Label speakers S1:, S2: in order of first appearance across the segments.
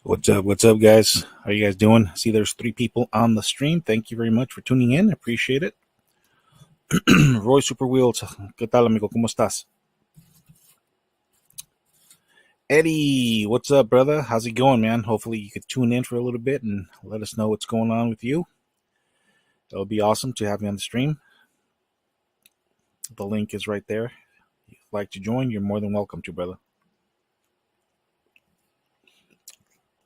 S1: What's up, guys? How are you guys doing? See, there's 3 people on the stream. Thank you very much for tuning in. Appreciate it. Roy Super Wheels, ¿qué tal, amigo? ¿Cómo estás? Eddie, what's up, brother? How's it going, man? Hopefully you could tune in for a little bit and let us know what's going on with you. It would be awesome to have you on the stream. The link is right there. If you'd like to join, you're more than welcome to, brother.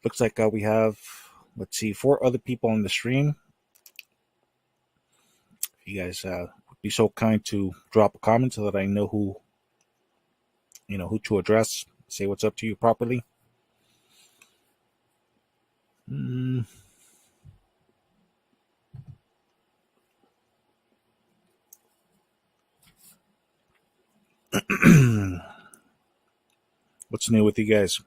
S1: Looks like we have, 4 other people on the stream. If you guys would be so kind to drop a comment so that I know who to address, say what's up to you properly. What's new with you guys?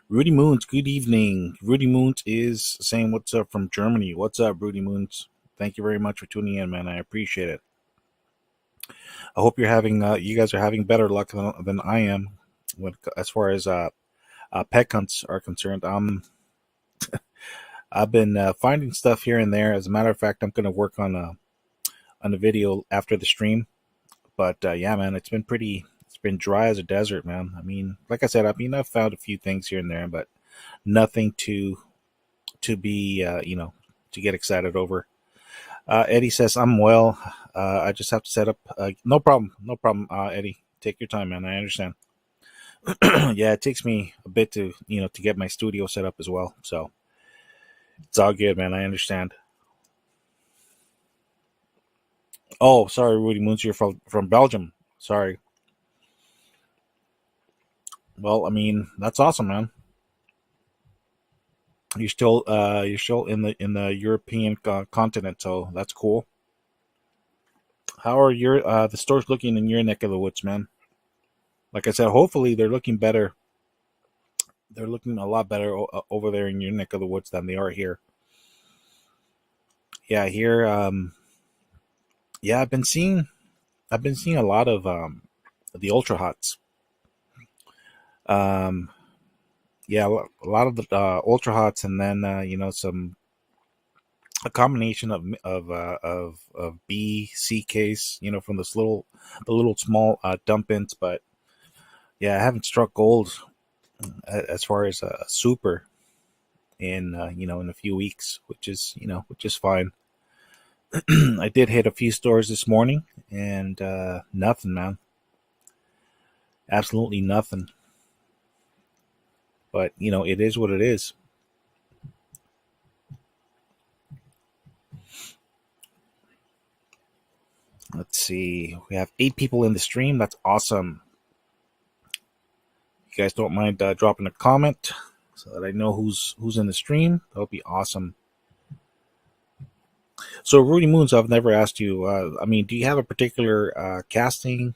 S1: Rudy Moons, good evening. Rudy Moons is saying what's up from Germany. What's up, Rudy Moons? Thank you very much for tuning in, man. I appreciate it. I hope you're having, you guys are having better luck than I am as far as pet hunts are concerned. I've been finding stuff here and there. As a matter of fact, I'm going to work on a video after the stream. But yeah, man, it's been dry as a desert, man. I mean, like I said, I've found a few things here and there, but nothing to be, to get excited over. Eddie says, I'm well. I just have to set up. No problem, Eddie. Take your time, man. I understand. Yeah, it takes me a bit to get my studio set up as well. So it's all good, man. I understand. Oh, sorry, Rudy Moons. You're from Belgium. Sorry. Well, I mean, that's awesome, man. You're still in the European continent, so that's cool. How are the stores looking in your neck of the woods, man? Like I said, hopefully they're looking better. They're looking a lot better over there in your neck of the woods than they are here. Yeah, here. Yeah, I've been seeing a lot of the ultra hots. Yeah, a lot of the ultra hots, and then a combination of B, C case, from the little small dump ins. But yeah, I haven't struck gold as far as a super in in a few weeks, which is fine. I did hit a few stores this morning, and nothing, man. Absolutely nothing. But it is what it is. Let's see. We have 8 people in the stream. That's awesome. If you guys don't mind dropping a comment so that I know who's in the stream, that would be awesome. So, Rudy Moons, I've never asked you. I mean, do you have a particular casting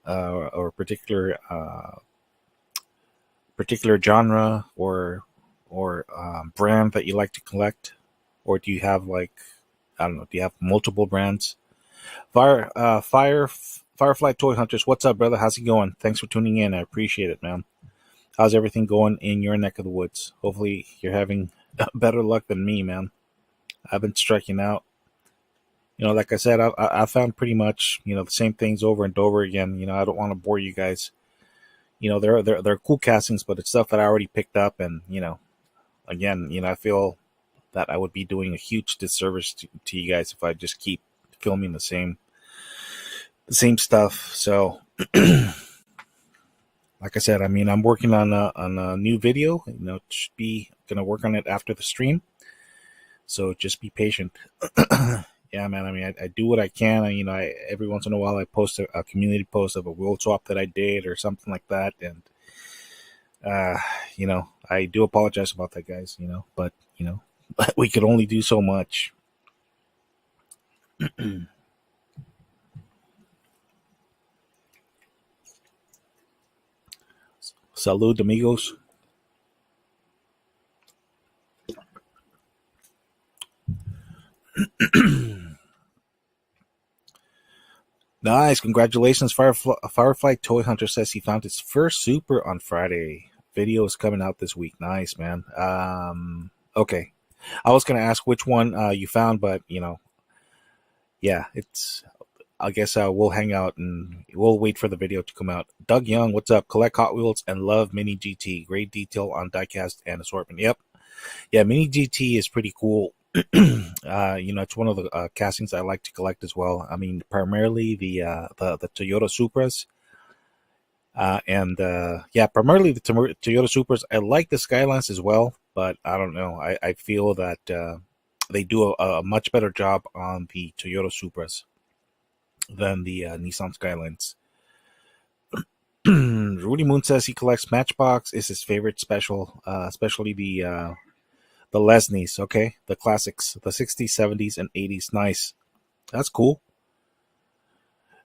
S1: or particular genre or brand that you like to collect, or do you have I don't know? Do you have multiple brands? Firefly Toy Hunters, what's up, brother? How's it going? Thanks for tuning in. I appreciate it, man. How's everything going in your neck of the woods? Hopefully you're having better luck than me, man. I've been striking out. Like I said, I found pretty much the same things over and over again. I don't want to bore you guys. They're cool castings, but it's stuff that I already picked up, and again, I feel that I would be doing a huge disservice to you guys if I just keep filming the same stuff. So, like like I said, I mean, I'm working on a new video. Should be gonna work on it after the stream. So just be patient. Yeah, man. I mean, I do what I can. Every once in a while I post a community post of a wheel swap that I did or something like that, and uh, I do apologize about that, guys. But we could only do so much. Salud, amigos. Nice. Congratulations. Firefly Toy Hunter says he found his first super on Friday. Video is coming out this week. Nice, man. Okay. I was going to ask which one you found, but, yeah, I guess we'll hang out and we'll wait for the video to come out. Doug Young, what's up? Collect Hot Wheels and love Mini GT. Great detail on diecast and assortment. Yep. Yeah, Mini GT is pretty cool. It's one of the castings I like to collect as well. I mean, primarily the Toyota Supras, and yeah, primarily the Toyota Supras. I like the Skylines as well, but I don't know. I feel that they do a much better job on the Toyota Supras than the Nissan Skylines. Rudy Moon says he collects Matchbox. Is his favorite special, especially the Lesnies, okay? The classics, the 60s, 70s, and 80s. Nice. That's cool.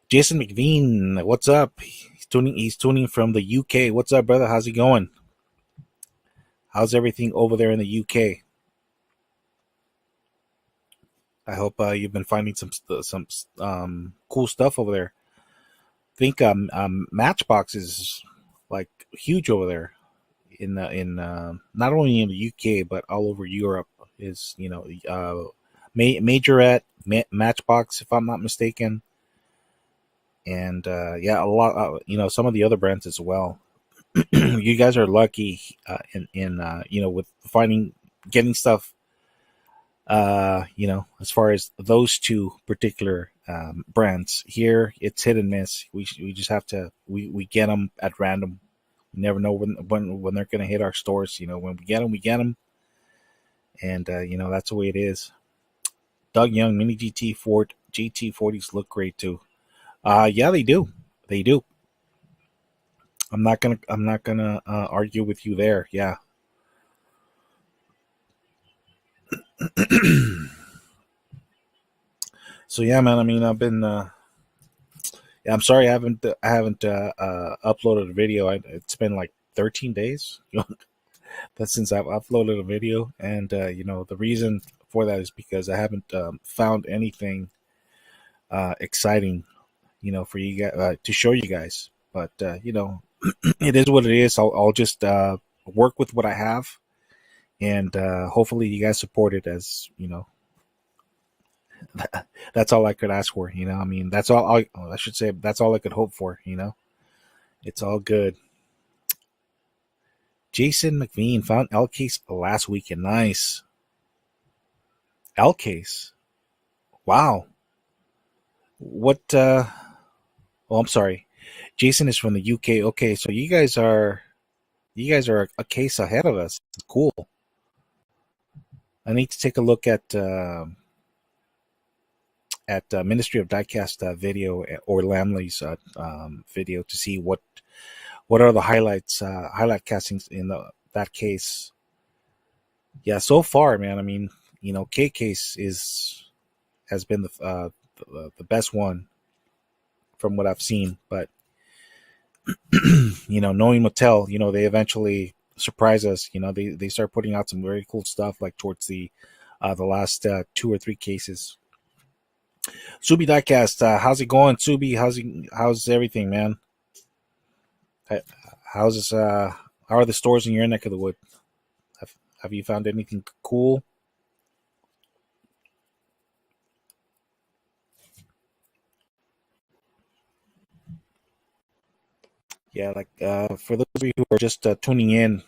S1: Jason McVean, what's up? He's tuning from the UK. What's up, brother? How's it going? How's everything over there in the UK? I hope you've been finding some cool stuff over there. I think Matchbox is like huge over there in not only in the UK but all over Europe. Is Majorette, Matchbox, if I'm not mistaken, and yeah, a lot. Some of the other brands as well. You guys are lucky in with getting stuff. As far as those two particular brands here, it's hit and miss. We just have to we get them at random. We never know when they're going to hit our stores. When we get them, and that's the way it is. Doug Young, Mini GT Ford GT40s look great too. Yeah, they do. They do. I'm not gonna argue with you there. Yeah. So yeah, man. I mean, I've been. Yeah, I'm sorry, I haven't uploaded a video. It's been like 13 days. That's since I've uploaded a video, and the reason for that is because I haven't found anything exciting, for you guys to show you guys. But it is what it is. I'll just work with what I have, and hopefully you guys support it. As that's all I could ask for. I mean, that's all I should say. That's all I could hope for. It's all good. Jason McVean found L case last weekend. Nice. L case. Wow. What? I'm sorry. Jason is from the UK. Okay, so you guys are a case ahead of us. Cool. I need to take a look at Ministry of Diecast video or Lamley's video to see what are the highlight castings in that case. Yeah, so far, man. I mean, K case has been the best one from what I've seen, but knowing Mattel, they eventually surprise us. They start putting out some very cool stuff like towards the last 2 or 3 cases. Subi Diecast, how's it going, Subi? How's everything, man? How's this? How are the stores in your neck of the wood? Have you found anything cool? Yeah, like for those of you who are just tuning in,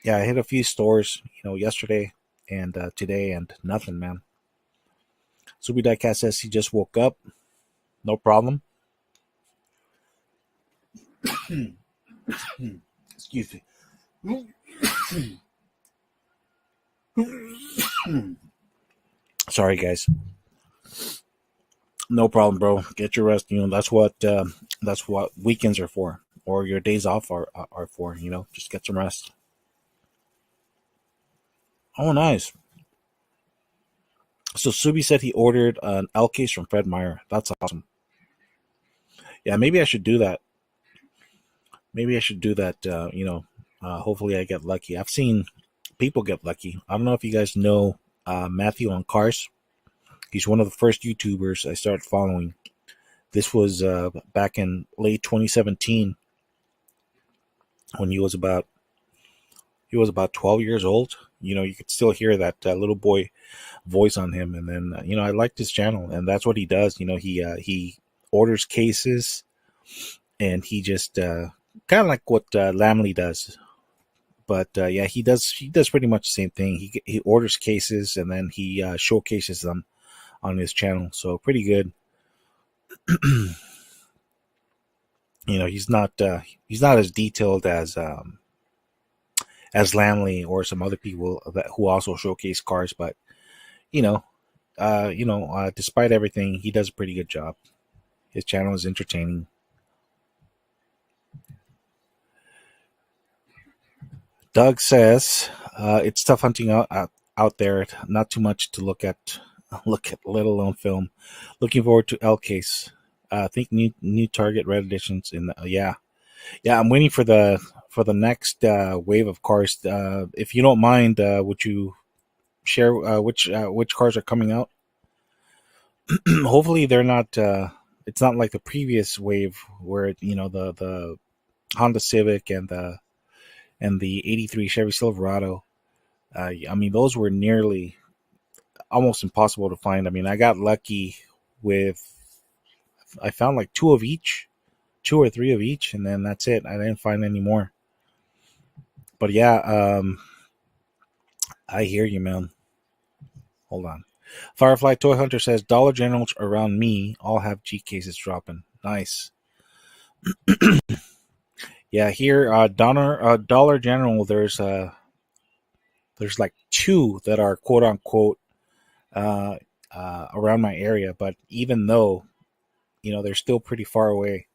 S1: yeah, I hit a few stores, yesterday and today, and nothing, man. Subi Diecast says he just woke up. No problem. Excuse me. Sorry, guys. No problem, bro. Get your rest. That's what weekends are for, or your days off are for. Just get some rest. Oh, nice. So Subi said he ordered an L case from Fred Meyer. That's awesome. Yeah, maybe I should do that. Maybe I should do that. Hopefully I get lucky. I've seen people get lucky. I don't know if you guys know Matthew on Cars. He's one of the first YouTubers I started following. This was back in late 2017 when he was about 12 years old. You could still hear that little boy voice on him, and then I liked his channel, and that's what he does. He orders cases, and he just kind of like what Lamley does. But yeah, he does pretty much the same thing. He orders cases, and then he showcases them on his channel. So pretty good. He's not as detailed as Lamley or some other people who also showcase cars, but you know, despite everything, he does a pretty good job. His channel is entertaining. Doug says it's tough hunting out there. Not too much to look at, let alone film. Looking forward to L Case. I think new Target Red editions in yeah. I'm waiting for the next wave of cars. If you don't mind, would you share which cars are coming out? Hopefully they're not. It's not like the previous wave where the Honda Civic and the '83 Chevy Silverado. I mean, those were nearly almost impossible to find. I mean, I got lucky with I found like two or three of each, and then that's it. I didn't find any more. But yeah, I hear you, man. Hold on. Firefly Toy Hunter says Dollar Generals around me all have G cases dropping. Nice. Yeah, here Dollar General. There's like two that are quote unquote uh, around my area, but even though they're still pretty far away.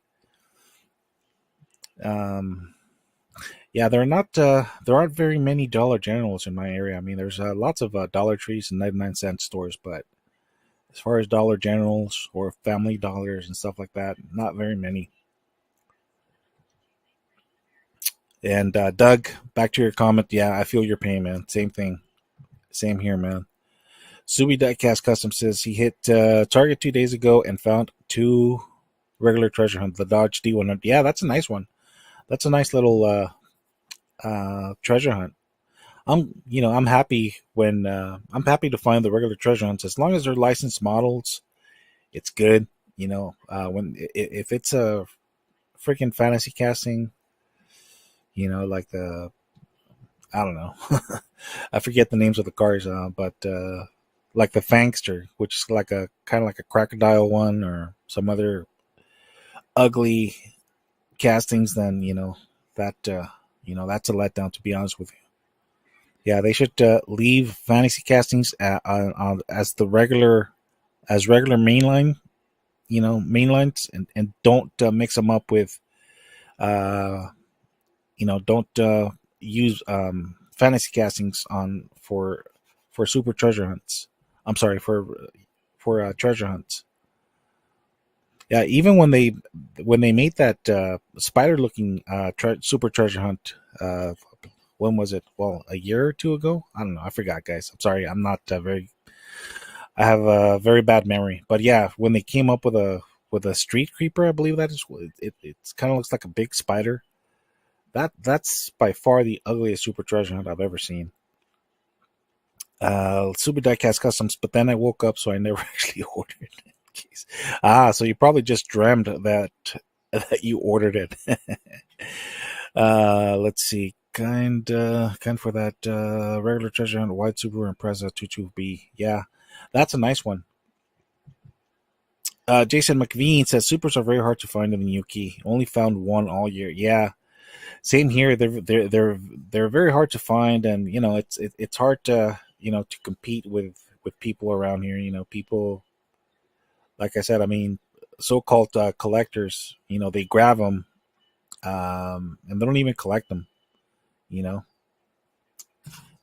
S1: Um, yeah, there aren't very many Dollar Generals in my area. I mean, there's lots of Dollar Trees and 99-cent stores, but as far as Dollar Generals or Family Dollars and stuff like that, not very many. And Doug, back to your comment. Yeah, I feel your pain, man. Same thing. Same here, man. Subi Diecast Custom says he hit Target 2 days ago and found two regular treasure hunt. The Dodge D100. Yeah, that's a nice one. That's a nice little treasure hunt. I'm happy when I'm happy to find the regular treasure hunts as long as they're licensed models. It's good. When if it's a freaking fantasy casting, like the I don't know, I forget the names of the cars, but like the Fangster, which is like a kind of like a crocodile one or some other ugly castings, then that's a letdown. To be honest with you, yeah, they should leave fantasy castings as the regular mainline, mainlines, and don't mix them up with uh, don't use fantasy castings on for super treasure hunts. I'm sorry for treasure hunts. Yeah, even when they made that spider looking super treasure hunt. When was it? Well, a year or two ago. I don't know. I forgot, guys. I'm sorry. I'm not very. I have a very bad memory. But yeah, when they came up with a street creeper, I believe that is. It's kind of looks like a big spider. That's by far the ugliest super treasure hunt I've ever seen. Super Diecast Customs, but then I woke up, so I never actually ordered it. Jeez. So you probably just dreamed that you ordered it. Let's see. Kind for that regular treasure hunt, White Subaru Impreza 22B. Yeah, that's a nice one. Jason McVean says supers are very hard to find in the Yuki. Only found one all year. Yeah, same here. They're very hard to find, and it's hard to to compete with people around here. People, like I said, I mean, so-called collectors. They grab them, and they don't even collect them. You know,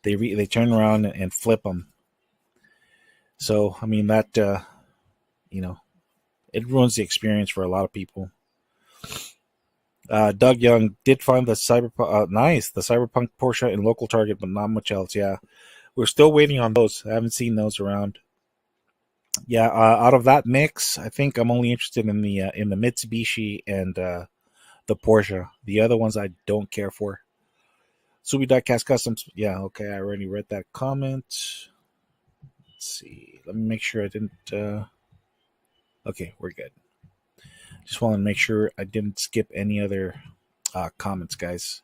S1: they turn around and flip them. So I mean that you know it ruins the experience for a lot of people. Doug Young did find the cyberpunk Porsche in local Target, but not much else. Yeah, we're still waiting on those. I haven't seen those around. Yeah, out of that mix, I think I'm only interested in the Mitsubishi and the Porsche. The other ones I don't care for. Diecast Customs. Yeah, okay, I already read that comment. Let's see. Let me make sure I didn't. Okay, we're good. Just want to make sure I didn't skip any other comments, guys.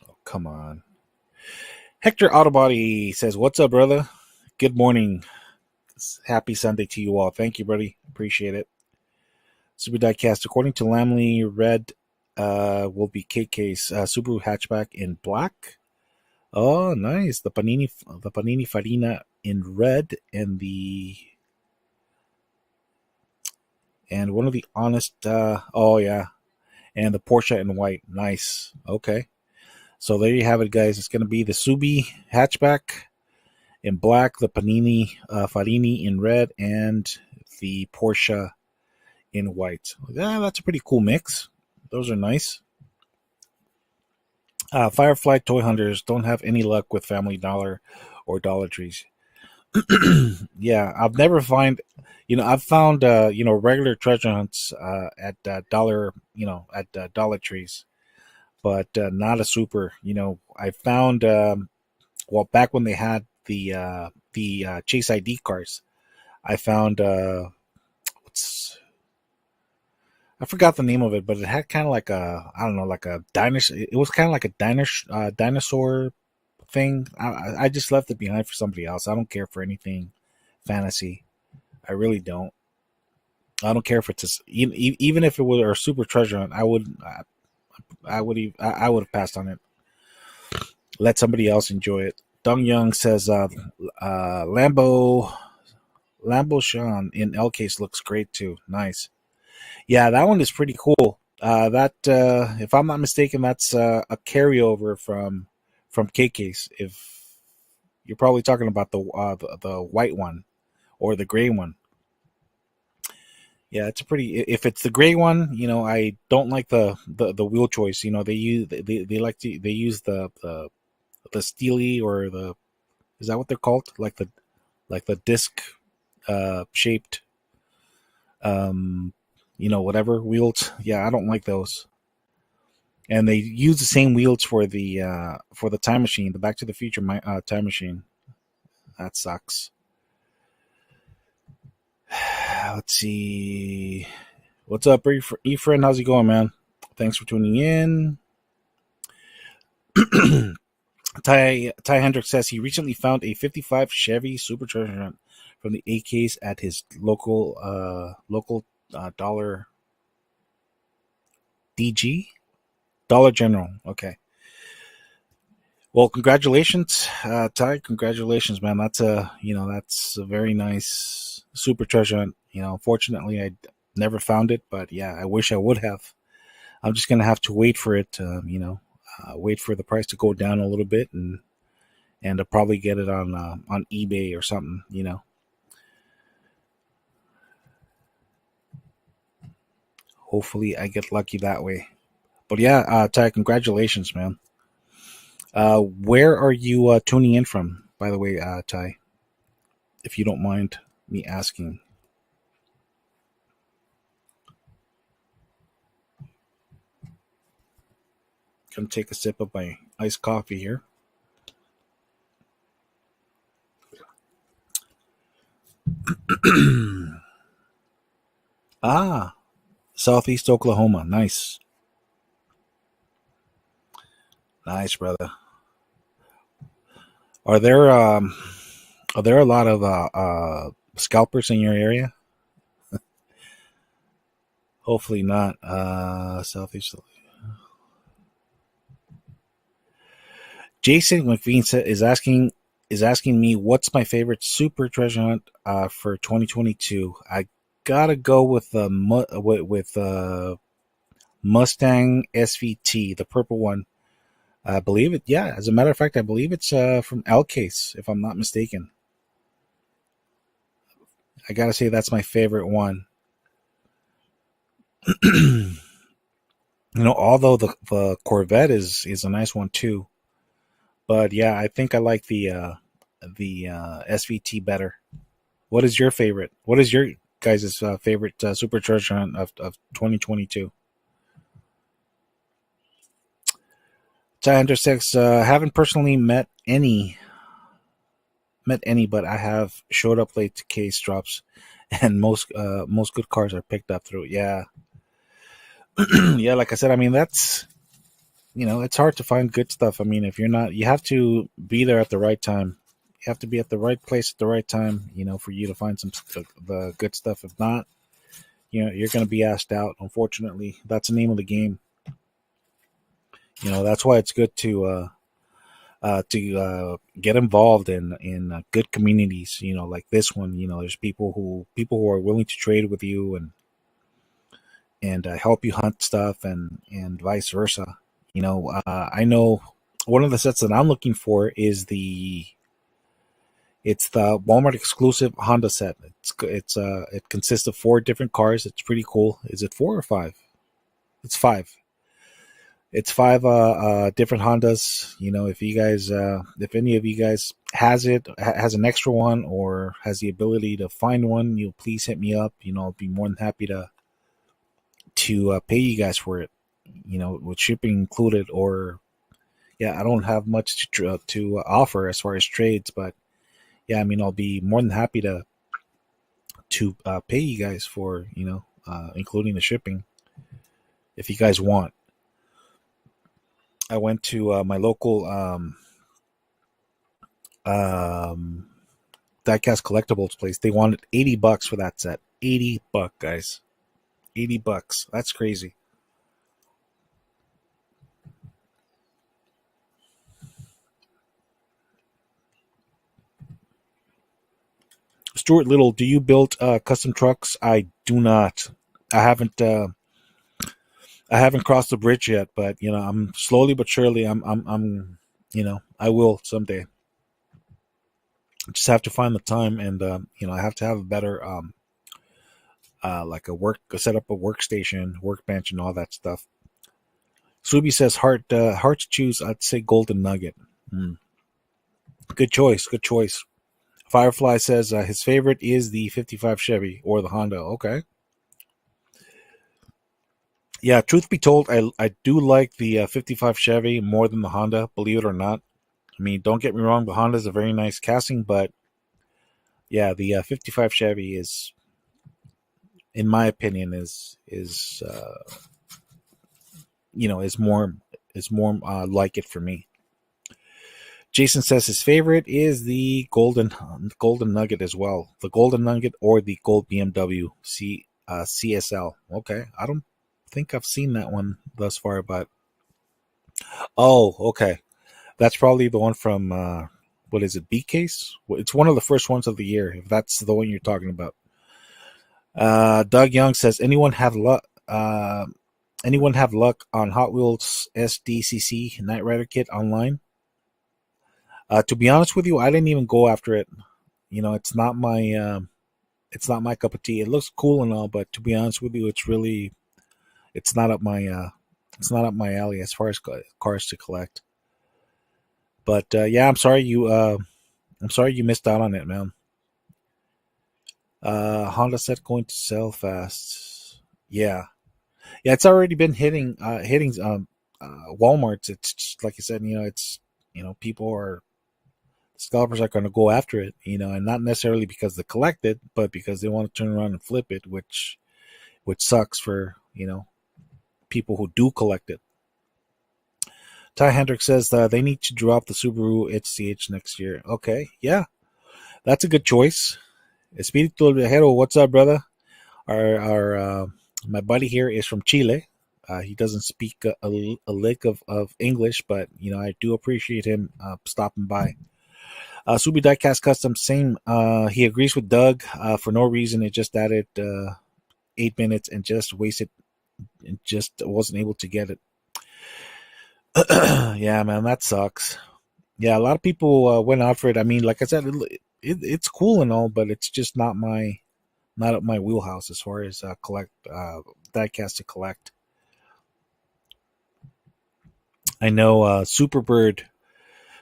S1: Oh, come on. Hector Autobody says, "What's up, brother? Good morning. Happy Sunday to you all. Thank you, buddy. Appreciate it." Super Diecast. According to Lamley, red will be KK's Subaru hatchback in black. Oh, nice. The Panini Farina in red and one of the honest. Oh yeah, and the Porsche in white. Nice. Okay. So there you have it, guys. It's going to be the Subi hatchback in black, the Panini Farini in red, and the Porsche in white. Yeah, that's a pretty cool mix. Those are nice. Firefly toy hunters don't have any luck with Family Dollar or Dollar Trees. Yeah, I've never I've found regular treasure hunts at Dollar Trees, but not a super. I found back when they had the Chase ID cars, I found I forgot the name of it, but it had kind of like I don't know, like a dinosaur. It was kind of like a dinosaur thing. I just left it behind for somebody else. I don't care for anything fantasy. I really don't. I don't care if it's even if it was a super treasure hunt. I would have passed on it. Let somebody else enjoy it. Dong Young says Lambo Sean in L case looks great too. Nice. Yeah, that one is pretty cool. If I'm not mistaken, that's a carryover from K case. If you're probably talking about the white one or the gray one. Yeah, it's a pretty. If it's the gray one, I don't like the wheel choice. They use the steely or the, is that what they're called? Like the disc shaped whatever wheels. Yeah, I don't like those. And they use the same wheels for the time machine, the Back to the Future time machine. That sucks. Let's see. What's up, E-Friend? How's it going, man? Thanks for tuning in. Ty Hendricks says he recently found a 55 Chevy Supercharger from the AKs at his local Dollar DG? Dollar General. Okay. Well, congratulations, Ty. Congratulations, man. That's a very nice super treasure hunt. Unfortunately, I never found it, but yeah, I wish I would have. I'm just gonna have to wait for it. Wait for the price to go down a little bit, and I'll probably get it on eBay or something. Hopefully, I get lucky that way. But yeah, Ty, congratulations, man. Where are you tuning in from, by the way, Ty? If you don't mind me asking. Gonna take a sip of my iced coffee here. Ah, Southeast Oklahoma. Nice. Nice, brother. Are there a lot of scalpers in your area? Hopefully not. Southeast. Jason McVean is asking me what's my favorite super treasure hunt for 2022. I gotta go with the Mustang SVT, the purple one. I believe it. Yeah, as a matter of fact, I believe it's from L-Case, if I'm not mistaken. I gotta say that's my favorite one. Although the Corvette is a nice one too, but yeah, I think I like the SVT better. What is your favorite? What is your guys' favorite supercharger hunt of 2022? Ty 6, haven't personally met any, but I have showed up late to case drops, and most good cars are picked up through it. Yeah, yeah. Like I said, I mean that's it's hard to find good stuff. I mean, if you're not, you have to be there at the right time. You have to be at the right place at the right time, for you to find the good stuff. If not, you're going to be asked out. Unfortunately, that's the name of the game. That's why it's good to get involved in good communities. Like this one. There's people who are willing to trade with you and help you hunt stuff and vice versa. I know one of the sets that I'm looking for is it's the Walmart exclusive Honda set. It consists of 4 different cars. It's pretty cool. Is it 4 or 5? It's 5. It's 5 different Hondas. If any of you guys has an extra one or has the ability to find one, please hit me up. I'll be more than happy to pay you guys for it. With shipping included. Or yeah, I don't have much to offer as far as trades, but yeah, I mean, I'll be more than happy to pay you guys for including the shipping if you guys want. I went to my local Diecast collectibles place. They wanted $80 for that set. $80, guys. $80. That's crazy. Stuart Little, do you build custom trucks? I do not. I haven't. I haven't crossed the bridge yet, but I'm slowly but surely. I will someday. Just have to find the time, and I have to have a better like set up a workstation, workbench, and all that stuff. Subi says hard to choose. I'd say Golden Nugget. Good choice. Good choice. Firefly says his favorite is the 55 Chevy or the Honda. Okay. Yeah, truth be told, I do like the 55 Chevy more than the Honda, believe it or not. I mean, don't get me wrong, the Honda is a very nice casting, but yeah, the 55 Chevy is, in my opinion, is more like it for me. Jason says his favorite is the golden nugget as well. The golden nugget or the gold BMW CSL. Okay, I don't think I've seen that one thus far, but okay, that's probably the one from what is it? B Case. It's one of the first ones of the year. If that's the one you're talking about. Doug Young says anyone have luck. Anyone have luck on Hot Wheels SDCC Knight Rider kit online? To be honest with you, I didn't even go after it. It's not my cup of tea. It looks cool and all, but to be honest with you, it's not up my alley as far as cars to collect. But yeah, I'm sorry you missed out on it, man. Honda set going to sell fast. Yeah, it's already been hitting Walmart's. It's just, like I said, it's scalpers are going to go after it, and not necessarily because they collect it, but because they want to turn around and flip it, which sucks for people who do collect it. Ty Hendricks says they need to drop the Subaru HCH next year. Okay, yeah, that's a good choice. Espíritu del Viajero, what's up, brother? Our my buddy here is from Chile. He doesn't speak a lick of English, but I do appreciate him stopping by. Subi Diecast Custom, same. He agrees with Doug for no reason. It just added 8 minutes and just wasted. And just wasn't able to get it. Yeah, man, that sucks. Yeah, a lot of people went out for it. I mean, like I said, it's cool and all, but it's just not up my wheelhouse as far as collect diecast to collect. I know Superbird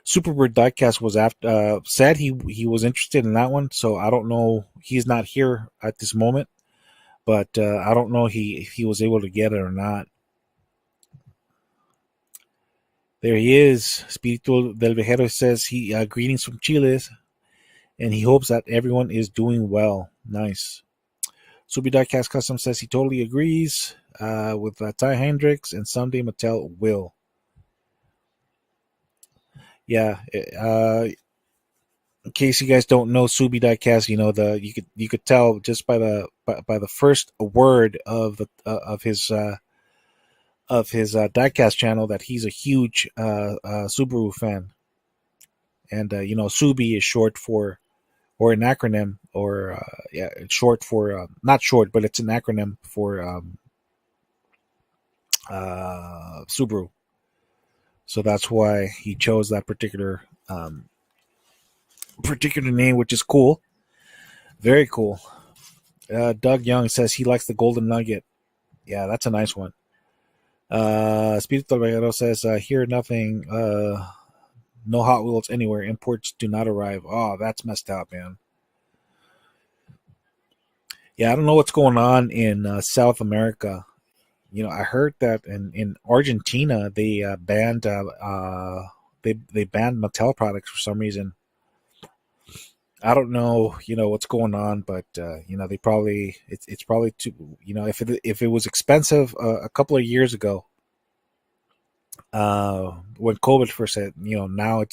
S1: diecast was after said he was interested in that one, so I don't know. He's not here at this moment, but I don't know if he was able to get it or not. There he is. Espíritu del Viajero says he greetings from Chile, and he hopes that everyone is doing well. Nice. Subi Diecast Custom says he totally agrees with Ty Hendricks, and someday Mattel will. Yeah. In case you guys don't know Subi Diecast, you could tell just by the first word of his diecast channel that he's a huge Subaru fan, and Subi is short for, or an acronym, or it's short for not short, but it's an acronym for Subaru. So that's why he chose that particular name, which is cool, very cool. Doug Young says he likes the Golden Nugget. Yeah, that's a nice one. Espíritu Caballero says here nothing. No Hot Wheels anywhere. Imports do not arrive. Oh, that's messed up, man. Yeah, I don't know what's going on in South America. I heard that in Argentina they banned they banned Mattel products for some reason. I don't know, what's going on, but they probably it's probably too, if it was expensive a couple of years ago, when COVID first hit, now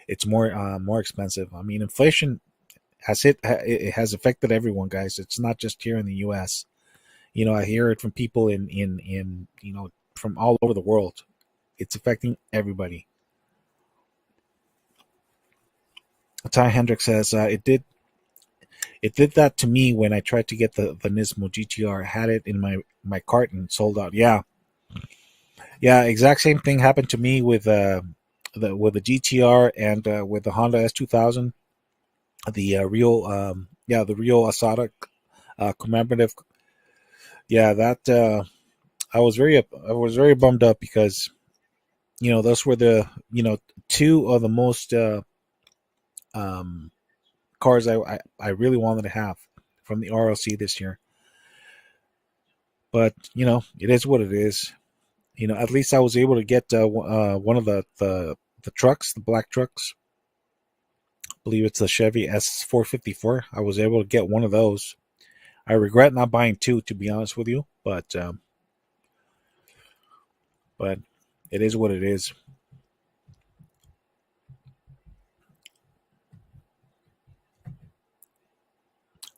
S1: it's more expensive. I mean, inflation it has affected everyone, guys. It's not just here in the U.S. I hear it from people in from all over the world. It's affecting everybody. Ty Hendricks says it did that to me when I tried to get the Nismo GTR. I had it in my cart and sold out. Yeah, exact same thing happened to me with the GTR and with the Honda S2000, the the Rio Asada commemorative. Yeah, that I was very bummed up because those were the two of the most um, cars I really wanted to have from the RLC this year. But it is what it is. At least I was able to get one of the trucks, the black trucks. I believe it's the Chevy S454. I was able to get one of those. I regret not buying two, to be honest with you, but it is what it is.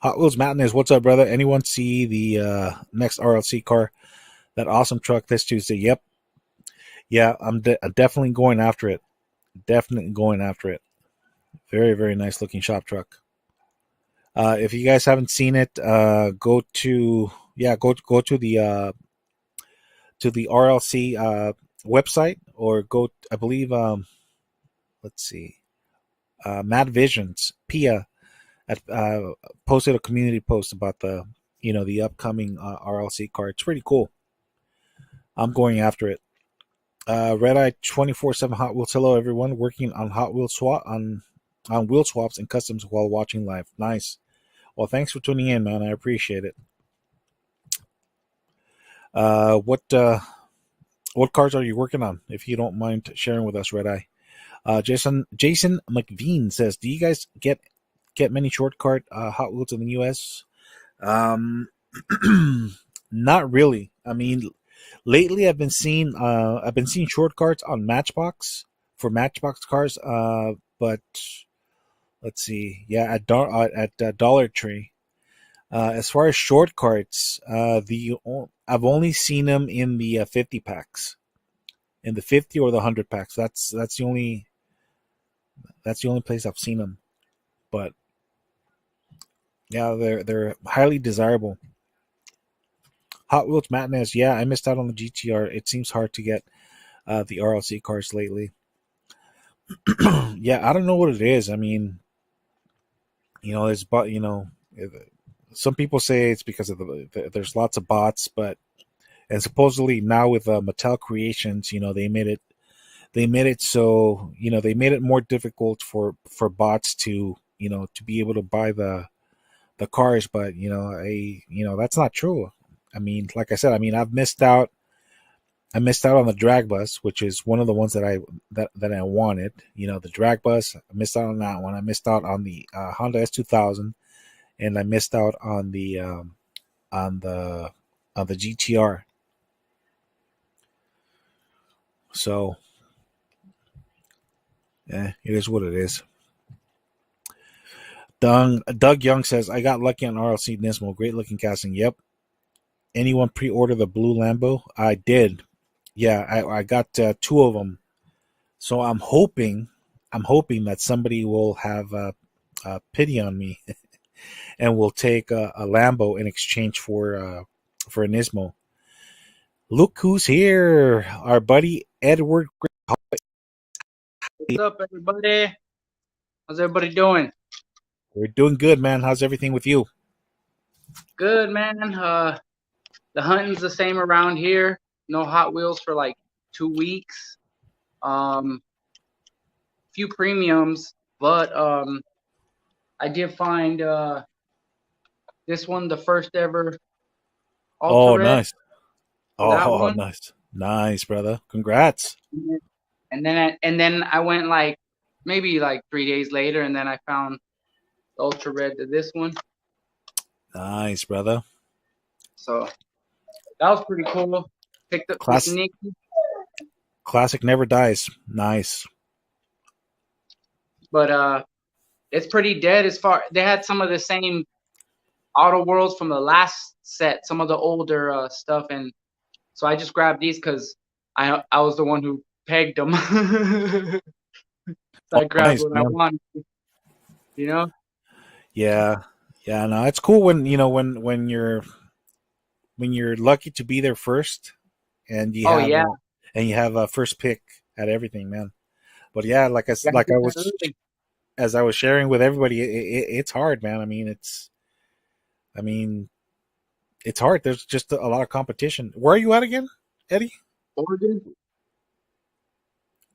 S1: Hot Wheels Madness, what's up, brother? Anyone see the next RLC car? That awesome truck this Tuesday? Yep. Yeah, I'm definitely going after it. Definitely going after it. Very, very nice looking shop truck. If you guys haven't seen it, go to the RLC website, or go. I believe. Let's see. Mad Visions Pia posted a community post about the upcoming RLC car. It's pretty cool. I'm going after it. Red Eye 24/7 Hot Wheels. Hello, everyone. Working on Hot Wheels on wheel swaps and customs while watching live. Nice. Well, thanks for tuning in, man. I appreciate it. What cars are you working on? If you don't mind sharing with us, Red Eye. Jason McVean says, "Do you guys get many short cart Hot Wheels in the U.S.?" Not really. I mean, lately I've been seeing short carts on Matchbox for Matchbox cars. But let's see. Yeah, at Dollar Tree. As far as short carts, I've only seen them in the 50 packs, in the 50 or the 100 packs. That's the only place I've seen them. But yeah, they're highly desirable. Hot Wheels Madness. Yeah, I missed out on the GTR. It seems hard to get the RLC cars lately. Yeah, I don't know what it is. I mean, some people say it's because of there's lots of bots, but and supposedly now with Mattel Creations, they made it so they made it more difficult for bots to to be able to buy the cars, but that's not true. I mean, like I said, I mean I missed out on the drag bus, which is one of the ones that I wanted. The drag bus. I missed out on that one. I missed out on the Honda S2000, and I missed out on on the on the GTR. So, yeah, it is what it is. Doug Young says, "I got lucky on RLC Nismo. Great looking casting. Yep. Anyone pre-order the blue Lambo? I did. Yeah, I got two of them. So I'm hoping that somebody will have pity on me and will take a Lambo in exchange for a Nismo. Look who's here, our buddy Edward.
S2: What's up, everybody? How's everybody doing?
S1: We're doing good, man. How's everything with you?
S2: Good, man. The hunting's the same around here. No Hot Wheels for like 2 weeks. Few premiums, but I did find this one, the first ever Ultra
S1: Oh,
S2: Red.
S1: nice.
S2: That
S1: Oh,
S2: one.
S1: nice, brother. Congrats.
S2: And then I went like maybe like 3 days later, and then I found the Ultra Red to this one.
S1: Nice, brother.
S2: So that was pretty cool. Picked up the sneaky.
S1: Classic never dies. Nice.
S2: But it's pretty dead as far. They had some of the same Auto Worlds from the last set, some of the older stuff, and so I just grabbed these because I was the one who pegged them. So I grabbed
S1: Nice,
S2: what I
S1: man.
S2: wanted, you know.
S1: Yeah, yeah. No, it's cool when when you're lucky to be there first, and
S2: Oh yeah,
S1: and you have a first pick at everything, man. But yeah,
S2: yeah,
S1: like I was
S2: absolutely.
S1: as I was sharing with everybody, it's hard, man. I mean, it's hard. There's just a lot of competition. Where are you at again, Eddie?
S2: Oregon,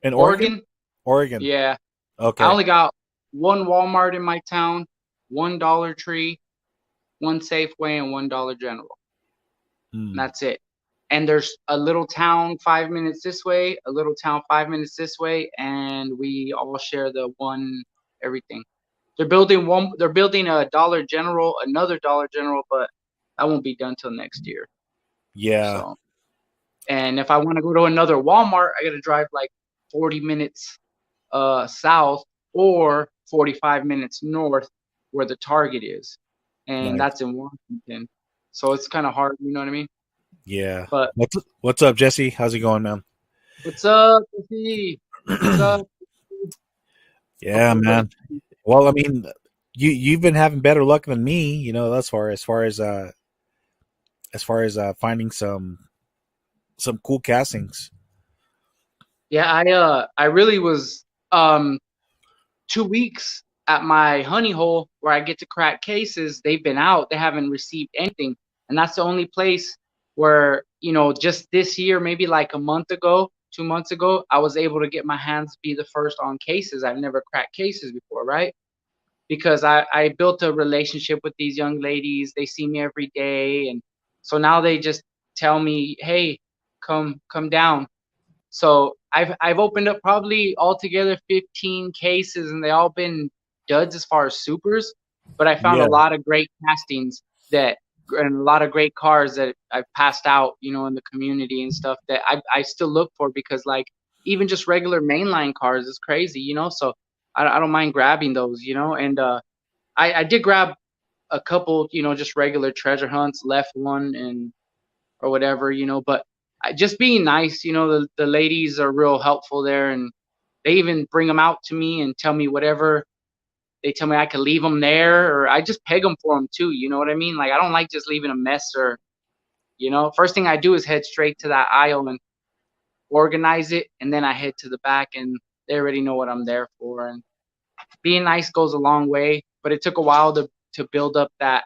S1: In Oregon?
S2: Oregon.
S1: Oregon.
S2: Yeah, I
S1: Okay.
S2: only got one Walmart in my town, one Dollar Tree, one Safeway, and one Dollar General. And
S1: Hmm.
S2: that's it. And there's a little town 5 minutes this way, a little town 5 minutes this way, and we all share the one everything. They're building one. They're building a Dollar General, another Dollar General, but that won't be done till next year.
S1: Yeah.
S2: So, and if I want to go to another Walmart, I got to drive like 40 minutes south or 45 minutes north where the Target is, and
S1: Nice.
S2: that's in Washington. So it's kind of hard, you know what I mean?
S1: Yeah.
S2: But
S1: What's up, Jesse? How's it going, man?
S2: what's up, P? What's up? Hope
S1: Yeah,
S2: everybody.
S1: man. Well, I mean, you've been having better luck than me, thus far as far as finding some cool castings.
S2: Yeah, I really was 2 weeks at my honey hole where I get to crack cases. They've been out. They haven't received anything, and that's the only place where just this year, maybe like a month ago, 2 months ago, I was able to get my hands be the first on cases. I've never cracked cases before, right? Because I built a relationship with these young ladies. They see me every day, and so now they just tell me, "Hey, come down." So I've opened up probably altogether 15 cases, and they all been duds as far as supers. But I found a
S1: Yeah.
S2: lot of great castings and a lot of great cars that I've passed out, in the community and stuff that I still look for because like even just regular mainline cars is crazy, So I don't mind grabbing those, and I did grab a couple, just regular treasure hunts, left one and or whatever, but just being nice, the ladies are real helpful there, and they even bring them out to me and tell me whatever they tell me I could leave them there, or I just peg them for them too. You know what I mean? Like I don't like just leaving a mess, or first thing I do is head straight to that aisle and organize it, and then I head to the back, and they already know what I'm there for. And being nice goes a long way, but it took a while to build up that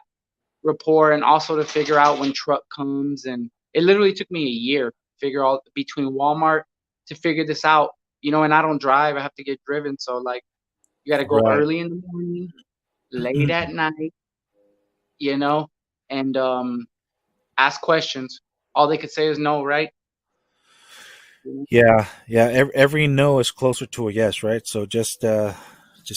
S2: rapport, and also to figure out when truck comes. And it literally took me a year to figure out between Walmart to figure this out. And I don't drive; I have to get driven. So like, you got to go
S1: Right.
S2: early in the morning, late at night, you know, and ask questions. All they could say is no, right?
S1: Yeah, yeah. Every no is closer to a yes, right? So just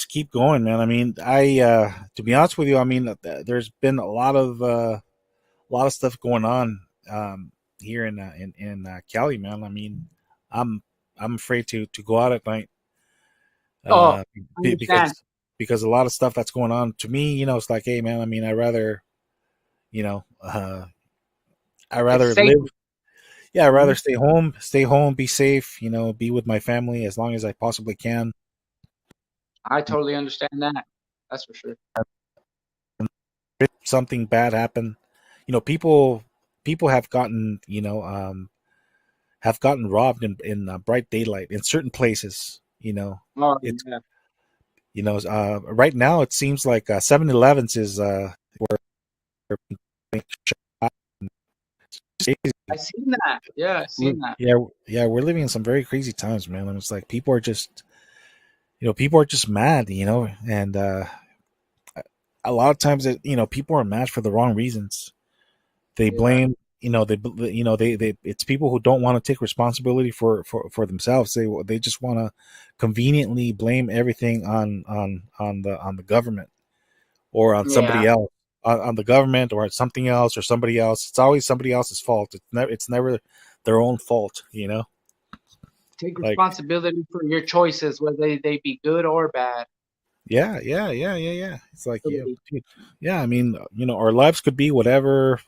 S1: keep going, man. I mean, to be honest with you, I mean, there's been a lot of stuff going on here in Cali, man. I mean, I'm I'm afraid to go out at night
S2: Oh,
S1: uh,
S2: I understand.
S1: because a lot of stuff that's going on to me, it's like, hey, man. I mean, you know, uh, I
S2: It's
S1: rather
S2: safe.
S1: live. Yeah, I'd rather
S2: Mhm.
S1: stay home, be safe. Be with my family as long as I possibly can.
S2: I totally understand that. That's for sure.
S1: If something bad happen, people have gotten robbed in bright daylight in certain places.
S2: Oh
S1: It's
S2: yeah,
S1: right now it seems like 7-Elevens is
S2: I seen that. Yeah, I seen that.
S1: yeah, yeah, we're living in some very crazy times, man. And it's like people are just mad, and a lot of times people are mad for the wrong reasons. They
S2: Yeah,
S1: blame, they it's people who don't want to take responsibility for themselves. They just want to conveniently blame everything on the government or on
S2: yeah.
S1: somebody else, on the government or something else or somebody else. It's always somebody else's fault. It's never their own fault.
S2: Take
S1: Like,
S2: responsibility for your choices, whether they be good or bad.
S1: yeah, yeah, yeah, yeah, yeah. It's like, yeah,
S2: Totally.
S1: dude. Yeah. I mean, our lives could be whatever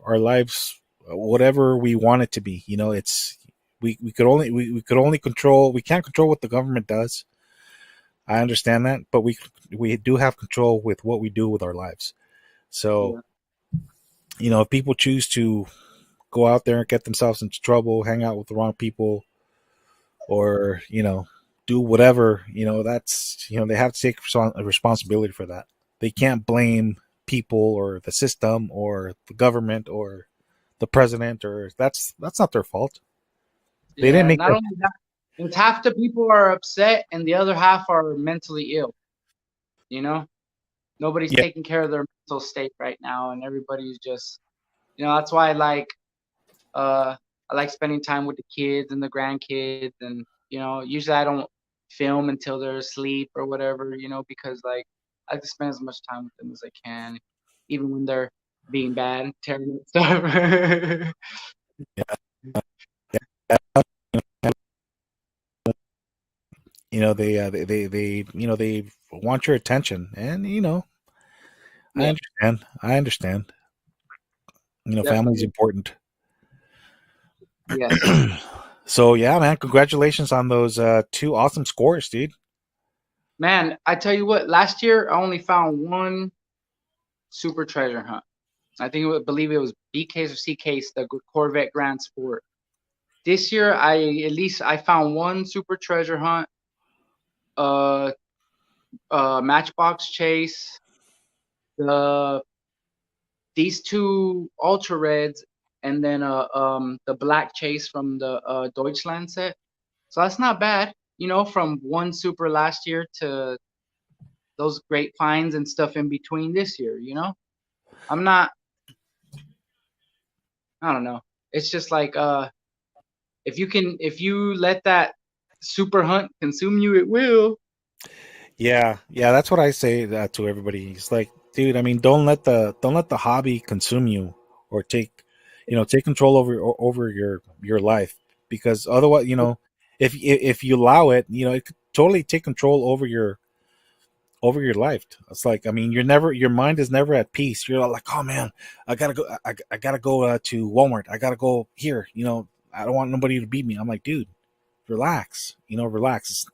S1: we want it to be. It's we could only control. We can't control what the government does. I understand that, but we do have control with what we do with our lives. So,
S2: Yeah,
S1: if people choose to go out there and get themselves into trouble, hang out with the wrong people, or do whatever, that's they have to take responsibility for that. They can't blame people or the system or the government or the president, or that's not their fault. They didn't
S2: yeah.
S1: make
S2: Not
S1: that.
S2: only that, it's half the people are upset, and the other half are mentally ill. You know, nobody's
S1: Yeah,
S2: taking care of their mental state right now, and everybody's just, that's why uh I like spending time with the kids and the grandkids, and usually I don't film until they're asleep or whatever, because like I like to spend as much time with them as I can, even when they're being bad and tearing up stuff.
S1: they want your attention, and
S2: Yeah,
S1: I understand. Family's
S2: definitely.
S1: important.
S2: Yes.
S1: So yeah, man, congratulations on those two awesome scores, dude.
S2: Man, I tell you what, last year I only found one super treasure hunt. Believe it was B case or C case, the Corvette Grand Sport. This year I found one super treasure hunt, uh Matchbox Chase, the these two Ultra Reds, and then the Black Chase from the Deutschland set. So that's not bad, from one super last year to those great finds and stuff in between this year. I'm not I don't know. It's just like if you let that super hunt consume you, it will.
S1: Yeah, yeah, that's what I say to everybody. It's like, dude, I mean, don't let the hobby consume you or take control over your life, because otherwise, if you allow it, it could totally take control over over your life. It's like, I mean, your mind is never at peace. You're like, oh man, I gotta go, I gotta go to Walmart. I gotta go here. I don't want nobody to beat me. I'm like, dude, relax. Relax.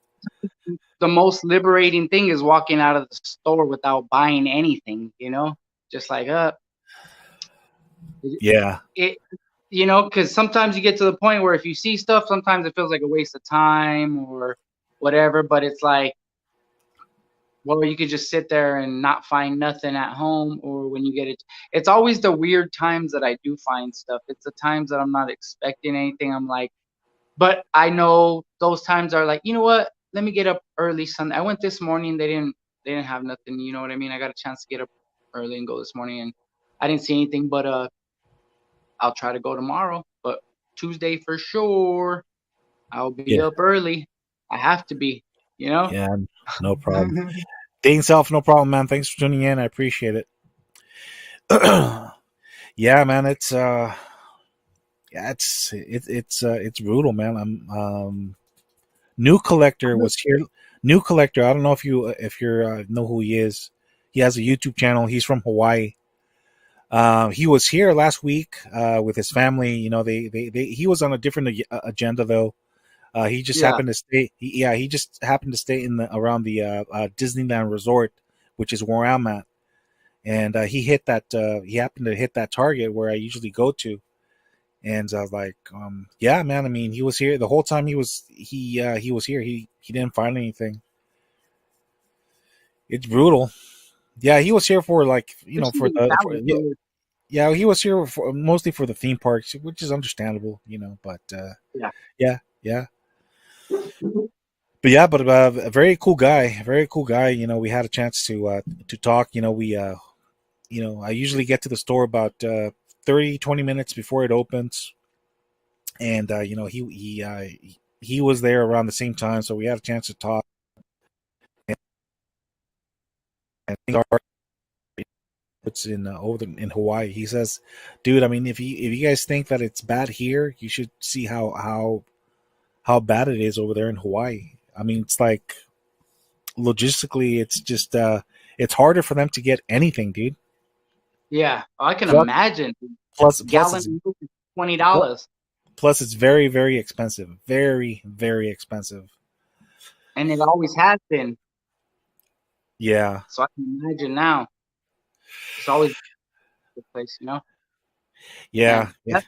S2: The most liberating thing is walking out of the store without buying anything, just like,
S1: Yeah,
S2: it, because sometimes you get to the point where if you see stuff, sometimes it feels like a waste of time or whatever, but it's like, well, you could just sit there and not find nothing at home, or when you get it, it's always the weird times that I do find stuff. It's the times that I'm not expecting anything. I'm like, but I know those times are like, you know what? Let me get up early Sunday. I went this morning. They didn't have nothing. You know what I mean? I got a chance to get up early and go this morning, and I didn't see anything. But I'll try to go tomorrow. But Tuesday for sure, I'll be
S1: yeah,
S2: up early. I have to be. You know.
S1: yeah. No problem. Dane Self, no problem, man. Thanks for tuning in. I appreciate it. Yeah, man. It's brutal, man. I'm New Collector was here. New Collector. I don't know if you know who he is. He has a YouTube channel. He's from Hawaii. He was here last week with his family. He was on a different agenda though. He just
S2: Yeah.
S1: happened to stay. He just happened to stay around the Disneyland Resort, which is where I'm at, and he hit that. He happened to hit that target where I usually go to, and I was like, yeah, man. I mean, he was here the whole time. He was here. He didn't find anything. It's brutal. Yeah, he was here for like for
S2: Especially
S1: the for, yeah,
S2: Salvador.
S1: yeah, he was here for mostly for the theme parks, which is understandable. But
S2: Yeah.
S1: yeah, yeah. But a very cool guy, very cool guy. We had a chance to talk. I usually get to the store about 30, 20 minutes before it opens, and he was there around the same time, so we had a chance to talk. And it's in in Hawaii. He says, "Dude, I mean, if you guys think that it's bad here, you should see how bad it is over there in Hawaii. I mean, it's like logistically, it's just it's harder for them to get anything, dude.
S2: Yeah. I can
S1: Plus,
S2: imagine.
S1: plus
S2: Gallon
S1: it's
S2: of milk is $20.
S1: plus, plus it's very very expensive, very very expensive.
S2: And it always has been.
S1: Yeah,
S2: So I can imagine now. It's always the place.
S1: yeah,
S2: And
S1: yeah,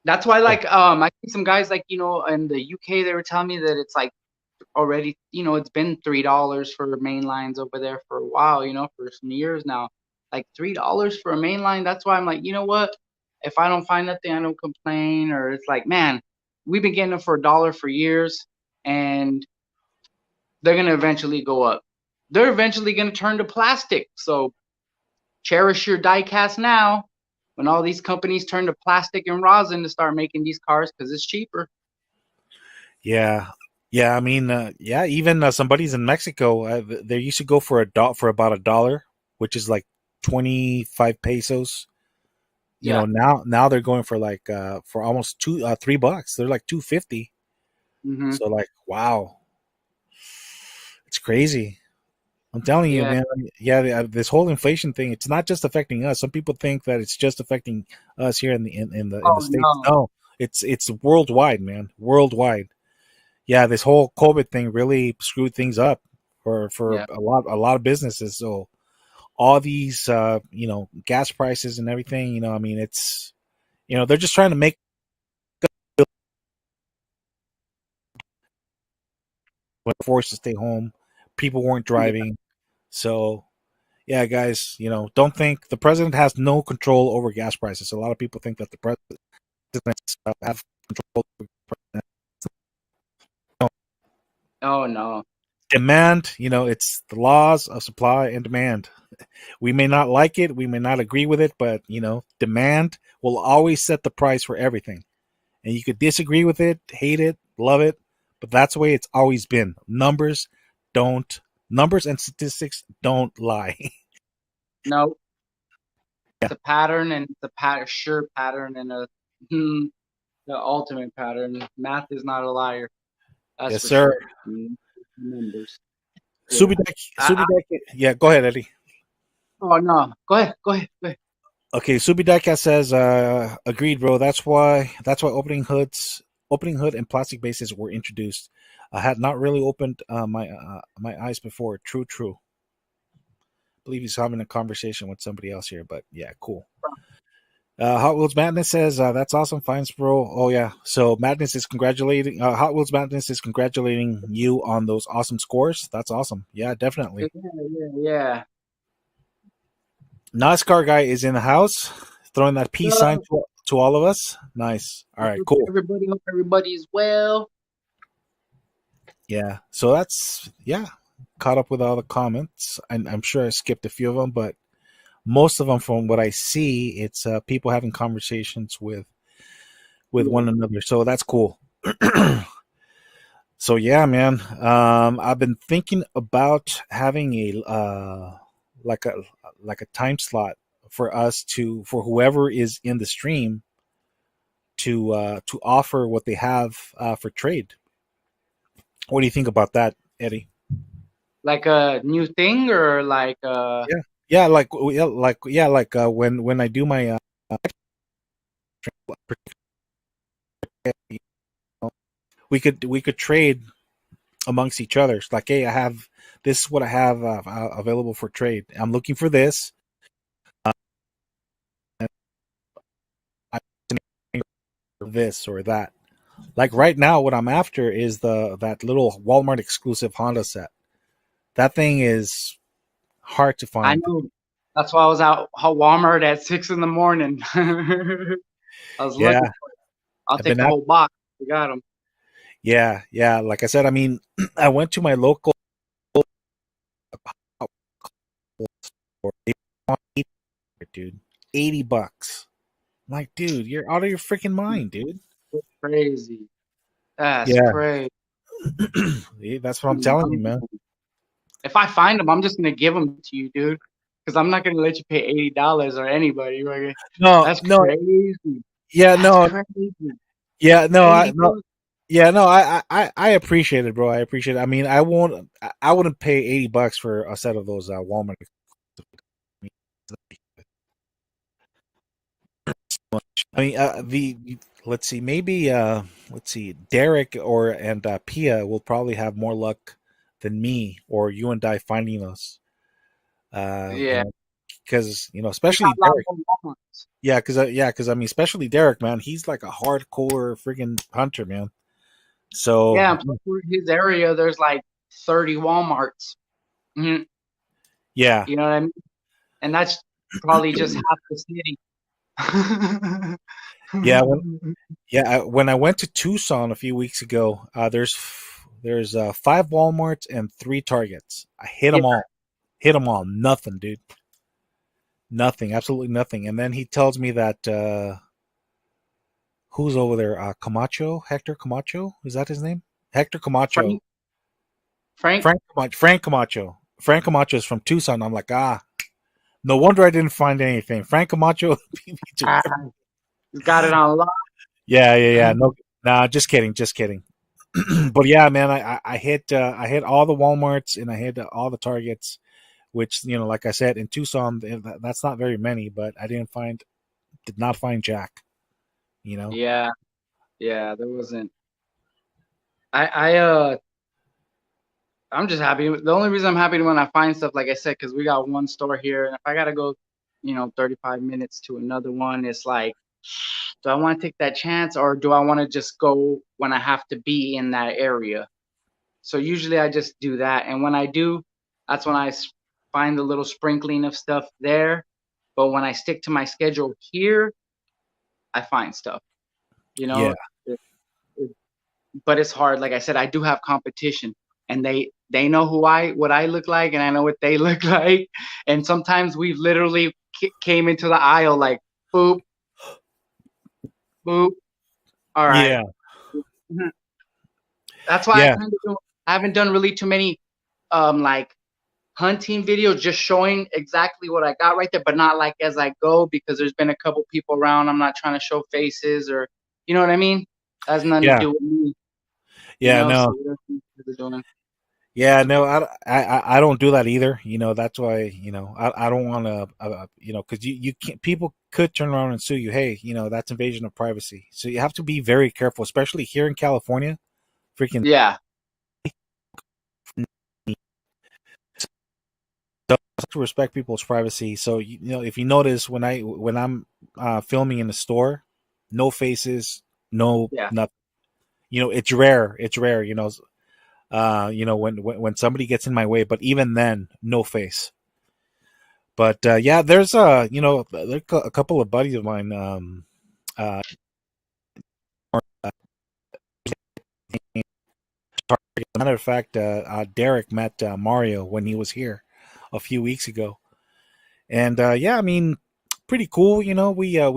S2: that's why,
S1: yeah,
S2: like, I see some guys, like, in the UK, they were telling me that it's like already, it's been $3 for main lines over there for a while, for some years now. Like $3 for a main line. That's why I'm like, you know what? If I don't find nothing, I don't complain. Or it's like, man, we've been getting them for $1 for years, and they're gonna eventually go up. They're eventually gonna turn to plastic. So cherish your diecast now. When all these companies turn to plastic and rosin to start making these cars because it's cheaper.
S1: yeah. Yeah, I mean, yeah. Even somebody's in Mexico. They used to go for for about $1, which is like 25 pesos.
S2: Yeah.
S1: Now they're going for like for almost $3. They're like 250.
S2: Hmm.
S1: So like, wow, it's crazy. I'm telling you,
S2: Yeah.
S1: man. Yeah, this whole inflation thing, it's not just affecting us. Some people think that it's just affecting us here in the
S2: Oh
S1: States.
S2: no.
S1: No, it's worldwide, man. Worldwide. Yeah, this whole COVID thing really screwed things up for
S2: Yeah.
S1: a lot of businesses. So all these gas prices and everything, I mean, it's they're just trying to make when forced to stay home. People weren't
S2: Yeah.
S1: driving. So yeah, guys, don't think the president has no control over gas prices. A lot of people think that the president have control over
S2: Oh no.
S1: demand. It's the laws of supply and demand. We may not like it, we may not agree with it, but demand will always set the price for everything. And you could disagree with it, hate it, love it, but that's the way it's always been. Don't numbers and statistics don't lie.
S2: No. It's a pattern, and it's a sure pattern, and the ultimate pattern. Math is not a liar. That's
S1: Yes,
S2: for
S1: sir.
S2: sure. Numbers. Yeah. I,
S1: Subidek, yeah, go ahead, Eddie.
S2: oh no, go ahead, go ahead, go ahead.
S1: Okay, Subideka says, agreed, bro. That's why opening hood and plastic bases were introduced. I had not really opened my eyes before. True, true. I believe he's having a conversation with somebody else here, but yeah, cool. Hot Wheels Madness says, that's awesome, fines, bro. Oh yeah, so Madness is congratulating. Hot Wheels Madness is congratulating you on those awesome scores. That's awesome. Yeah,
S2: Yeah,
S1: definitely.
S2: yeah,
S1: NASCAR guy is in the house, throwing that peace
S2: yeah.
S1: sign to all of us. Nice. All right, cool.
S2: Everybody, hope everybody's well.
S1: Yeah. So that's yeah. Caught up with all the comments. I'm sure I skipped a few of them, but most of them, from what I see, it's people having conversations with
S2: Yeah.
S1: one another. So that's cool. So yeah, man. I've been thinking about having a like a like a time slot for us to for whoever is in the stream to offer what they have for trade. What do you think about that, Eddie?
S2: Like a new thing or like
S1: Yeah, yeah, when I do my we could trade amongst each other. It's like, hey, I have this is what I have available for trade. I'm looking for this. And I this or that. Like right now, what I'm after is the that little Walmart exclusive Honda set. That thing is hard to
S2: I
S1: find.
S2: know. That's why I was out at Walmart at 6 in the morning. I was
S1: Yeah,
S2: looking. I'll
S1: I've
S2: take
S1: been
S2: the
S1: at
S2: whole box. We got them.
S1: yeah, yeah. Like I said, I mean, I went to my local store. They want dude, $80. I'm like, dude, you're out of your freaking mind, dude.
S2: Crazy. That's
S1: Yeah,
S2: crazy.
S1: that's what I'm telling you, man.
S2: If I find them, I'm just gonna give them to you, dude. Because I'm not gonna let you pay $80 or anybody. Right?
S1: No,
S2: That's
S1: no,
S2: crazy.
S1: yeah,
S2: That's
S1: no,
S2: crazy.
S1: yeah, no, I
S2: 80
S1: no,
S2: bucks.
S1: yeah, no, I appreciate it, bro. I appreciate it. I mean, I wouldn't pay $80 for a set of those Walmart. I mean, the let's see, maybe let's see, Derek or and Pia will probably have more luck than me or you and I finding us.
S2: Yeah.
S1: Because
S2: We got
S1: especially
S2: a lot
S1: Derek.
S2: more Walmarts.
S1: Yeah, because I mean, especially Derek, man, he's like a hardcore freaking hunter, man. So
S2: Yeah, and plus for his area, there's like 30 Walmarts. Mhm.
S1: yeah,
S2: You know what I mean? And that's probably just half the city.
S1: yeah, when I went to Tucson a few weeks ago, there's 5 WalMarts and 3 Targets. I
S2: Yeah,
S1: hit them all, nothing, dude, nothing, absolutely nothing. And then he tells me that who's over there? Hector Camacho, is that his name? Hector Camacho,
S2: Frank, Frank,
S1: Frank Camacho. Frank Camacho is from Tucson. I'm like, no wonder I didn't find anything. Frank Camacho beat me to
S2: ah, he's got it on lock.
S1: yeah, yeah, yeah. No, nah, just kidding, just kidding. But yeah, man, I hit all the WalMarts and I hit all the Targets, which like I said in Tucson, that's not very many, but I did not find Jack. You know.
S2: Yeah, yeah, there wasn't. I I'm just happy. The only reason I'm happy when I find stuff, like I said, because we got one store here, and if I gotta go, 35 minutes to another one, it's like, do I want to take that chance or do I want to just go when I have to be in that area? So usually I just do that, and when I do, that's when find a little sprinkling of stuff there. But when I stick to my schedule here, I find stuff. You
S1: Yeah,
S2: know, It- it- but it's hard. Like I said, I do have competition, and they know what I look like, and I know what they look like. And sometimes we've literally came into the aisle like boop boop. All right.
S1: yeah,
S2: Mhm. That's why
S1: yeah,
S2: I haven't done really too many like hunting videos, just showing exactly what I got right there, but not like as I go because there's been a couple people around. I'm not trying to show faces or you know what I mean. That has nothing to
S1: yeah,
S2: do with me,
S1: yeah.
S2: So
S1: No,
S2: what else are doing?
S1: Yeah, no, I don't do that either. That's why, I don't want to, because you can't, people could turn around and sue you. Hey, that's invasion of privacy. So you have to be very careful, especially here in California. Freaking
S2: Yeah,
S1: to respect people's privacy. So if you notice when I'm filming in the store, no faces, no
S2: yeah,
S1: nothing. It's rare. It's rare. When somebody gets in my way, but even then, no face. But yeah, there's there's a couple of buddies of mine. Uh, As a matter of fact, Derek met Mario when he was here a few weeks ago, and yeah, I mean, pretty cool. We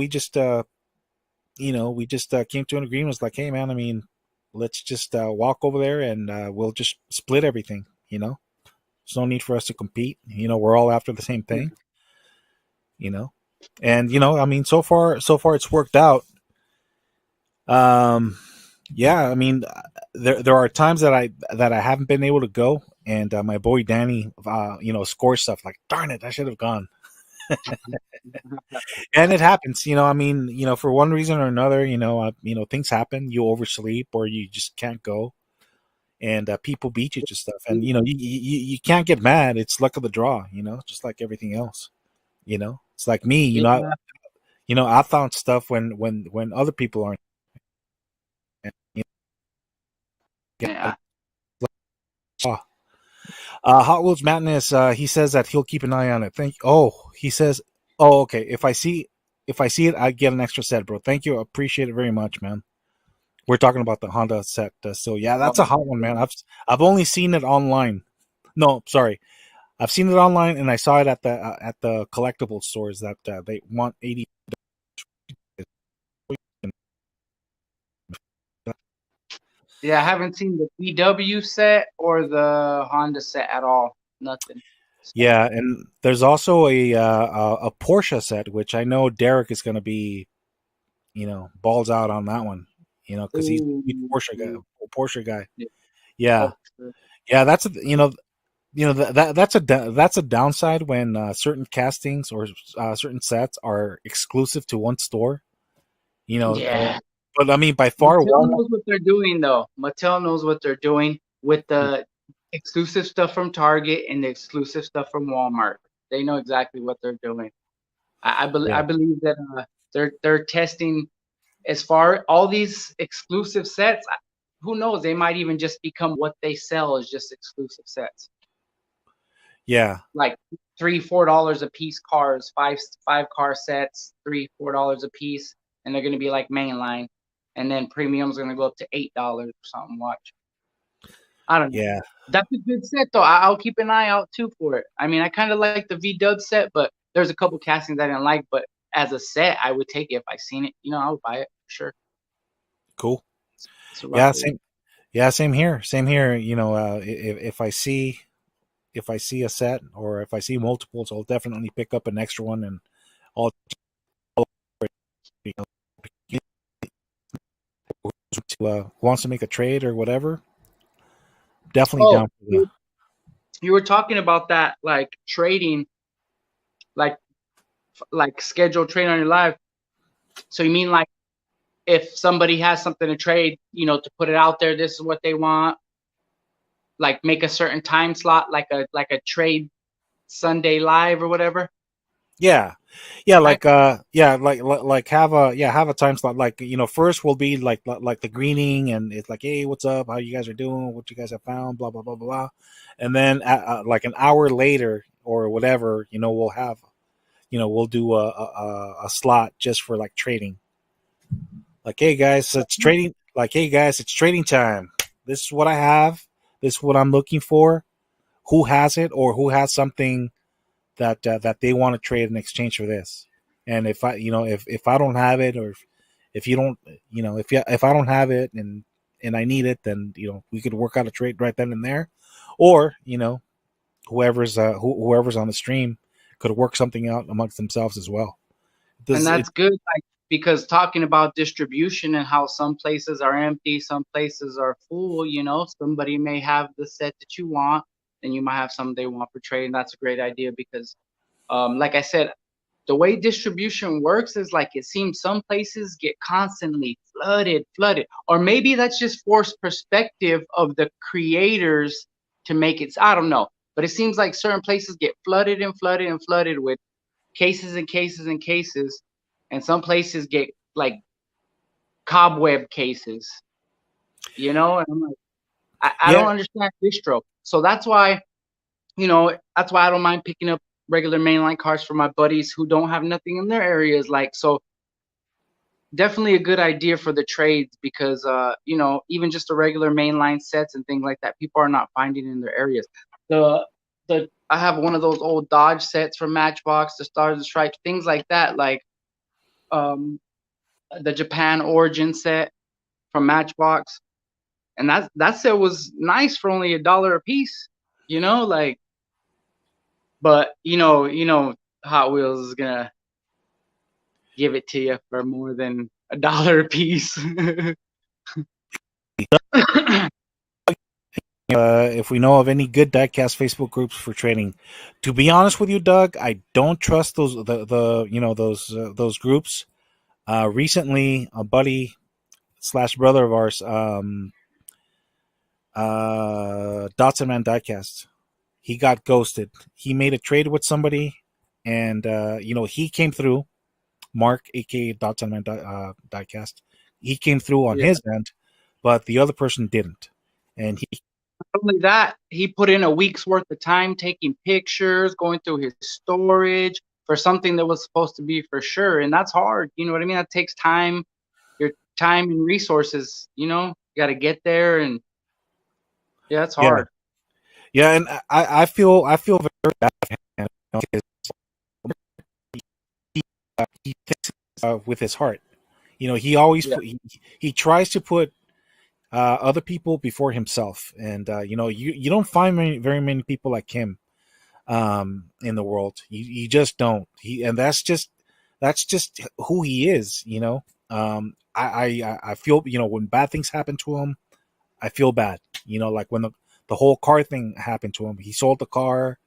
S1: just came to an agreement. It's like, hey, man, I mean, let's just walk over there and we'll just split everything. There's no need for us to compete. We're all after the same thing. You know, and I mean, so far it's worked out. Um, yeah, I mean, there are times that I haven't been able to go, and my boy Danny, scores stuff like, darn it, I should have gone, and it happens. I mean, for one reason or another, things happen. You oversleep, or you just can't go, and people beat you to stuff, and you can't get mad. It's luck of the draw, just like everything else. It's like me,
S2: yeah,
S1: I found stuff when other people aren't. You
S2: yeah.
S1: know, Hot Wheels Madness. He says that he'll keep an eye on it. He says, oh, okay. If I see it, I get an extra set, bro. Thank you. I appreciate it very much, man. We're talking about the Honda set. So yeah, that's a
S2: Oh,
S1: hot one, man. I've only seen it online. No, sorry, I've seen it online, and I saw it at the collectible stores that they want 80.
S2: yeah, I haven't seen the VW set or the Honda set at all. Nothing. So,
S1: Yeah, and there's also a Porsche set, which I know Derek is going to be balls out on that one. Because he's a huge
S2: ooh,
S1: Porsche guy.
S2: ooh,
S1: Porsche guy.
S2: yeah,
S1: Yeah,
S2: oh, sure.
S1: yeah. That's a downside when certain castings or certain sets are exclusive to one store. You know, uh,
S2: Yeah.
S1: but I mean, by far,
S2: Mattel
S1: Walmart.
S2: knows what they're doing, though. Mattel knows what they're doing with the exclusive stuff from Target and the exclusive stuff from Walmart. They know exactly what they're doing. I
S1: Yeah,
S2: believe that they're testing as far all these exclusive sets. Who knows? They might even just become what they sell as just exclusive sets,
S1: yeah,
S2: like $3-4 a piece cars, five car sets, $3-4 a piece, and they're gonna be like mainline, and then premium's gonna go up to $8 or something. Watch. I don't know.
S1: yeah,
S2: That's a good set though. I'll keep an eye out too for it. I mean, I kind of like the V-Dub set, but there's a couple castings I didn't like. But as a set, I would take it if I seen it. I would buy it for sure.
S1: cool.
S2: It's a rough
S1: Yeah,
S2: rate.
S1: same. Yeah, same here. Same here. If I see a set or if I see multiples, I'll definitely pick up an extra one and I'll you know, who wants to make a trade or whatever. Definitely
S2: Oh,
S1: down for the.
S2: you were talking about that, like trading, like scheduled trade on your live. So you mean like if somebody has something to trade, to put it out there, this is what they want, like make a certain time slot, like a trade Sunday live or whatever,
S1: Yeah, yeah,
S2: right?
S1: like have a time slot. Like first will be like the greening, and it's like, hey, what's up? How you guys are doing? What you guys have found? Blah blah blah blah blah. And then like an hour later or whatever, we'll do a slot just for like trading. Like, hey guys, it's trading. Like, hey guys, it's trading time. This is what I have. This is what I'm looking for. Who has it, or who has something that they want to trade in exchange for this? And if I don't have it, or if you don't, if I don't have it and I need it, then we could work out a trade right then and there, or whoever's on the stream could work something out amongst themselves as well.
S2: And
S1: Does it?
S2: that's good. because talking about distribution and how some places are empty, some places are full, somebody may have the set that you want, and you might have some they want for trade, and that's a great idea because, like I said, the way distribution works is like it seems some places get constantly flooded, or maybe that's just forced perspective of the creators to make it. I don't know, but it seems like certain places get flooded and flooded and flooded with cases and cases and cases, and some places get like cobweb cases, And I'm like, I
S1: Yeah,
S2: don't understand distro, so that's why I don't mind picking up regular mainline cars for my buddies who don't have nothing in their areas. Like, so definitely a good idea for the trades because, even just the regular mainline sets and things like that, people are not finding in their areas. I have one of those old Dodge sets from Matchbox, the Stars and Stripes, things like that, like um, the Japan Origin set from Matchbox, and that set was nice for only $1 a piece, like, but Hot Wheels is gonna give it to you for more than $1 a piece.
S1: if we know of any good diecast Facebook groups for trading. To be honest with you, Doug, I don't trust those groups. Recently, a buddy slash brother of ours, Dotson Man Diecast, he got ghosted. He made a trade with somebody, and he came through. Mark, aka Dotson Man Diecast, he came through on
S2: Yeah.
S1: his end, but the other person didn't, and he
S2: Not only that, he put in a week's worth of time taking pictures, going through his storage for something that was supposed to be for sure, and that's hard. You know what I mean? That takes time, your time and resources. You got to get there, and yeah, it's
S1: yeah.
S2: hard.
S1: Yeah, and I feel very bad for him, because he thinks with his heart. He always
S2: Yeah,
S1: he tries to put other people before himself, and you don't find very many people like him in the world. You just don't. And that's just who he is. I feel, when bad things happen to him, I feel bad. Like when the whole car thing happened to him, he sold the car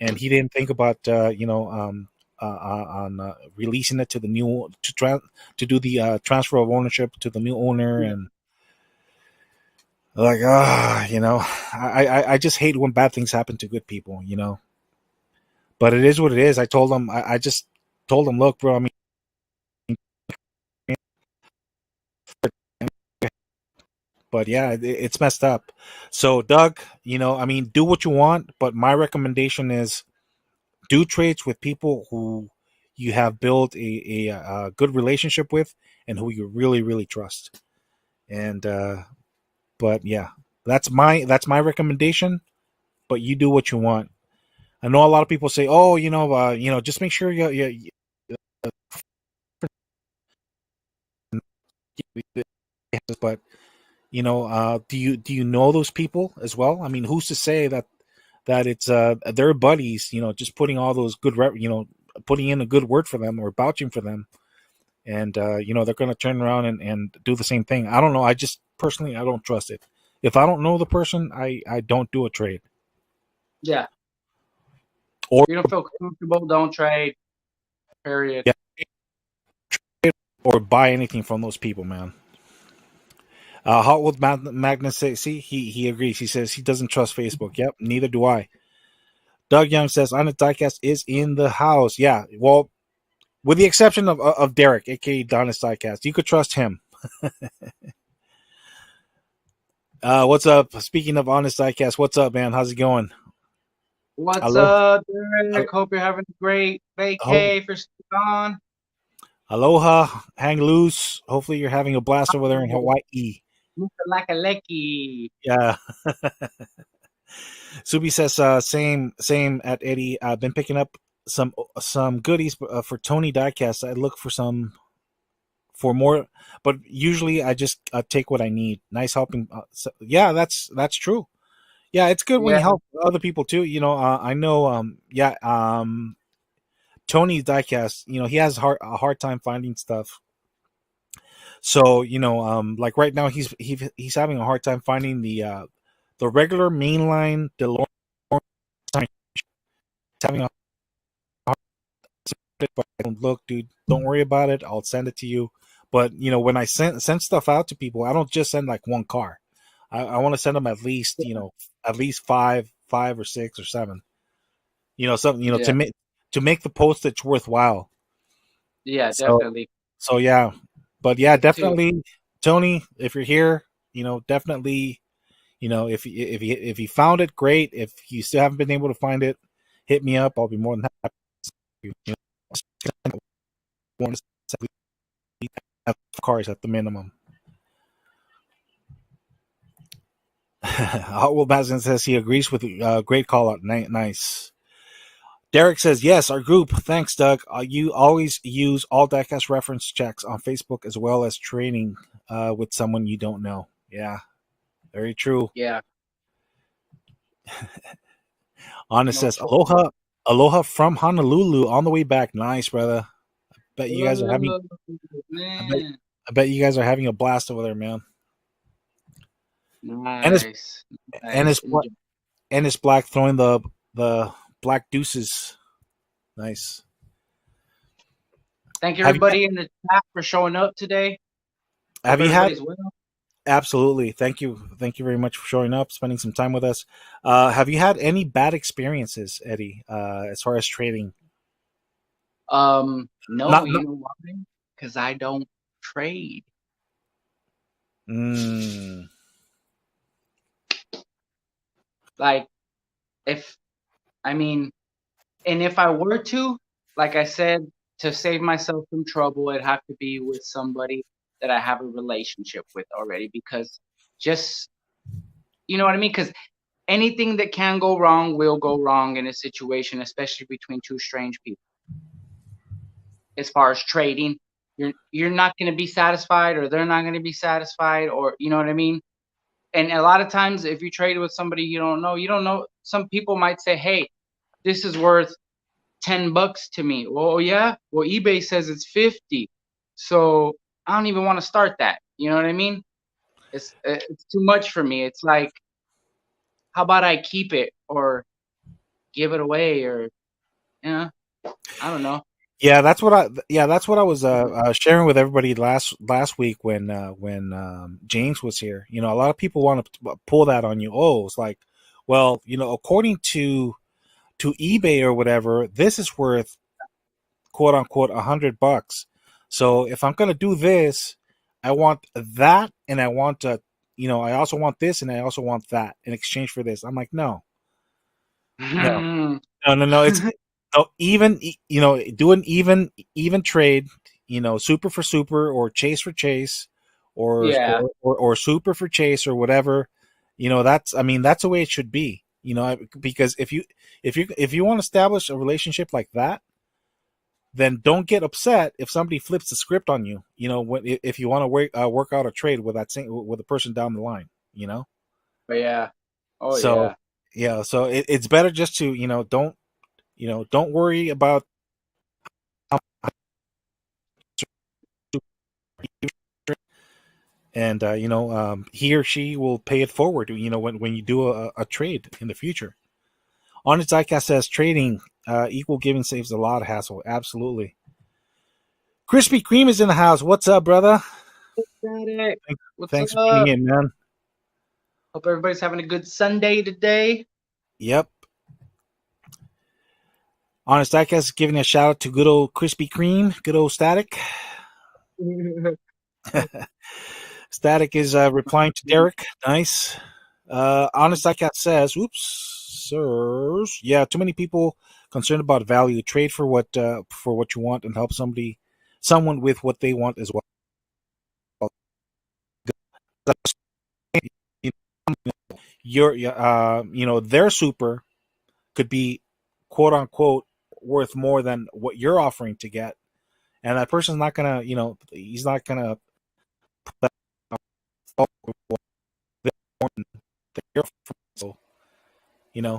S1: and he didn't think about on releasing it to the new to do the transfer of ownership to the new owner,
S2: yeah,
S1: and like I just hate when bad things happen to good people. But it is what it is. I just told him, look, bro, I mean, but yeah, it's messed up. So Doug, I mean, do what you want, but my recommendation is do trades with people who you have built a good relationship with and who you really really trust. And but yeah, that's my recommendation. But you do what you want. I know a lot of people say, oh, just make sure but do you know those people as well? I mean, who's to say that it's their buddies, just putting all those putting in a good word for them or vouching for them, and they're going to turn around and do the same thing. I don't know. I just personally I don't trust it. If I don't know the person, I don't do a trade.
S2: yeah.
S1: Or
S2: You don't feel comfortable, don't trade. Period.
S1: yeah, or buy anything from those people, man. Hotwood Magnus say, see, he agrees. He says he doesn't trust Facebook. Yep, neither do I. Doug Young says Honest Diecast is in the house. Yeah, well, with the exception of Derek, aka Honest Diecast, you could trust him. What's up? Speaking of Honest Diecast, what's up, man? How's it going?
S2: What's
S1: Aloha,
S2: up, Derek? Hope you're having a great
S1: aloha,
S2: vacay for on.
S1: aloha, hang loose. Hopefully, you're having a blast over there in Hawaii.
S2: Mr. Lakaleki.
S1: Yeah. Subi says same at Eddie. I've been picking up some goodies for Tony Diecast. I look for more, but usually I just take what I need. Nice helping. Yeah, that's true. Yeah, it's good when
S2: Yeah,
S1: you help other people too. I know. Yeah. Tony Diecast. He has a hard time finding stuff. So like right now he's having a hard time finding the regular mainline DeLorean. He's having a hard time, but look, dude, don't worry about it. I'll send it to you. But when I send stuff out to people, I don't just send like one car. I want to send them at least five or six or seven. Something
S2: Yeah,
S1: to make the postage worthwhile.
S2: yeah,
S1: So
S2: definitely.
S1: so yeah, but yeah,
S2: Me too.
S1: definitely, Tony, if you're here, definitely, if you found it, great. If you still haven't been able to find it, hit me up. I'll be more than happy. Want to have cars at the minimum. Hot Will Basin says he agrees with great call out. Nice. Derek says, yes, our group. Thanks, Doug. You always use all Diecast reference checks on Facebook as well as training with someone you don't know. Yeah, very true.
S2: Yeah,
S1: Honest
S2: no
S1: says,
S2: choice.
S1: aloha, aloha from Honolulu on the way back. Nice, brother. Bet you guys are having,
S2: Oh,
S1: I bet,
S2: man,
S1: I bet you guys are having a blast over there, man. And it's,
S2: nice,
S1: and
S2: nice.
S1: it's, and it's black throwing the black deuces. Nice.
S2: Thank
S1: Have you,
S2: everybody in the chat for showing up today. Hope
S1: have you had
S2: everybody's well.
S1: Absolutely. Thank you. Thank you very much for showing up, spending some time with us. Have you had any bad experiences, Eddie, as far as trading?
S2: No,
S1: Not,
S2: you
S1: not
S2: know why? Because I don't trade.
S1: mm,
S2: Like, if I mean, and if I were to, like I said, to save myself from trouble, it'd have to be with somebody that I have a relationship with already. Because just, you know what I mean? Because anything that can go wrong will go wrong in a situation, especially between two strange people. As far as trading, you're not going to be satisfied, or they're not going to be satisfied, or you know what I mean. And a lot of times, if you trade with somebody you don't know. Some people might say, "Hey, this is worth $10 to me." Well, yeah. Well, eBay says it's 50, so I don't even want to start that. You know what I mean? It's too much for me. It's like, how about I keep it or give it away, or I don't know.
S1: that's what I was sharing with everybody last week when James was here. A lot of people want to pull that on you. Oh, it's like, well, according to eBay or whatever, this is worth quote unquote $100. So if I'm gonna do this, I want that, and I want I also want this, and I also want that in exchange for this. I'm like, no, no, no. It's no even do an even trade. Super for super or chase for chase, or
S2: Yeah.
S1: or super for chase or whatever. That's the way it should be. Because if you want to establish a relationship like that, then don't get upset if somebody flips the script on you. If you want to work out a trade with with a person down the line.
S2: But yeah. Oh
S1: So
S2: yeah.
S1: yeah, so it's better just to don't worry about and he or she will pay it forward. When you do a trade in the future. On its ICAST says trading equal giving saves a lot of hassle. Absolutely. Krispy Kreme is in the house. What's up, brother?
S2: Got it. What's
S1: Thanks for tuning
S2: up?
S1: in, man.
S2: Hope everybody's having a good Sunday today.
S1: Yep. Honest Diecast giving a shout out to good old Krispy Kreme, good old Static. Static is replying to Derek. Nice. Honest Diecast says, "Oops, sirs. Yeah, too many people concerned about value. Trade for what you want and help someone with what they want as well. Their super could be quote unquote worth more than what you're offering to get, and that person's not gonna, he's not gonna put that so it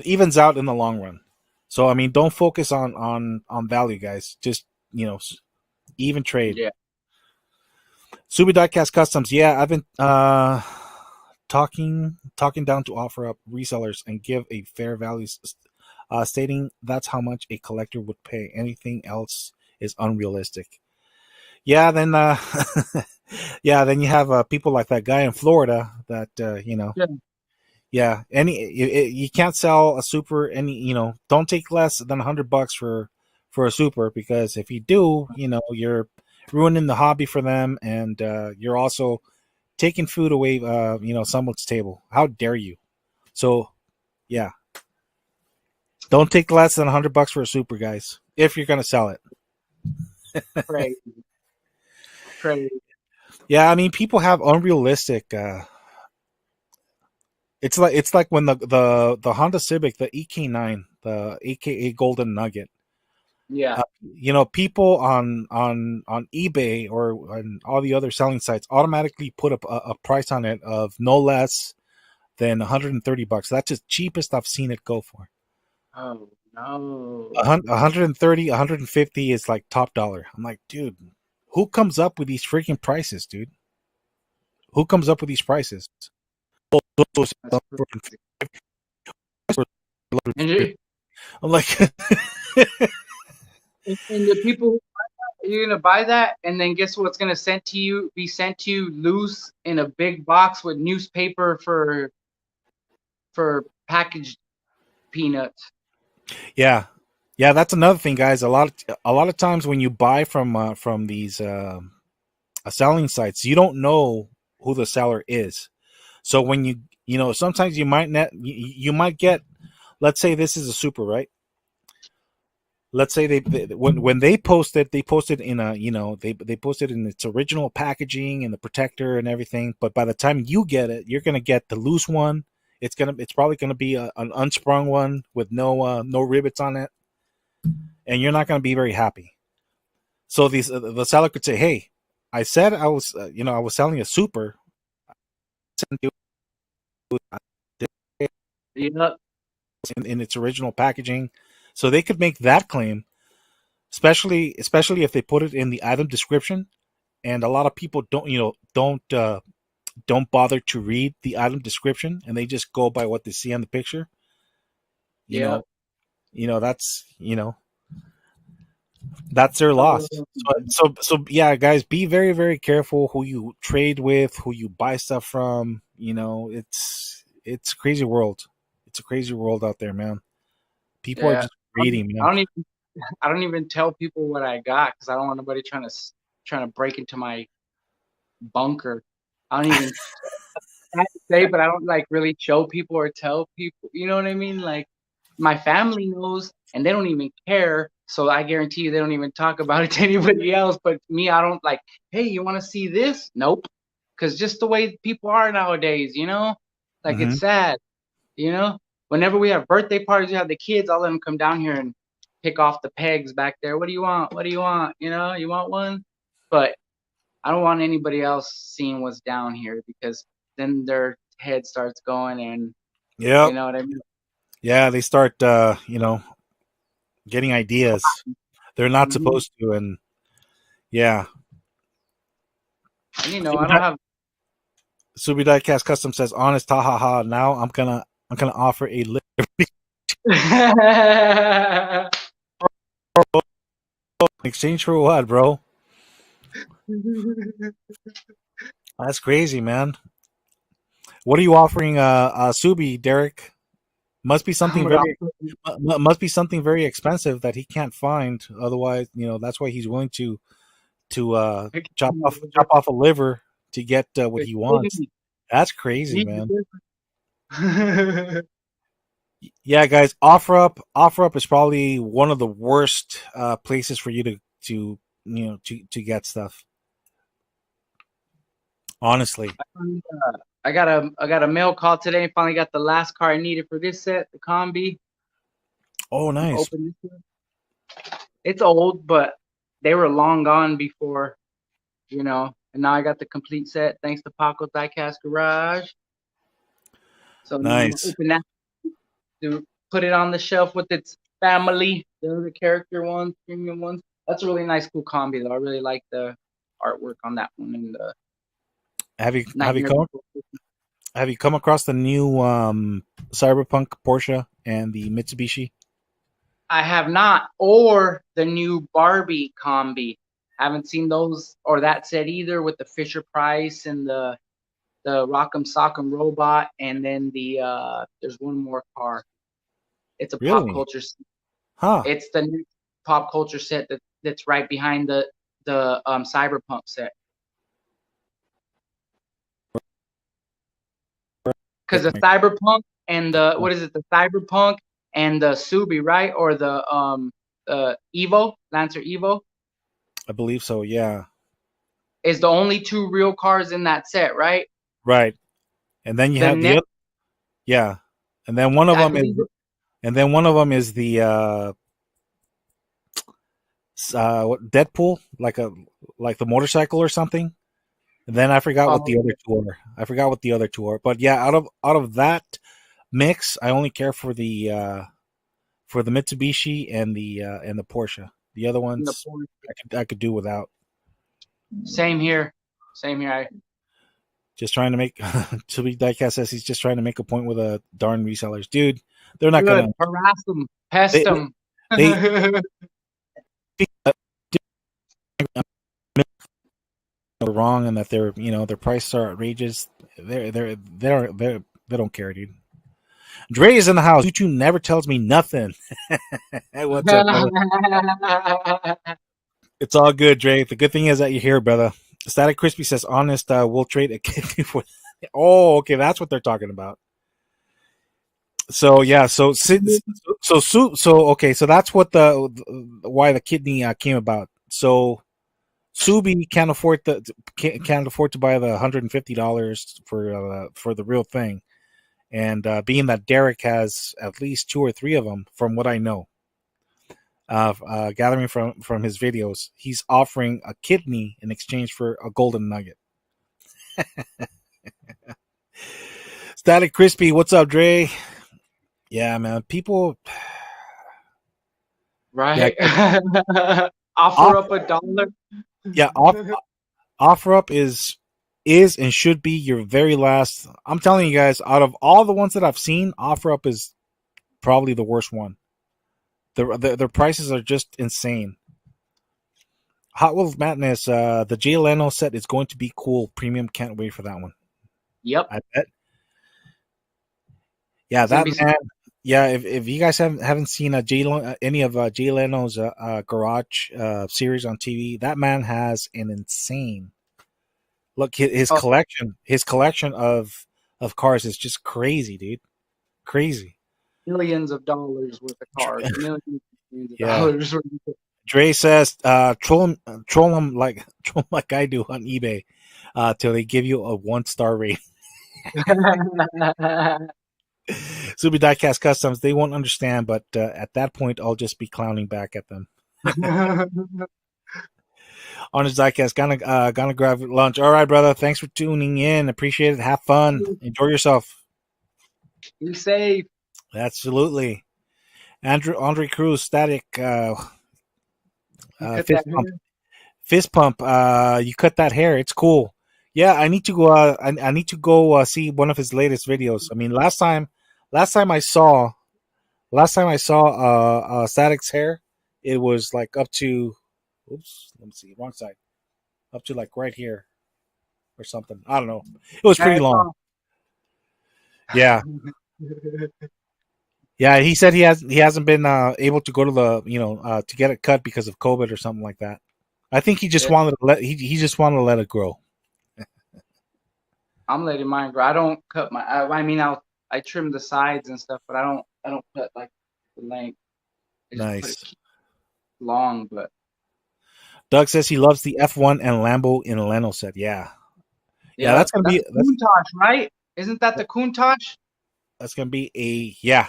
S1: evens out in the long run. So don't focus on value, guys. Just Even trade.
S2: Yeah.
S1: Subi Diecast Customs. Yeah, I've been talking down to offer up resellers and give a fair value, stating that's how much a collector would pay. Anything else is unrealistic. Yeah, then yeah, then you have people like that guy in Florida that
S2: Yeah.
S1: yeah, you can't sell a super any don't take less than $100 for a super, because if you do, you're ruining the hobby for them, and you're also taking food away someone's table. How dare you? So yeah, don't take less than $100 for a super, guys, if you're gonna sell it.
S2: Crazy. Crazy.
S1: Yeah, I mean, people have unrealistic. It's like when the Honda Civic, the EK9, the AKA Golden Nugget.
S2: Yeah.
S1: People on eBay or on all the other selling sites automatically put up a price on it of no less than $130. That's the cheapest I've seen it go for.
S2: Oh no.
S1: 130, 150 is like top dollar. I'm like, dude, who comes up with these freaking prices, dude? Who comes up with these prices?
S2: That's crazy. And,
S1: I'm like,
S2: and the people, you're gonna buy that, and then guess what's gonna sent to you? Be sent to you loose in a big box with newspaper for packaged peanuts.
S1: yeah, yeah. That's another thing, guys. A lot of times when you buy from these selling sites, you don't know who the seller is. So when sometimes you might you might get, let's say this is a super, right? Let's say when they posted in a they posted in its original packaging and the protector and everything. But by the time you get it, you're gonna get the loose one. It's probably gonna be an unsprung one with no rivets on it, and you're not gonna be very happy. So the seller could say, "Hey, I said I was I was selling a super
S2: Yep.
S1: in its original packaging," so they could make that claim, especially if they put it in the item description. And a lot of people don't bother to read the item description, and they just go by what they see on the picture. You
S2: Yep.
S1: know, that's their loss. So yeah, guys, be very very careful who you trade with, who you buy stuff from. It's a crazy world. It's a crazy world out there, man. People are
S2: Yeah.
S1: just greedy,
S2: I
S1: man.
S2: don't even I don't even tell people what I got because I don't want nobody trying to break into my bunker. I don't even I have to say, but I don't like really show people or tell people. You know what I mean? Like my family knows, and they don't even care. So I guarantee you, they don't even talk about it to anybody else. But me, I don't like. Hey, you want to see this? Nope. Because just the way people are nowadays, like
S1: Hmm.
S2: it's sad. You know, whenever we have birthday parties, we have the kids. I'll let them come down here and pick off the pegs back there. What do you want? What do you want? You want one? But I don't want anybody else seeing what's down here because then their head starts going and you
S1: Yep.
S2: know what I mean?
S1: Yeah, they start getting ideas they're not
S2: Hmm.
S1: supposed to, and yeah.
S2: And I don't have
S1: Subi Diecast Custom says, "Honest, ha ha ha." Now I'm gonna offer a lip exchange for what, bro? That's crazy, man. What are you offering, Subi, Derek? Must be
S2: I'm
S1: something
S2: gonna
S1: very must be something very expensive that he can't find. Otherwise, that's why he's willing to chop off a liver to get what he wants. That's crazy, man. Yeah, guys, offer up is probably one of the worst places for you to get stuff. Honestly.
S2: I got a mail call today. Finally got the last car I needed for this set, the combi.
S1: Oh, nice.
S2: Open this one. It's old, but they were long gone before. And now I got the complete set thanks to Paco Diecast Garage. So now I'm gonna
S1: Nice.
S2: open that to put it on the shelf with its family, the other character ones, premium ones. That's a really nice, cool combi though. I really like the artwork on that one and the
S1: Have you
S2: Nightmare Before Christmas.
S1: have you come across the new Cyberpunk Porsche and the Mitsubishi?
S2: I have not, or the new Barbie combi. Haven't seen those or that set either with the Fisher Price and the Rock'em Sock'em robot, and then there's one more car. It's a pop
S1: Really?
S2: culture.
S1: Huh.
S2: It's the new pop culture set that's right behind the Cyberpunk set. Because the Cyberpunk and the what is it? The Cyberpunk and the Subi, right? Or the Evo, Lancer Evo,
S1: I believe so. Yeah.
S2: is the only two real cars in that set, right?
S1: Right. And then you
S2: The
S1: have the
S2: next,
S1: other. Yeah. And then one of
S2: I
S1: them is.
S2: believe,
S1: And then one of them is the Deadpool, like the motorcycle or something. And then I forgot what the
S2: um,
S1: other two are. I forgot what the other two are. But yeah, out of that mix, I only care for the Mitsubishi and the Porsche. The other
S2: the
S1: ones I could do without.
S2: same here, same here.
S1: Just trying to make to be Diecast says he's just trying to make a point with a darn resellers, dude. They're not
S2: Good,
S1: gonna.
S2: harass them, pest
S1: They
S2: them.
S1: they are wrong and that their prices are outrageous. They don't care, dude. Dre is in the house. YouTube never tells me nothing. Hey, what's up, brother? It's all good, Dre. The good thing is that you're here, brother. Static Crispy says, "Honest, we'll trade a kidney for." Oh, okay, that's what they're talking about. So yeah, okay, so that's what the why the kidney came about. So Subi can't afford to buy the $150 for the real thing, and being that Derek has at least two or three of them, from what I know, gathering from his videos, he's offering a kidney in exchange for a golden nugget. Static Crispy, what's up, Dre? Yeah, man, people. Yeah,
S2: Right? Offer
S1: off,
S2: up $1.
S1: yeah, offer up is and should be your very last. I'm telling you guys, out of all the ones that I've seen, offer up is probably the worst one. Their prices are just insane. Hot Wheels Madness, the Jay Leno set is going to be cool. Premium, can't wait for that one.
S2: Yep.
S1: I bet. Yeah,
S2: It's gonna
S1: that
S2: be
S1: man. Yeah, if you guys haven't seen any of Jay Leno's Garage series on TV, that man has an insane look.
S2: oh,
S1: His collection of cars is just crazy, dude. Crazy.
S2: millions of dollars worth of cars, millions of
S1: Yeah.
S2: dollars worth of
S1: Dre says, troll him like troll 'em like I do on eBay, till they give you a 1-star rating. Subi Diecast Customs, they won't understand, but at that point, I'll just be clowning back at them. On his Diecast, gonna grab lunch. All right, brother. Thanks for tuning in. Appreciate it. Have fun. Enjoy yourself.
S2: Be safe.
S1: Absolutely. Andre Cruz, Static,
S2: You cut
S1: Fist
S2: that
S1: Pump.
S2: hair.
S1: Fist Pump. You cut that hair. It's cool. Yeah, I need to go. I need to go see one of his latest videos. I mean, last time I saw Static's hair, it was like up to, oops, let me see, wrong side, up to like right here or something. I don't know. It was pretty long. Yeah, yeah. He said he hasn't been able to go to the to get it cut because of COVID or something like that. I think he just wanted to he just wanted to let it grow.
S2: I'm letting mine grow. I don't cut my. I mean, I trim the sides and stuff, but I don't cut like the length. I just put
S1: Nice.
S2: it long, but
S1: Doug says he loves the F1 and Lambo in a Leno set. Yeah, yeah.
S2: yeah,
S1: That's gonna
S2: that's
S1: be
S2: a Countach, right? Isn't that the Countach?
S1: that's gonna be a yeah.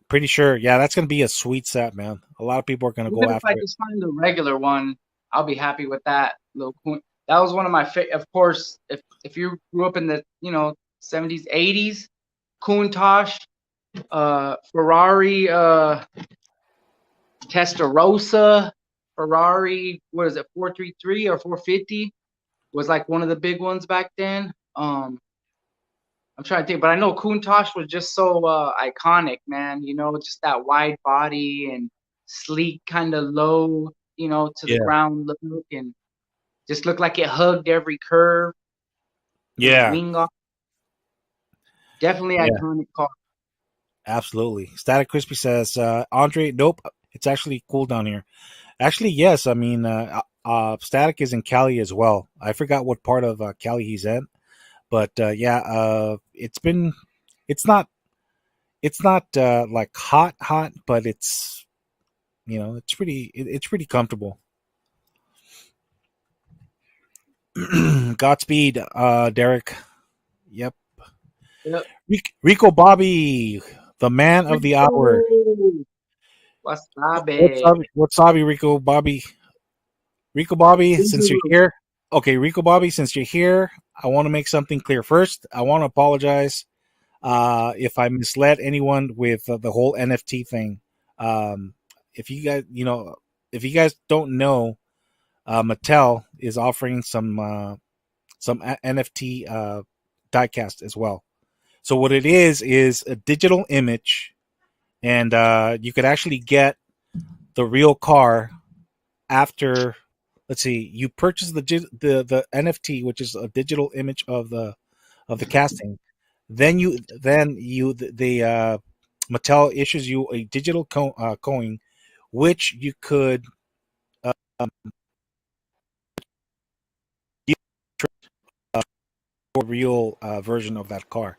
S1: Pretty sure. Yeah, that's gonna be a sweet set, man. A lot of people are gonna go
S2: Even if I
S1: after it.
S2: just find the regular one, I'll be happy with that little That was one of my favorite. Of course, if you grew up in the 70s, 80s, Countach, Ferrari, Testarossa, Ferrari, what is it, 433 or 450 was like one of the big ones back then. I'm trying to think, but I know Countach was just so iconic, man. You know, just that wide body and sleek, kind of low, you know, to the
S1: Yeah,
S2: ground look, and just looked like it hugged every curve. His
S1: yeah,
S2: wing off, definitely
S1: yeah,
S2: iconic car.
S1: absolutely. Static Crispy says, Andre, nope, it's actually cool down here. Actually, yes. I mean, Static is in Cali as well. I forgot what part of Cali he's in, but yeah, it's not, like hot, hot, but it's, it's pretty comfortable. Godspeed, Derek. Yep.
S2: Yep.
S1: Rico Bobby, the man of the hour.
S2: Rico Wasabi.
S1: What's up, Rico Bobby? Rico Bobby, since you're here, okay, Rico Bobby, since you're here, I want to make something clear. First, I want to apologize if I misled anyone with the whole NFT thing. Um, if you guys, if you guys don't know, Mattel is offering some NFT diecast as well. So what it is a digital image, and you could actually get the real car after. Let's see, you purchase the NFT, which is a digital image of the casting. Then you the Mattel issues you a digital coin, which you could um, get a real version of that car.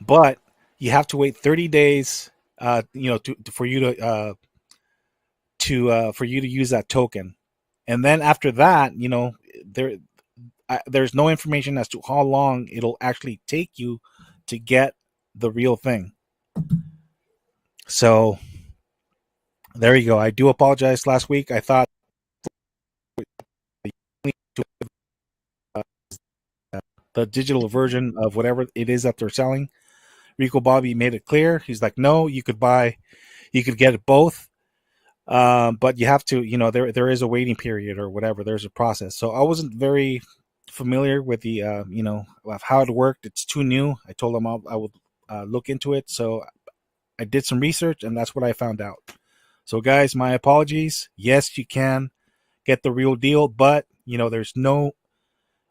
S1: But you have to wait 30 days, for you to use that token, and then after that, there there's no information as to how long it'll actually take you to get the real thing. So there you go. I do apologize. Last week I thought the digital version of whatever it is that they're selling. Rico Bobby made it clear. He's like, no, you could get it both, but you have to, there is a waiting period or whatever. There's a process. So I wasn't very familiar with the, of how it worked. It's too new. I told him I would look into it. So I did some research, and that's what I found out. So, guys, my apologies. Yes, you can get the real deal, but there's no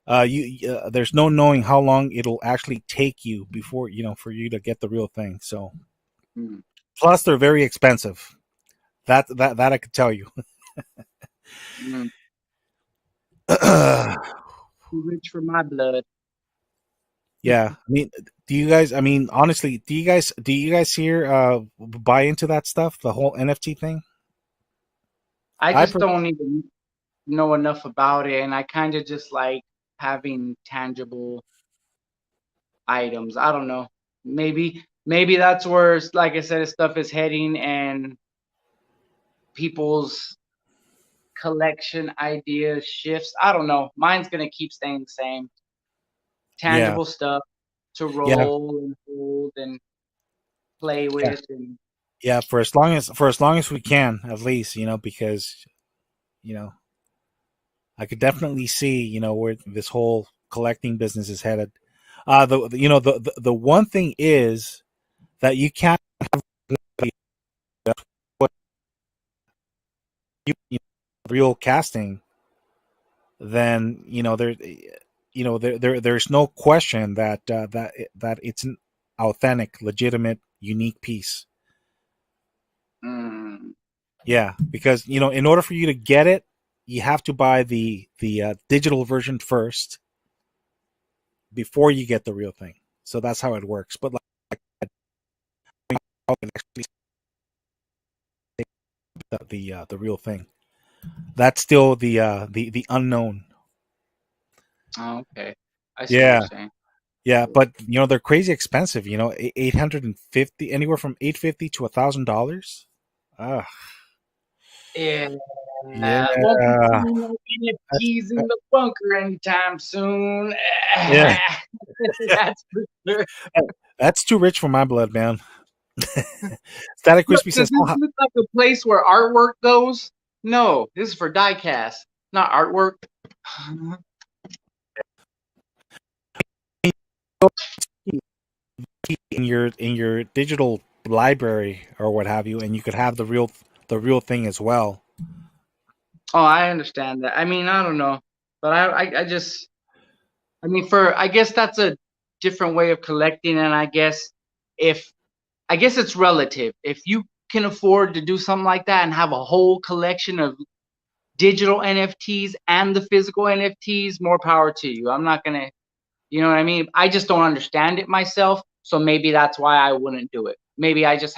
S1: knowing how long it'll actually take you before for you to get the real thing. So,
S2: Mm,
S1: plus they're very expensive. That I could tell you.
S2: mm.
S1: Yeah,
S2: Too rich for my blood.
S1: I mean, do you guys? I mean, honestly, do you guys here buy into that stuff, the whole NFT thing?
S2: I
S1: I
S2: just
S1: per-
S2: don't even know enough about it, and I kind of just like having tangible items. I don't know. Maybe that's where, like I said, stuff is heading, and people's collection ideas shifts. I don't know. Mine's gonna keep staying the same.
S1: yeah,
S2: Tangible stuff to
S1: yeah,
S2: roll and hold and play
S1: yeah,
S2: with, and
S1: yeah. For as long as we can, at least, because you know I could definitely see where this whole collecting business is headed. The one thing is that you can't put real casting. Then there's no question that it's an authentic, legitimate, unique piece.
S2: mm,
S1: Yeah, because in order for you to get it, you have to buy the digital version first before you get the real thing. So that's how it works. But like actually the real thing, that's still the unknown.
S2: oh, okay, I see what you're
S1: Yeah,
S2: saying.
S1: yeah, but they're crazy expensive. 850, anywhere from 850 to $1,000. Ah,
S2: Yeah,
S1: yeah,
S2: won't be seeing no
S1: that's
S2: NFTs in the bunker anytime soon.
S1: yeah,
S2: That's for sure.
S1: that's too rich for my blood, man. Static
S2: Look,
S1: Crispy
S2: does
S1: says,
S2: this
S1: "Oh,
S2: look like a place where artwork goes? No, this is for diecast, not artwork.
S1: In your digital library or what have you, and you could have the real thing as well.
S2: Oh, I understand that. I mean, I don't know, but I just, I mean, for I guess that's a different way of collecting, and if I guess it's relative. If you can afford to do something like that and have a whole collection of digital NFTs and the physical NFTs, more power to you. I'm not gonna, you know what I mean? I just don't understand it myself, so maybe that's why I wouldn't do it. Maybe I just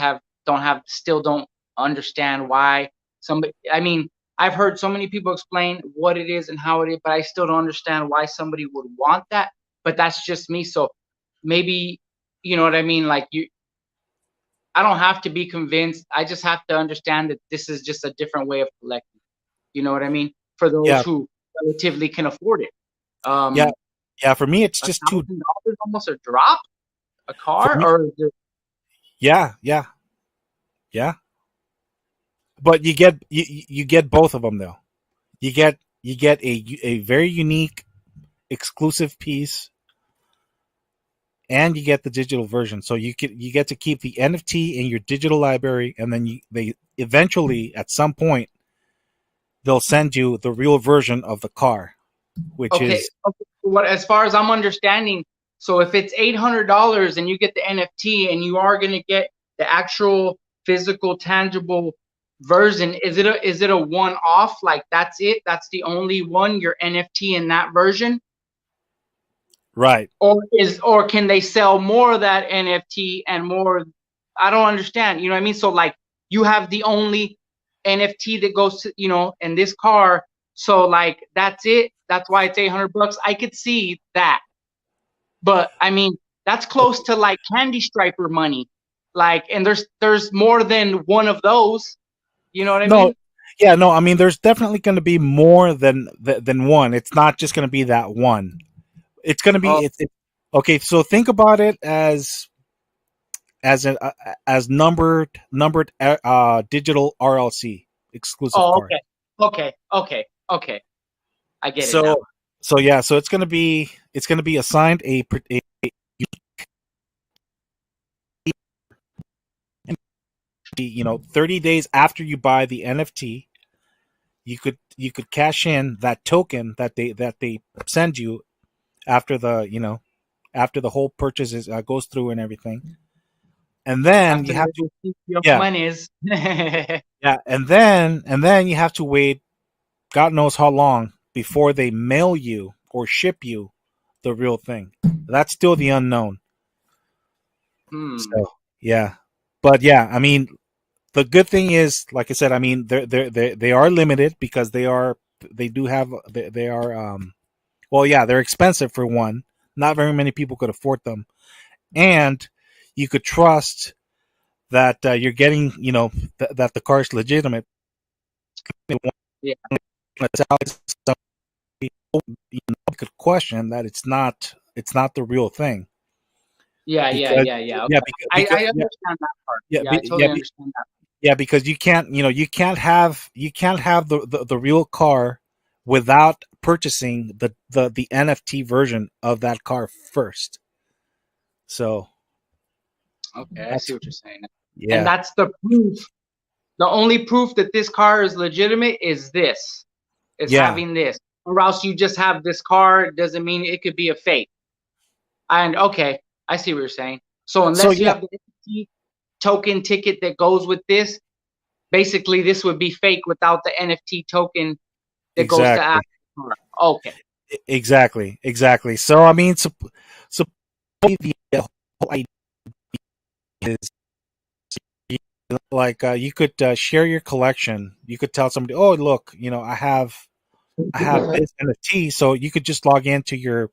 S2: still don't understand why somebody. I mean, I've heard so many people explain what it is and how it is, but I still don't understand why somebody would want that. But that's just me. So maybe, you know what I mean? Like you, I don't have to be convinced. I just have to understand that this is just a different way of collecting. You know what I mean? For those
S1: Yeah,
S2: who relatively can afford it.
S1: yeah,
S2: Um,
S1: yeah. For me, it's just too.
S2: $1,000 almost a drop, a
S1: For
S2: car,
S1: me,
S2: or is it,
S1: yeah, yeah, yeah. But you get both of them though. You get a very unique, exclusive piece, and you get the digital version. So you get to keep the NFT in your digital library, and then they eventually at some point they'll send you the real version of the car, which
S2: okay?
S1: is
S2: Okay, what as far as I'm understanding, so if it's $800 and you get the NFT and you are going to get the actual physical, tangible version, is it a one off? Like that's it? That's the only one, your NFT in that version?
S1: right.
S2: Or can they sell more of that NFT and more? I don't understand. You know what I mean? So like you have the only NFT that goes to, in this car. So like that's it. That's why it's $800. I could see that. But I mean, that's close
S1: Okay.
S2: to like candy striper money. Like, and there's more than one of those. You know what I
S1: No,
S2: mean?
S1: yeah, no. I mean, there's definitely going to be more than one. It's not just going to be that one. It's going to be
S2: Oh,
S1: okay. So think about it as a as numbered digital RLC exclusive
S2: oh,
S1: card.
S2: okay. Okay. Okay. Okay. I get it now.
S1: So yeah, so it's going to be assigned a 30 days after you buy the NFT. You could cash in that token that they send you after after the whole purchase goes through and everything. And then
S2: After
S1: you have
S2: the
S1: to
S2: of
S1: yeah,
S2: monies.
S1: yeah, and then you have to wait God knows how long before they mail you or ship you the real thing. That's still the unknown.
S2: Hmm.
S1: So yeah, but yeah, I mean, the good thing is, like I said, I mean, they are limited because they do have they are well, yeah, they're expensive for one. Not very many people could afford them, and you could trust that you're getting, that the car is legitimate.
S2: Yeah.
S1: Some people, could question that it's not the real thing
S2: Yeah. Yeah.
S1: because
S2: Yeah. Yeah.
S1: yeah
S2: Okay.
S1: because
S2: I understand that part.
S1: yeah
S2: Yeah, I totally understand that.
S1: yeah, because you can't have the real car without purchasing the NFT version of that car first. So
S2: Okay, I see
S1: that's
S2: what you're saying. And
S1: yeah,
S2: that's the proof. The only proof that this car is legitimate is
S1: yeah.
S2: having this. Or else you just have this car, it doesn't mean it could be a fake. And okay, I see what you're saying. So
S1: So
S2: unless you
S1: yeah,
S2: have the NFT token ticket that goes with this, basically this would be fake without the NFT token that goes to
S1: exactly,
S2: actual car. Okay.
S1: exactly. So I mean, so the whole idea is like you could share your collection. You could tell somebody, "Oh, look, I have this NFT," so you could just log into your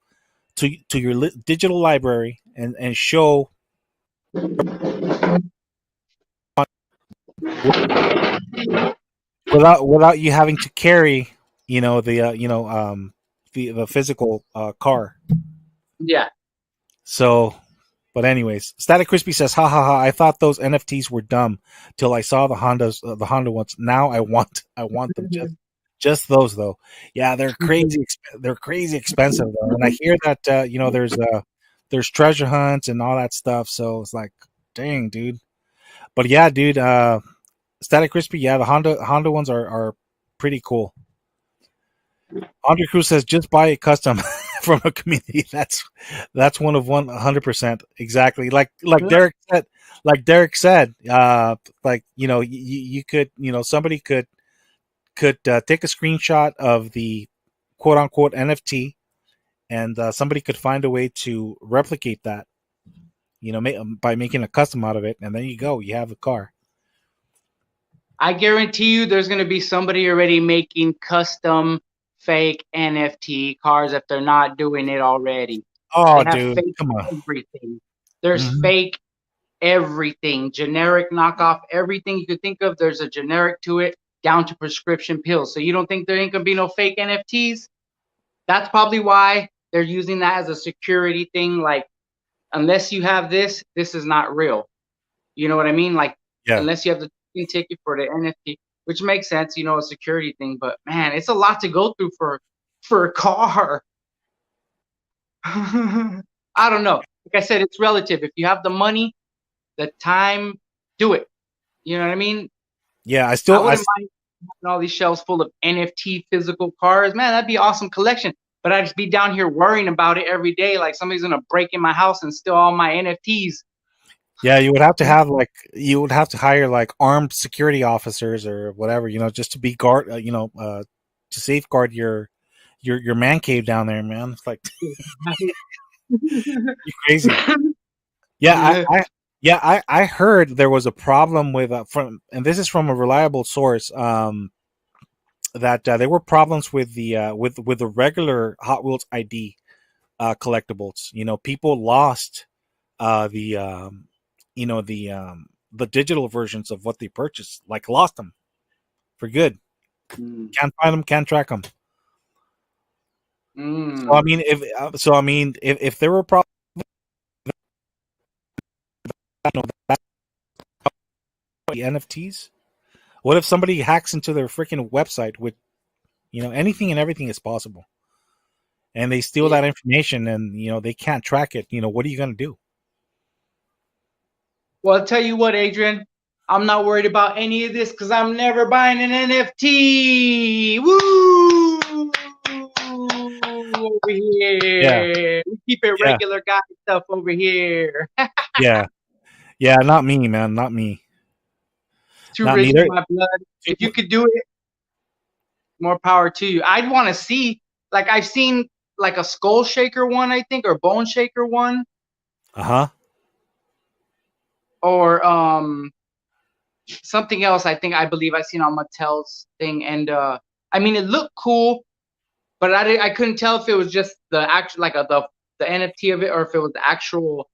S1: digital library and show without you having to carry, the physical car.
S2: Yeah.
S1: So, But anyways, Static Crispy says, "Ha ha ha! I thought those NFTs were dumb till I saw the Honda ones. Now I want them just those though. Yeah, they're crazy. They're crazy expensive though. And I hear that there's treasure hunts and all that stuff. So it's like, dang, dude. But yeah, dude. Static Crispy. Yeah, the Honda ones are pretty cool. Andre Cruz says, just buy a custom from a community. That's 100% exactly. Like Derek said, like you could somebody could take a screenshot of the quote unquote NFT, and somebody could find a way to replicate that, by making a custom out of it, and then you have a car.
S2: I guarantee you there's going to be somebody already making custom fake NFT cars if they're not doing it already.
S1: Oh,
S2: They have
S1: dude,
S2: fake
S1: come on.
S2: everything. There's
S1: Mm-hmm.
S2: fake everything, generic knockoff, everything you could think of. There's a generic to it, down to prescription pills. So you don't think there ain't going to be no fake NFTs? That's probably why they're using that as a security thing. Like, unless you have this is not real. You know what I mean? Like,
S1: Yeah.
S2: unless you have the ticket for the NFT, which makes sense, a security thing. But man, it's a lot to go through for a car. I don't know. Like I said, it's relative. If you have the money, the time, do it. You know what I mean?
S1: Yeah,
S2: I wouldn't mind having all these shelves full of NFT physical cars. Man, that'd be an awesome collection. But I'd just be down here worrying about it every day, like somebody's gonna break in my house and steal all my NFTs.
S1: Yeah, you would have to hire like armed security officers or whatever, just to be to safeguard your man cave down there, man. It's like you're crazy. Yeah,
S2: Yeah.
S1: I heard there was a problem with and this is from a reliable source, that there were problems with the regular Hot Wheels ID collectibles. People lost the the digital versions of what they purchased, like lost them for good.
S2: Mm.
S1: Can't find them, can't track them. So I
S2: Mm.
S1: mean, if there were problems, that's the NFTs. What if somebody hacks into their freaking website with anything and everything is possible, and they steal
S2: Yeah.
S1: that information, and they can't track it? What are you gonna do?
S2: Well, I'll tell you what, Adrian, I'm not worried about any of this because I'm never buying an NFT. Woo! Over
S1: Yeah,
S2: here. We keep it
S1: yeah,
S2: regular guy stuff over here.
S1: yeah, yeah. Not me, man. Not me.
S2: It's too
S1: Not me.
S2: rich in my blood. If you could do it, more power to you. I'd want to see, like, I've seen like a skull shaker one, I think, or bone shaker one,
S1: Uh huh.
S2: or something else. I believe I seen on Mattel's thing, and I mean, it looked cool, but I couldn't tell if it was just the actual like the NFT of it, or if it was the actual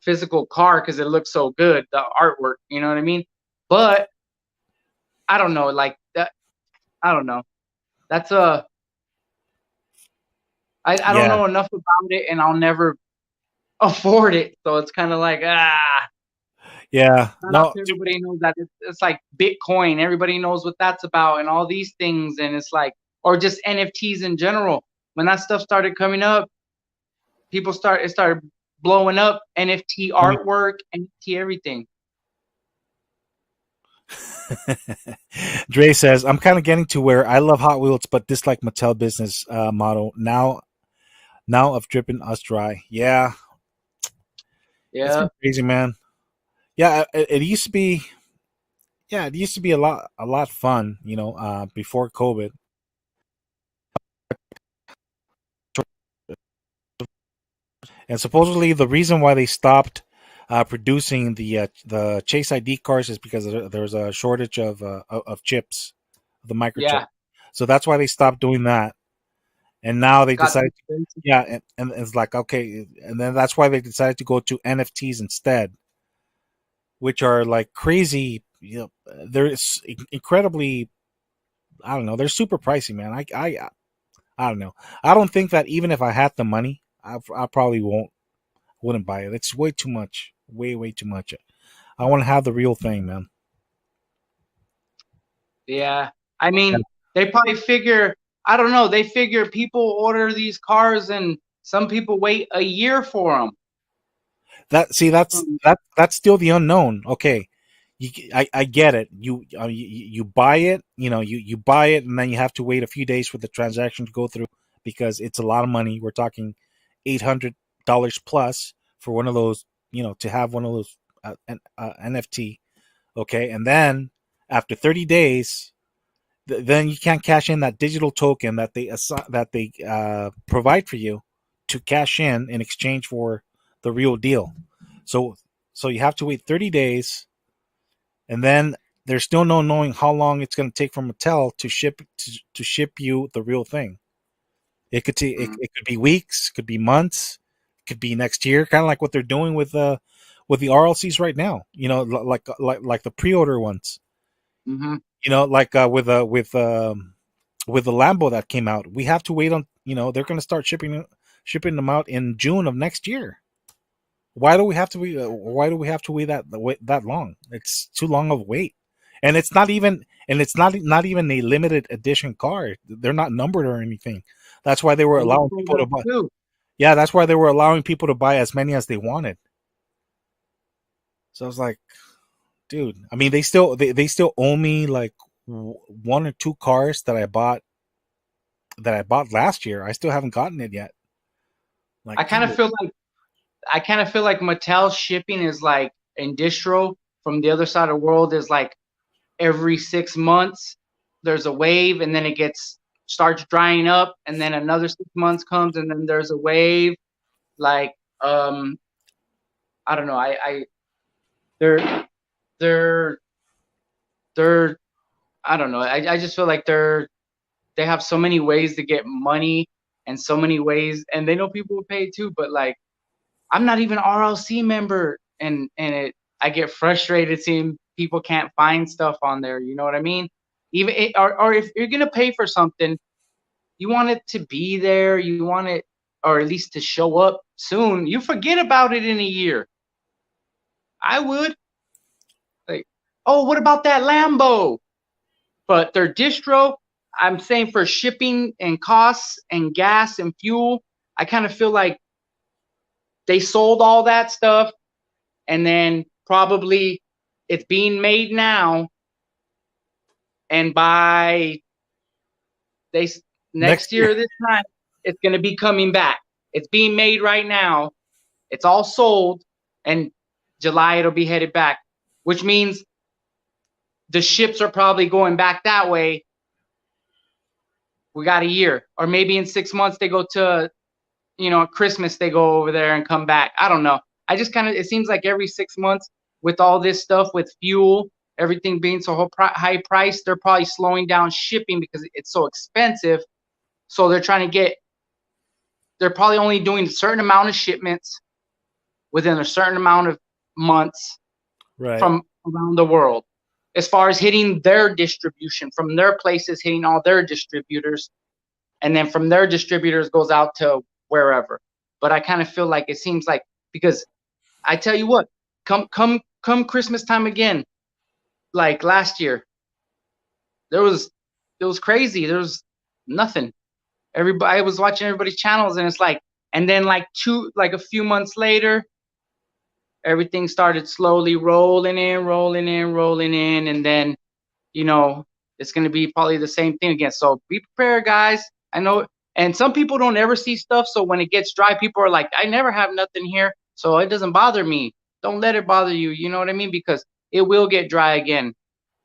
S2: physical car because it looked so good, the artwork. You know what I mean? But I don't know, like that. I don't know. That's a I don't
S1: Yeah,
S2: know enough about it, and I'll never afford it. So it's kind of like
S1: yeah.
S2: not
S1: No,
S2: everybody knows that it's like Bitcoin. Everybody knows what that's about and all these things, and it's like, or just NFTs in general. When that stuff started coming up, it started blowing up. NFT artwork, NFT everything.
S1: Dre says, I'm kind of getting to where I love Hot Wheels, but dislike Mattel business model. Now of dripping us dry. Yeah, it's
S2: Yeah.
S1: been crazy, man. Yeah, it used to be. Yeah, it used to be a lot fun, before COVID. And supposedly the reason why they stopped producing the Chase ID cars is because there's a shortage of chips, the microchip.
S2: Yeah.
S1: So that's why they stopped doing that. And now they
S2: Got too
S1: decided,
S2: expensive.
S1: yeah, and it's like, okay, and then that's why they decided to go to NFTs instead, which are like crazy. They're incredibly, I don't know, they're super pricey, man. I don't know. I don't think that even if I had the money, I probably Wouldn't buy it. It's way too much. Way too much. I want to have the real thing, man.
S2: Yeah. I mean, they probably figure, I don't know, they figure people order these cars and some people wait a year for them.
S1: That see, that's still the unknown. Okay, I get it. You buy it. You buy it, and then you have to wait a few days for the transaction to go through because it's a lot of money. We're talking $800 plus for one of those. To have one of those NFT. Okay, and then after 30 days, then you can't cash in that digital token that they provide for you to cash in exchange for the real deal. So so you have to wait 30 days, and then there's still no knowing how long it's going to take from Mattel to ship you the real thing. It could be weeks, could be months, could be next year, kind of like what they're doing with the RLCs right now. Like the pre-order ones.
S2: Mm-hmm.
S1: Like with the Lambo that came out, we have to wait on. They're going to start shipping them out in June of next year. Why do we have to wait? Why do we have to wait that long? It's too long of a wait, and it's not even a limited edition car. They're not numbered or anything. That's why they were
S2: And
S1: allowing people to buy.
S2: too.
S1: Yeah, that's why they were allowing people to buy as many as they wanted. So I was like, dude. I mean, they still owe me like one or two cars that I bought last year. I still haven't gotten it yet. Like,
S2: I kind of feel like Mattel shipping is like in distro from the other side of the world is like every 6 months there's a wave and then it starts drying up and then another 6 months comes and then there's a wave. Like I don't know. They're they're they're I don't know. I just feel like they have so many ways to get money and so many ways, and they know people will pay too. But like, I'm not even RLC member, and I get frustrated seeing people can't find stuff on there. You know what I mean? Or if you're gonna pay for something, you want it to be there. You want it, or at least to show up soon. You forget about it in a year. I would like, oh, what about that Lambo? But their distro, I'm saying for shipping and costs and gas and fuel, I kind of feel like they sold all that stuff and then probably it's being made now, and by they next
S1: next year.
S2: year this time it's going to be coming back. It's being made right now. It's all sold, and July it'll be headed back, which means the ships are probably going back that way. We got a year, or maybe in 6 months they go to, Christmas they go over there and come back. I don't know. I just it seems like every 6 months with all this stuff with fuel, everything being so high price, they're probably slowing down shipping because it's so expensive. So they're probably only doing a certain amount of shipments within a certain amount of months
S1: Right.
S2: from around the world, as far as hitting their distribution from their places, hitting all their distributors, and then from their distributors goes out to wherever. But I kind of feel like it seems like, because I tell you what, come Christmas time again, like last year, it was crazy. There was nothing. Everybody, I was watching everybody's channels, and it's like, and then like a few months later, everything started slowly rolling in, and then it's going to be probably the same thing again. So be prepared, guys. I know, and some people don't ever see stuff, so when it gets dry, people are like, I never have nothing here, so it doesn't bother me. Don't let it bother you. You know what I mean? Because it will get dry again,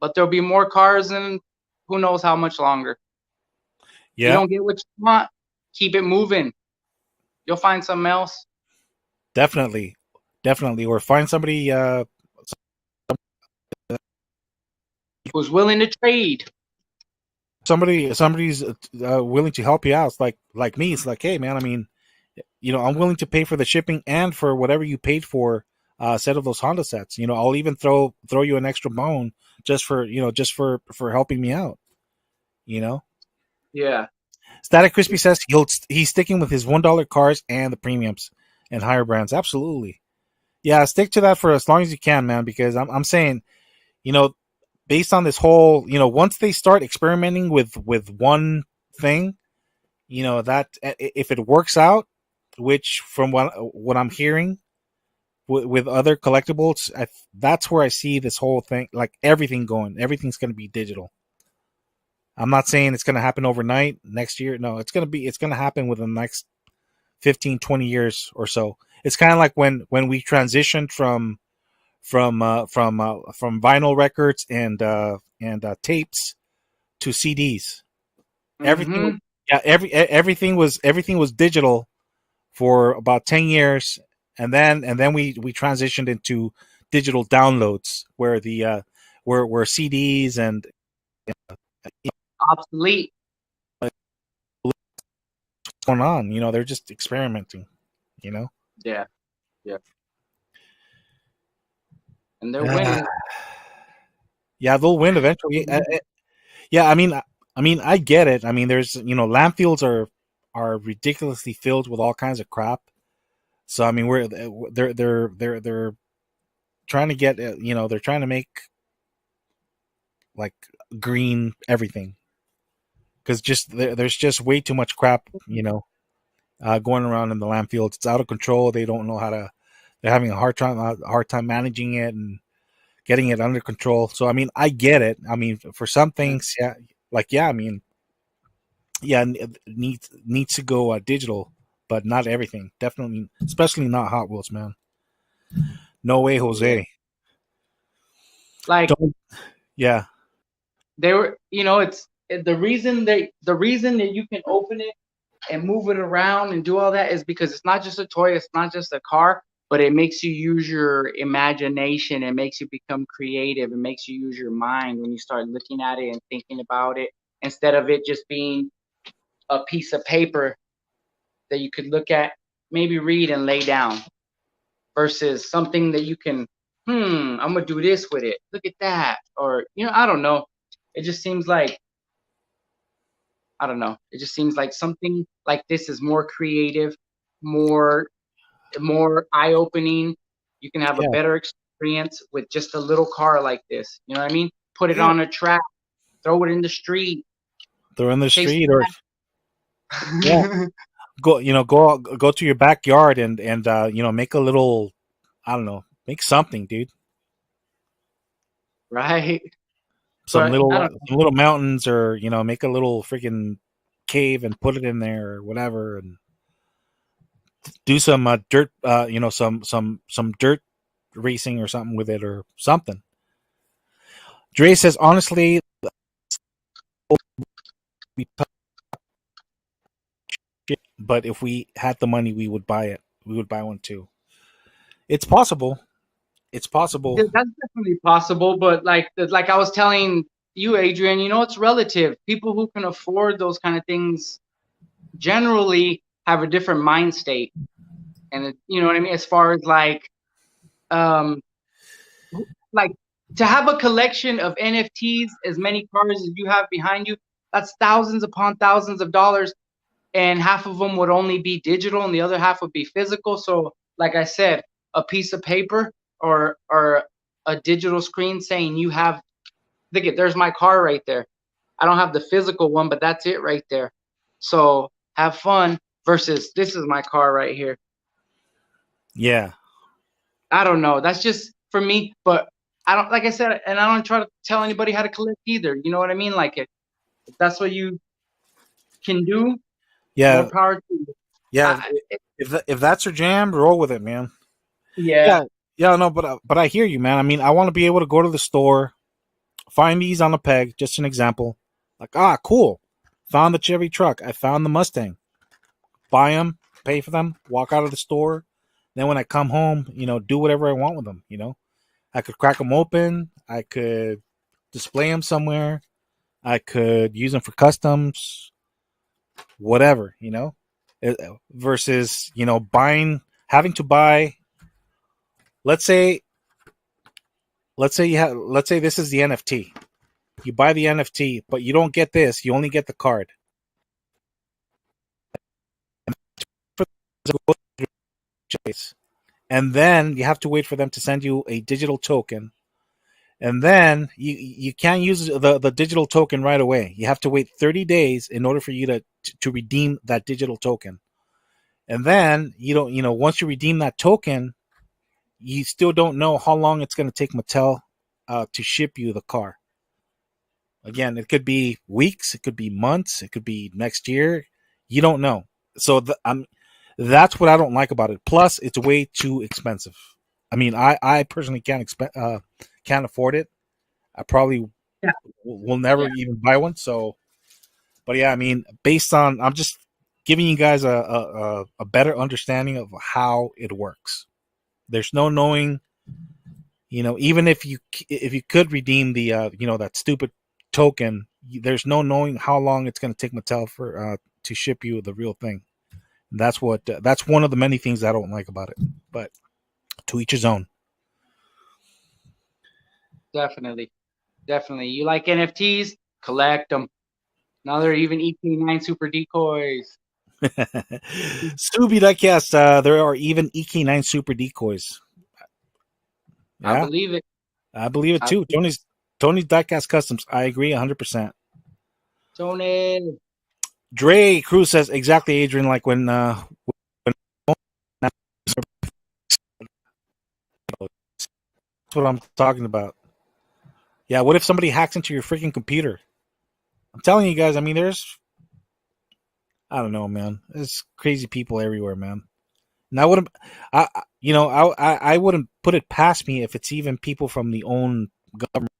S2: but there'll be more cars and who knows how much longer. You
S1: Yeah,
S2: don't get what you want, keep it moving. You'll find something else.
S1: definitely, definitely. Or find somebody,
S2: Who's willing to trade.
S1: somebody's willing to help you out. It's like me. It's like, hey, man. I mean, I'm willing to pay for the shipping and for whatever you paid for a set of those Honda sets. I'll even throw you an extra bone just for helping me out.
S2: Yeah.
S1: Static Crispy says he's sticking with his $1 cars and the premiums. and higher brands. Absolutely. Yeah, stick to that for as long as you can, man, because I'm saying, you know, based on this whole, once they start experimenting with one thing, that if it works out, which from what I'm hearing with other collectibles, that's where I see this whole thing, like everything going. Everything's going to be digital. I'm not saying it's going to happen overnight next year. No, it's going to happen within the next 15, 20 years or so. It's kind of like when we transitioned from vinyl records and tapes to CDs. Everything,
S2: Mm-hmm.
S1: yeah, everything was digital for about 10 years, and then we transitioned into digital downloads where the where CDs and
S2: Obsolete.
S1: what's going on. They're just experimenting. You know.
S2: Yeah, yeah, and they're winning.
S1: Yeah, they'll win eventually. Yeah, I mean, I get it. I mean, there's landfills are ridiculously filled with all kinds of crap. So I mean, they're trying to get they're trying to make like green everything because there's just way too much crap going around in the landfills. It's out of control. They don't know how to. They're having a hard time managing it and getting it under control. So I mean, I get it. I mean, for some things, yeah, I mean, yeah, it needs to go digital, but not everything. Definitely, especially not Hot Wheels, man. No way,
S2: Yeah,
S1: Jose.
S2: like
S1: Don't. Yeah,
S2: they were. It's the reason that you can open it and move it around and do all that is because it's not just a toy, it's not just a car, but it makes you use your imagination. It makes you become creative. It makes you use your mind when you start looking at it and thinking about it instead of it just being a piece of paper that you could look at, maybe read and lay down versus something that you can, I'm gonna do this with it. Look at that. Or, I don't know. It just seems like I don't know. It just seems like something like this is more creative, more more eye opening. You can have a
S1: yeah,
S2: better experience with just a little car like this. You know what I mean? Put it
S1: yeah.
S2: on a track, throw it in the street,
S1: They're in the
S2: chase
S1: street, or yeah,
S2: the
S1: go to your backyard and make a little. I don't know, make something, dude.
S2: right.
S1: Some
S2: But I
S1: little
S2: don't know.
S1: some little mountains, or make a little freaking cave and put it in there or whatever, and do some dirt, some dirt racing or something with it or something. Dre says honestly, but if we had the money, we would buy it. We would buy one too. It's possible. It's possible.
S2: That's definitely possible, but like I was telling you, Adrian, it's relative. People who can afford those kind of things generally have a different mind state, and you know what I mean. As far as um, like to have a collection of NFTs, as many cars as you have behind you, that's thousands upon thousands of dollars, and half of them would only be digital, and the other half would be physical. So, like I said, a piece of paper or a digital screen saying you have. Look at there's my car right there. I don't have the physical one, but that's it right there. So have fun versus this is my car right here.
S1: Yeah,
S2: I don't know. That's just for me, but I don't like I said, and I don't try to tell anybody how to collect either. You know what I mean? Like if that's what you can do, more
S1: yeah,
S2: power to you.
S1: yeah.
S2: I, it,
S1: If that's your jam, roll with it, man.
S2: yeah,
S1: Yeah, yeah. No, but I hear you, man. I mean, I want to be able to go to the store, find these on a peg. Just an example. Like, cool. Found the Chevy truck. I found the Mustang. Buy them, pay for them, walk out of the store. Then when I come home, do whatever I want with them. I could crack them open. I could display them somewhere. I could use them for customs, whatever. Versus having to buy. Let's say, let's say this is the NFT. You buy the NFT, but you don't get this. You only get the card. days, and then you have to wait for them to send you a digital token, and then you can't use the digital token right away. You have to wait 30 days in order for you to redeem that digital token. And then once you redeem that token, you still don't know how long it's going to take Mattel to ship you the car. Again, it could be weeks, it could be months, it could be next year. You don't know. So that's what I don't like about it. Plus, it's way too expensive. I mean, I personally can't afford it. I probably
S2: Yeah.
S1: will never
S2: Yeah.
S1: even buy one. So, but yeah, I mean, based on, I'm just giving you guys a better understanding of how it works. There's no knowing, even if you could redeem the that stupid token, there's no knowing how long it's going to take Mattel for to ship you the real thing. That's one of the many things I don't like about it. But to each his own.
S2: Definitely. Definitely. You like NFTs? Collect them. Now they're even EK9 super decoys.
S1: Scooby Diecast, there are even EK9 super decoys.
S2: I
S1: Yeah,
S2: believe it.
S1: I believe it
S2: I
S1: too.
S2: believe
S1: Tony's Diecast Customs. I agree 100%.
S2: Tony.
S1: Dre Cruz says exactly, Adrian. Like when that's what I'm talking about. Yeah, what if somebody hacks into your freaking computer? I'm telling you guys. I mean, I don't know, man. There's crazy people everywhere, man. And I wouldn't, I wouldn't put it past me if it's even people from the own government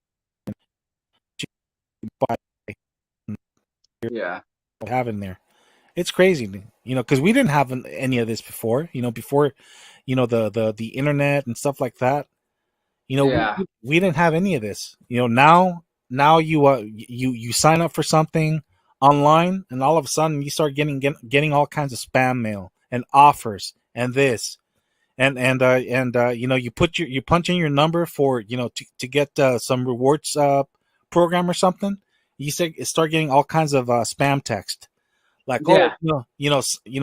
S2: Yeah.
S1: have in there. It's crazy, because we didn't have any of this before. Before, the internet and stuff like that.
S2: Yeah.
S1: We didn't have any of this. Now you sign up for something online, and all of a sudden you start getting all kinds of spam mail and offers and this and you punch in your number for to get some rewards program or something. Start getting all kinds of spam text like, oh,
S2: Yeah.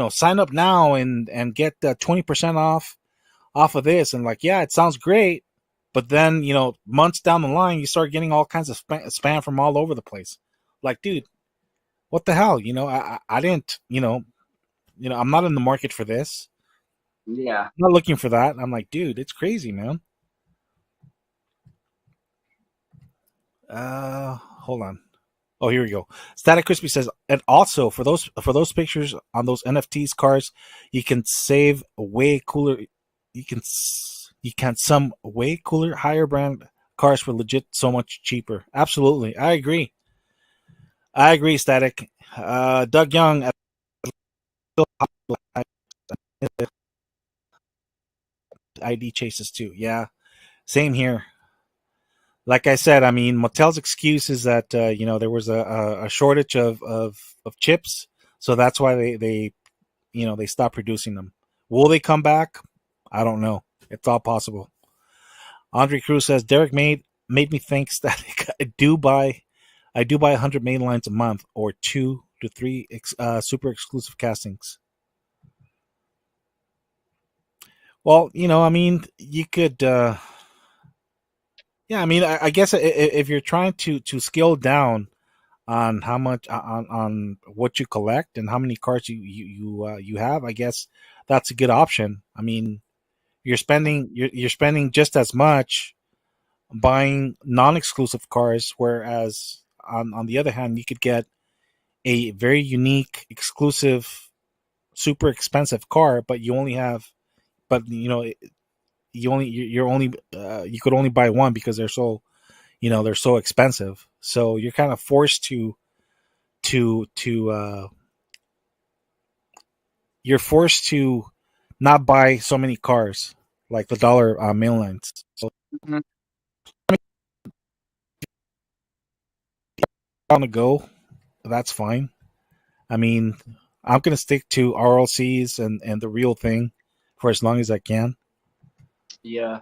S1: sign up now and get 20% off of this, and like, yeah, it sounds great, but then months down the line you start getting all kinds of spam from all over the place. Like, dude, what the hell? I didn't, I'm not in the market for this.
S2: Yeah.
S1: I'm not looking for that. I'm like, dude, it's crazy, man. Hold on. Oh, here we go. Static Crispy says, and also for those pictures on those NFTs cars, you can save way cooler. You can some way cooler, higher brand cars for legit so much cheaper. Absolutely, I agree. I agree, Static. Doug Young, ID chases too. Yeah, same here. Like I said, I mean, Mattel's excuse is that there was a shortage of chips, so that's why they stopped producing them. Will they come back? I don't know. It's all possible. Andre Cruz says Derek made me think Static. I do buy 100 main lines a month or 2 to 3 super exclusive castings. Well, I mean, you could. Yeah, I mean, I guess if you're trying to scale down on how much on what you collect and how many cards you have, I guess that's a good option. I mean, you're spending just as much buying non-exclusive cars, whereas on the other hand, you could get a very unique, exclusive, super expensive car, but you could only buy one because they're so expensive. So you're kind of forced to you're forced to not buy so many cars like the dollar mail lines. So
S2: Mhm.
S1: on the go, that's fine. I mean, I'm gonna stick to RLCs and the real thing for as long as I can.
S2: Yeah.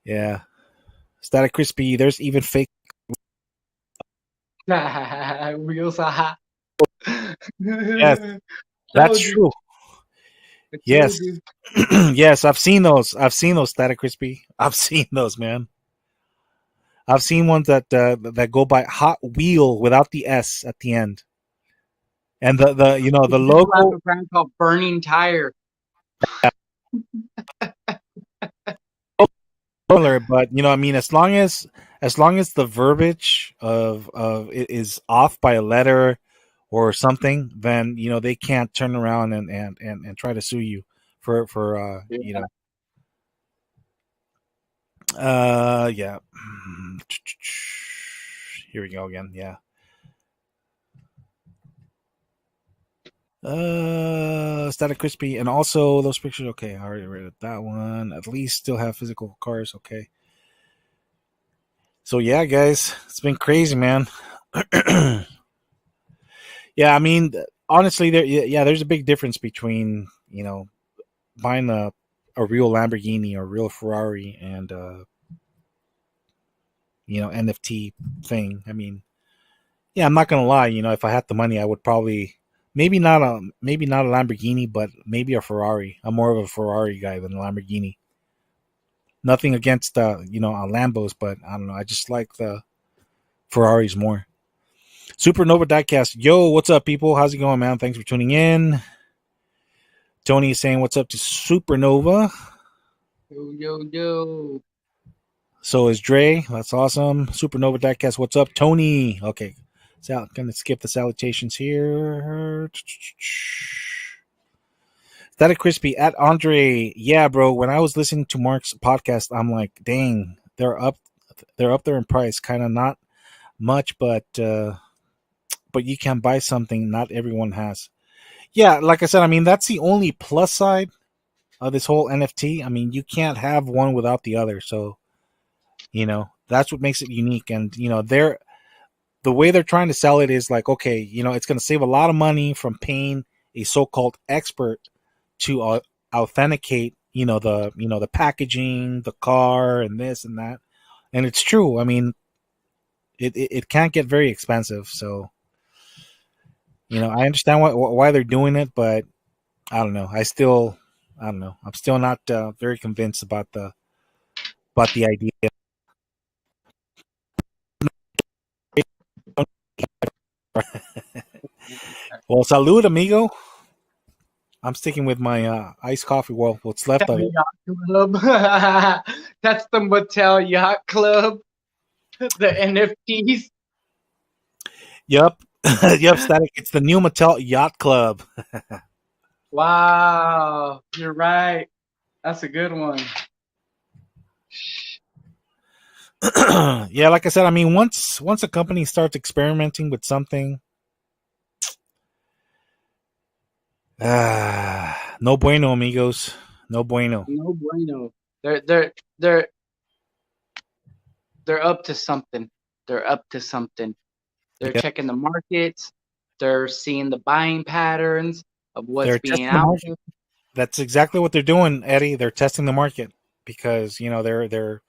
S1: Yeah, Static Crispy. There's even fake.
S2: Wheels are hot.
S1: Yes, that's
S2: Told you.
S1: true.
S2: I
S1: Yes.
S2: told you.
S1: Yes, I've seen those. I've seen those Static Crispy. I've seen those, man. I've seen ones that go by Hot Wheel without the S at the end, and the
S2: These people have
S1: logo.
S2: a brand called Burning Tire.
S1: Similar, but I mean, as long as the verbiage of it is off by a letter or something, then they can't turn around and try to sue you for
S2: Yeah.
S1: yeah. Here we go again. Yeah. Static Crispy, and also those pictures. Okay, I already read that one. At least still have physical cars. Okay. So yeah, guys, it's been crazy, man. Yeah, I mean, honestly, there's a big difference between buying a real Lamborghini or real Ferrari and NFT thing. I mean, yeah, I'm not gonna lie. If I had the money, I would probably maybe not a Lamborghini, but maybe a Ferrari. I'm more of a Ferrari guy than a Lamborghini. Nothing against Lambos, but I don't know. I just like the Ferraris more. Supernova Diecast. Yo, what's up, people? How's it going, man? Thanks for tuning in. Tony is saying what's up to Supernova.
S2: Yo, yo, yo.
S1: So is Dre. That's awesome. Supernova Diecast. What's up, Tony? Okay. So I'm gonna skip the salutations here. Static Crispy at Andre. Yeah, bro. When I was listening to Mark's podcast, I'm like, dang, they're up there in price. Kind of not much, but you can buy something not everyone has. Yeah, like I said, I mean that's the only plus side of this whole NFT. I mean, you can't have one without the other. So that's what makes it unique. And they're the way they're trying to sell it is like, okay, it's going to save a lot of money from paying a so-called expert to authenticate, the packaging, the car, and this and that. And it's true. I mean, it can't get very expensive. So I understand why they're doing it, but I don't know. I don't know. I'm still not very convinced about the idea. Well, salud, amigo. I'm sticking with my iced coffee. Well, what's left of it.
S2: Yacht Club. That's the Mattel Yacht Club. The NFTs.
S1: Yep. Yep, Static. It's the new Mattel Yacht Club.
S2: Wow. You're right. That's a good one.
S1: Yeah, like I said, I mean, once a company starts experimenting with something, no bueno, amigos. No bueno.
S2: No bueno. They're they're up to something. They're up to something. They're
S1: Yeah,
S2: checking the markets. They're seeing the buying patterns of what's
S1: they're
S2: being
S1: testing the
S2: out
S1: market.
S2: there.
S1: That's exactly what they're doing, Eddie. They're testing the market because they're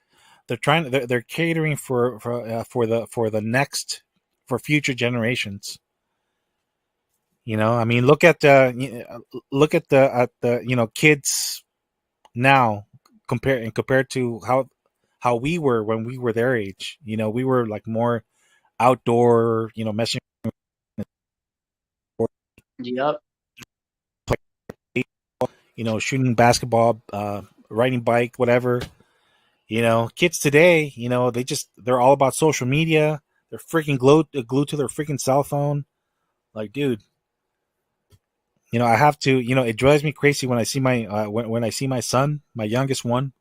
S1: trying they're catering for the next for future generations. I mean, look at the kids now compared to how we were when we were their age. We were like more outdoor, messing,
S2: Yep.
S1: shooting basketball, riding bike, whatever. Kids today, they're all about social media. They're freaking glued to their freaking cell phone. Like, dude, I have to. It drives me crazy when I see when I see my son, my youngest one.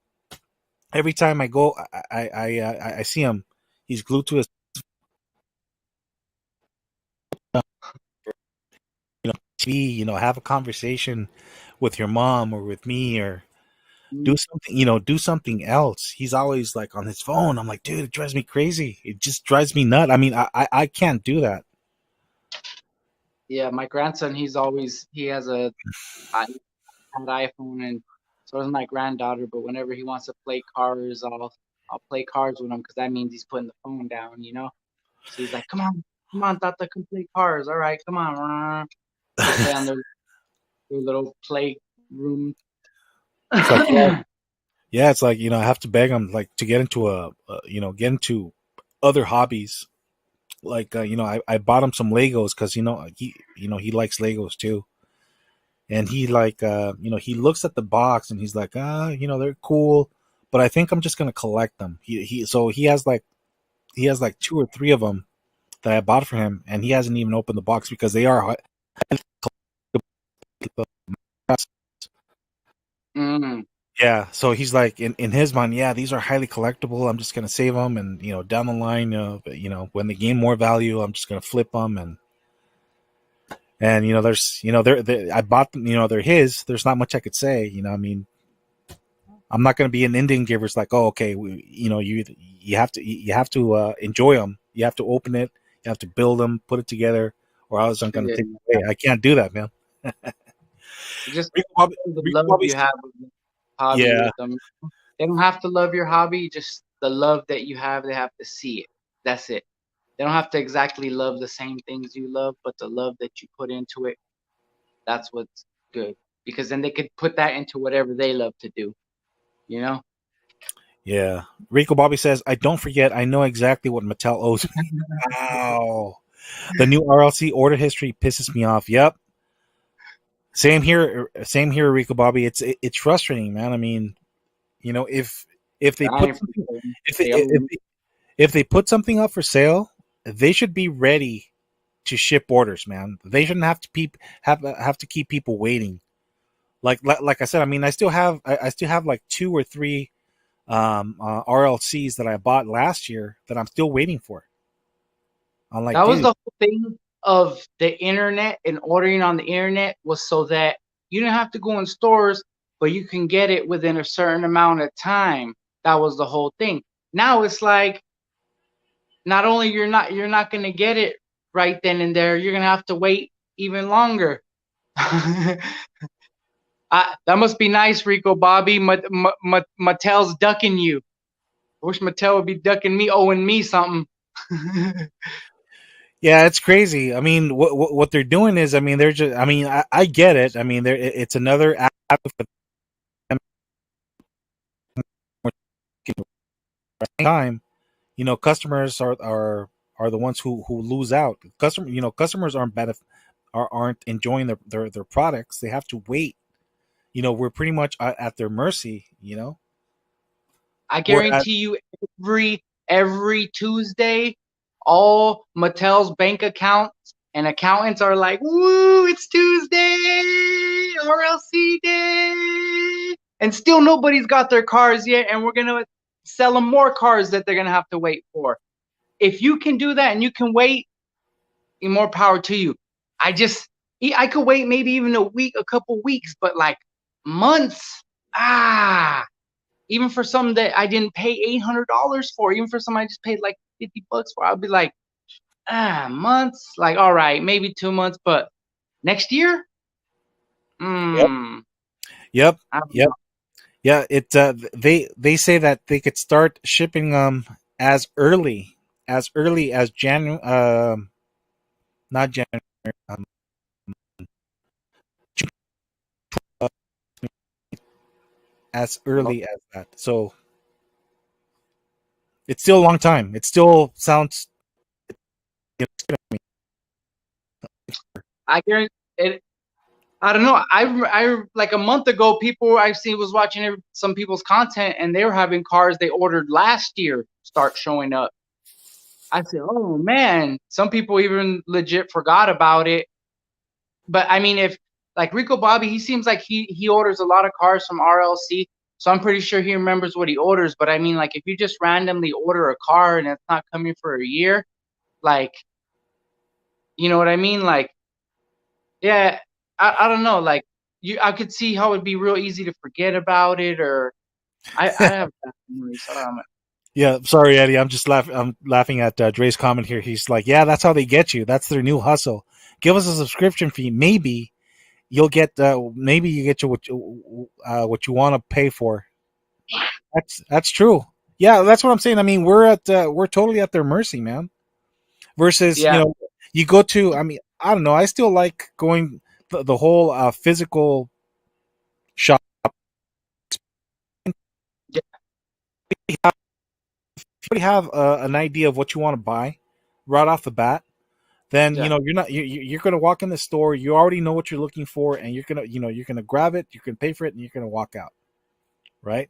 S1: Every time I go, I see him. He's glued to his TV. Have a conversation with your mom or with me or do something. Do something else. He's always like on his phone. I'm like, dude, it drives me crazy. It just drives me nuts. I mean, I can't do that.
S2: Yeah, my grandson, he has an iPhone, and so does my granddaughter. But whenever he wants to play cars, I'll play cars with him because that means he's putting the phone down. So he's like, come on, Tata, come play cars. All right, come on. They play on their little room.
S1: It's like, yeah, it's like, I have to beg him like to get into get into other hobbies. Like, I bought him some Legos because he likes Legos too, and he like, he looks at the box and he's like, they're cool, but I think I'm just gonna collect them. So he has like two or three of them that I bought for him, and he hasn't even opened the box because they are.
S2: Mm.
S1: Yeah, so he's like in his mind, yeah, these are highly collectible. I'm just gonna save them, and down the line, when they gain more value, I'm just gonna flip them, and there's they're I bought them, they're his. There's not much I could say, I mean, I'm not gonna be an Indian giver. It's like, oh, okay, you have to enjoy them. You have to open it. You have to build them, put it together, or else I'm gonna
S2: Yeah.
S1: take it away. I can't do that, man.
S2: Just
S1: Rico Bobby,
S2: the
S1: Rico
S2: love
S1: Bobby's,
S2: you have with the hobby
S1: yeah,
S2: with them. They don't have to love your hobby, just the love that you have, they have to see it. That's it. They don't have to exactly love the same things you love, but the love that you put into it, that's what's good. Because then they could put that into whatever they love to do, you know?
S1: yeah. Rico Bobby says, I don't forget. I know exactly what Mattel owes me. Wow. The new RLC order history pisses me off. Yep. Same here. Same here, Rico Bobby. It's frustrating, man. I mean, if they put
S2: Dying for
S1: something,
S2: them.
S1: if they,
S2: They own
S1: if they put something up for sale, they should be ready to ship orders, man. They shouldn't have to keep people waiting. Like I said, I mean, I still have like two or three RLCs that I bought last year that I'm still waiting for. I'm like,
S2: That was
S1: dude,
S2: the whole thing of the internet and ordering on the internet was so that you didn't have to go in stores, but you can get it within a certain amount of time. That was the whole thing. Now it's like not only you're not gonna get it right then and there, you're gonna have to wait even longer. That must be nice, Rico Bobby. Mattel's ducking you. I wish Mattel would be ducking me, owing me something.
S1: yeah, it's crazy. I mean, what they're doing is, I mean, they're just, I mean, I get it. I mean, it's another app for them time. Customers are the ones who lose out. Customers aren't enjoying their products. They have to wait. We're pretty much at their mercy.
S2: I
S1: Whereas,
S2: guarantee you every Tuesday, all Mattel's bank accounts and accountants are like, "Woo, it's Tuesday, RLC day," and still nobody's got their cars yet, and we're gonna sell them more cars that they're gonna have to wait for. If you can do that and you can wait, more power to you. I just I could wait maybe even a week, a couple weeks, but like months, ah, even for some that I didn't pay $800 for, even for some I just paid like $50 for, I'll be like, months. Like, all right, maybe 2 months, but next year,
S1: yep,
S2: hmm,
S1: yep,
S2: I don't
S1: yep,
S2: know.
S1: yeah. They say that they could start shipping as early as January. Not January. Um, as
S2: Well,
S1: early as that. So it's still a long time. It still sounds.
S2: I guarantee it. I don't know. I like a month ago, people I've seen was watching some people's content, and they were having cars they ordered last year start showing up. I said, "Oh man!" Some people even legit forgot about it. But I mean, if like Rico Bobby, he seems like he orders a lot of cars from RLC, so I'm pretty sure he remembers what he orders. But I mean, like if you just randomly order a car and it's not coming for a year, like you know what I mean? Like yeah, I don't know. Like I could see how it'd be real easy to forget about it, or I have bad memories. So
S1: Yeah, sorry, Eddie. I'm laughing at Dre's comment here. He's like, "Yeah, that's how they get you. That's their new hustle. Give us a subscription fee. Maybe you get what you want to pay for." That's true. Yeah, that's what I'm saying. I mean, we're totally at their mercy, man. Versus,
S2: yeah,
S1: you go to. I mean, I don't know. I still like going the whole physical. shop.
S2: Yeah,
S1: If you already have an idea of what you want to buy right off the bat, then
S2: yeah.
S1: you're not you're going to walk in the store. You already know what you're looking for, and you're going to grab it. You can pay for it, and you're going to walk out. Right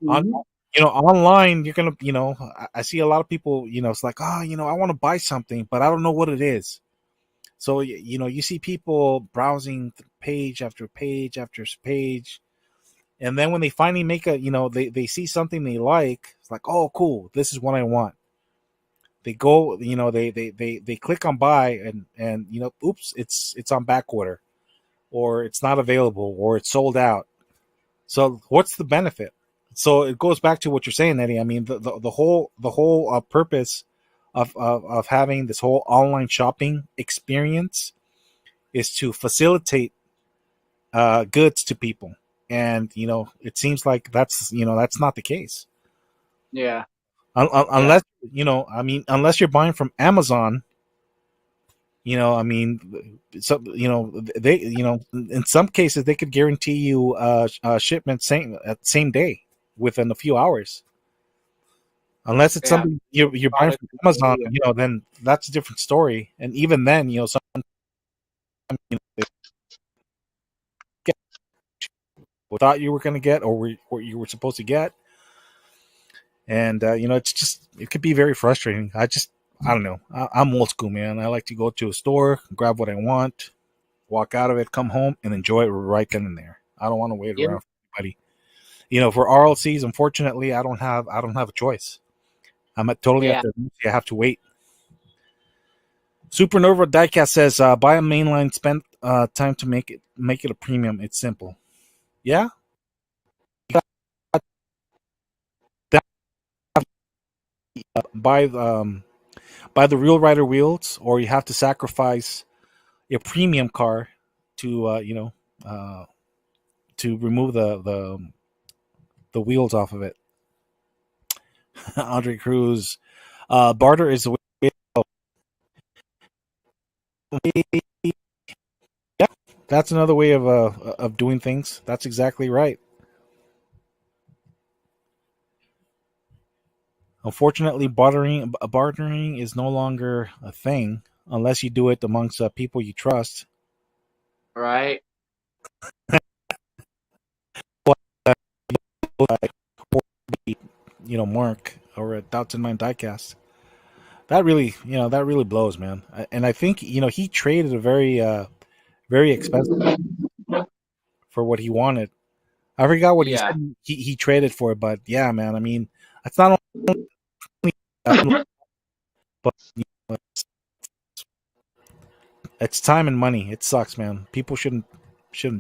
S1: on
S2: Hmm.
S1: online, you're going to I see a lot of people. It's like, oh, I want to buy something, but I don't know what it is. So you see people browsing page after page after page, and then when they finally make they see something they like, it's like, oh, cool, this is what I want. They go, they click on buy, and oops, it's on back order, or it's not available, or it's sold out. So what's the benefit? So it goes back to what you're saying, Eddie. I mean, the whole purpose of having this whole online shopping experience is to facilitate goods to people, and it seems like that's not the case.
S2: Yeah, yeah,
S1: Unless I mean, unless you're buying from Amazon. I mean, so they in some cases they could guarantee you shipment same day within a few hours. Unless it's
S2: yeah.
S1: something you're buying
S2: Product
S1: from
S2: is
S1: Amazon,
S2: earlier.
S1: then that's a different story. And even then, sometimes they get what thought you were going to get, or what you were supposed to get, and it could be very frustrating. I don't know. I'm old school, man. I like to go to a store, grab what I want, walk out of it, come home, and enjoy it right then and there. I don't want to wait
S2: Yeah,
S1: around for anybody. For RLCs, unfortunately, I don't have a choice. I'm totally at
S2: yeah,
S1: their mercy. I have to wait. Supernova Diecast says, "Buy a mainline, spend time to make it a premium. It's simple." Yeah, that, buy buy the Real Rider wheels, or you have to sacrifice a premium car to uh, to remove the wheels off of it. Andre Cruz, barter is the way. Yeah, that's another way of doing things. That's exactly right. Unfortunately, bartering is no longer a thing unless you do it amongst people you trust.
S2: right.
S1: But, Mark over at Doubts in Mind Diecast. That really blows, man. And I think he traded a very expensive for what he wanted. I forgot what he
S2: Yeah.
S1: said he traded for, but yeah, man. I mean, it's not only but it's time and money. It sucks, man. People shouldn't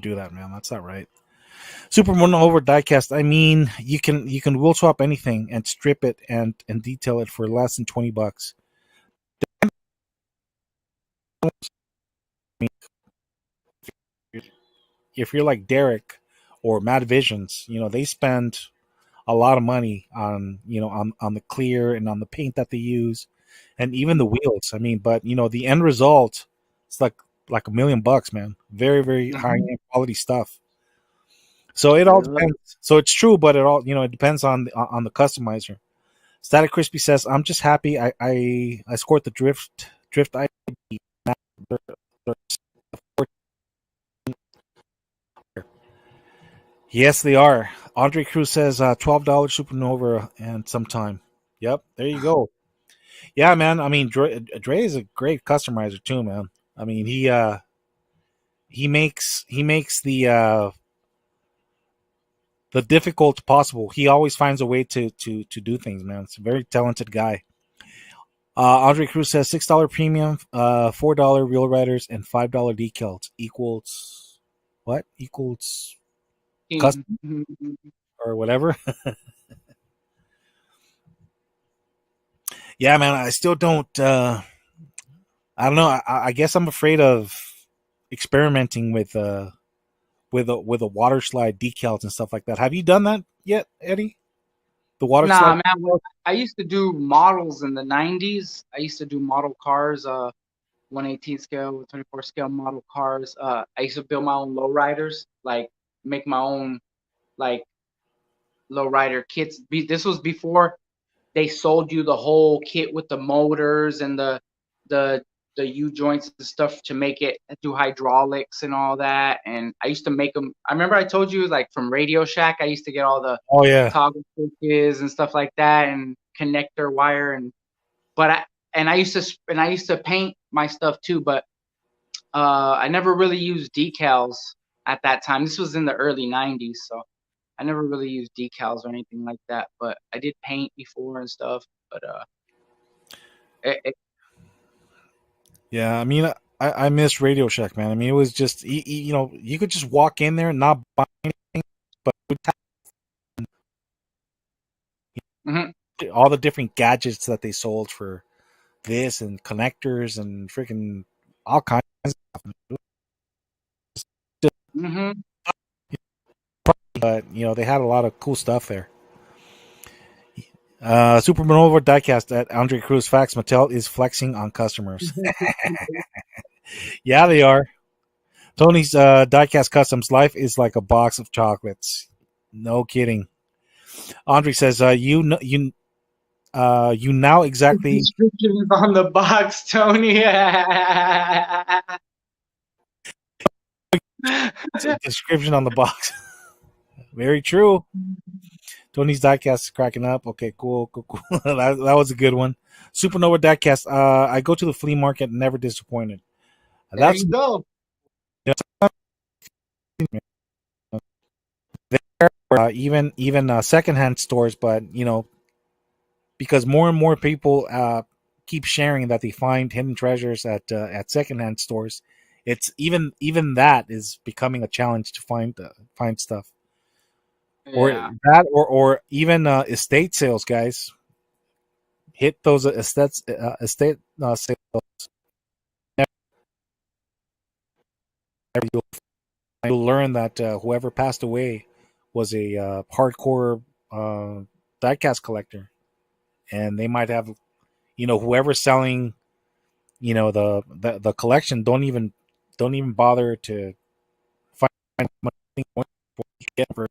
S1: do that, man. That's not right. Superman over diecast. I mean, you can wheel swap anything and strip it and detail it for less than $20. If you're like Derek or Mad Visions, they spend a lot of money on the clear and on the paint that they use, and even the wheels. I mean, but the end result, it's like $1 million, man. Very very high
S2: Hmm.
S1: end quality stuff. So it all
S2: Yep.
S1: depends. So it's true, but it depends on the customizer. Static Crispy says, "I'm just happy I scored the drift ID. Yes, they are." Andre Cruz says, $12 Supernova and sometime. Yep, there you go. Yeah, man. I mean, Dre is a great customizer too, man. I mean, he makes the difficult possible. He always finds a way to do things, man. It's a very talented guy. Andre Cruz says $6 premium, $4 real riders, and $5 decals equals what? Equals custom
S2: Mhm.
S1: or whatever. Yeah, man. I still don't. I don't know. I guess I'm afraid of experimenting with a water slide decals and stuff like that. Have you done that yet, Eddie? The water
S2: Nah,
S1: slide
S2: man.
S1: decals?
S2: I used to do models in the '90s. I used to do model cars, 1/18 scale, 24 scale model cars. I used to build my own lowriders, like make my own like lowrider kits. This was before they sold you the whole kit with the motors and the the U joints and stuff to make it do hydraulics and all that. And I used to make them. I remember I told you like from Radio Shack, I used to get all the
S1: Oh yeah.
S2: toggle switches and stuff like that and connector wire and but I used to paint my stuff too, but I never really used decals at that time. This was in the early '90s, so I never really used decals or anything like that. But I did paint before and stuff. But it,
S1: Yeah, I mean, I miss Radio Shack, man. I mean, it was just you know, you could just walk in there and not buy anything, but
S2: mhm,
S1: all the different gadgets that they sold for this and connectors and freaking all kinds of stuff.
S2: mhm.
S1: But you know, they had a lot of cool stuff there. Supernova Diecast at Andre Cruz Facts. Mattel is flexing on customers. Yeah, they are. Tony's Diecast Customs life is like a box of chocolates. No kidding. Andre says, you now
S2: The
S1: exactly
S2: description is on the box, Tony.
S1: description on the box. Very true. Tony's Diecast is cracking up. Okay, cool. That was a good one. Supernova Diecast. I go to the flea market, never disappointed.
S2: There
S1: That's
S2: you go.
S1: even secondhand stores, but you know, because more and more people keep sharing that they find hidden treasures at secondhand stores. It's even that is becoming a challenge to find stuff, or
S2: Yeah.
S1: that, or even estate sales, guys. Hit those estate sales. You'll, you'll learn that whoever passed away was a hardcore diecast collector, and they might have, you know, whoever's selling, you know, the collection don't even bother to find money for you get for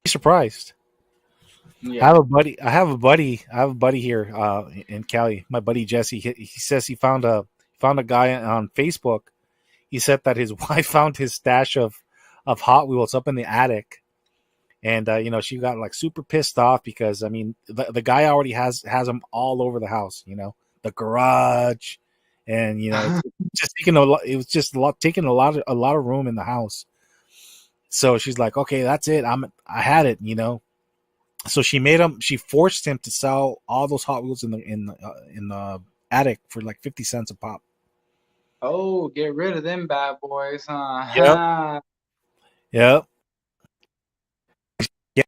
S1: be surprised. I have
S2: Yeah.
S1: a buddy. I have a buddy. I have a buddy here in Cali. My buddy Jesse. He says he found a guy on Facebook. He said that his wife found his stash of Hot Wheels up in the attic, and you know, she got like super pissed off because I mean the guy already has them all over the house. You know, the garage, and you know, it's just taking a lot. It was just a lot taking a lot of room in the house. So she's like, okay, that's it. I had it. You know, so she made him. She forced him to sell all those Hot Wheels in the attic for like 50 cents a pop.
S2: Oh, get rid of them bad boys,
S1: Yep.
S2: huh?
S1: Yep. Yeah.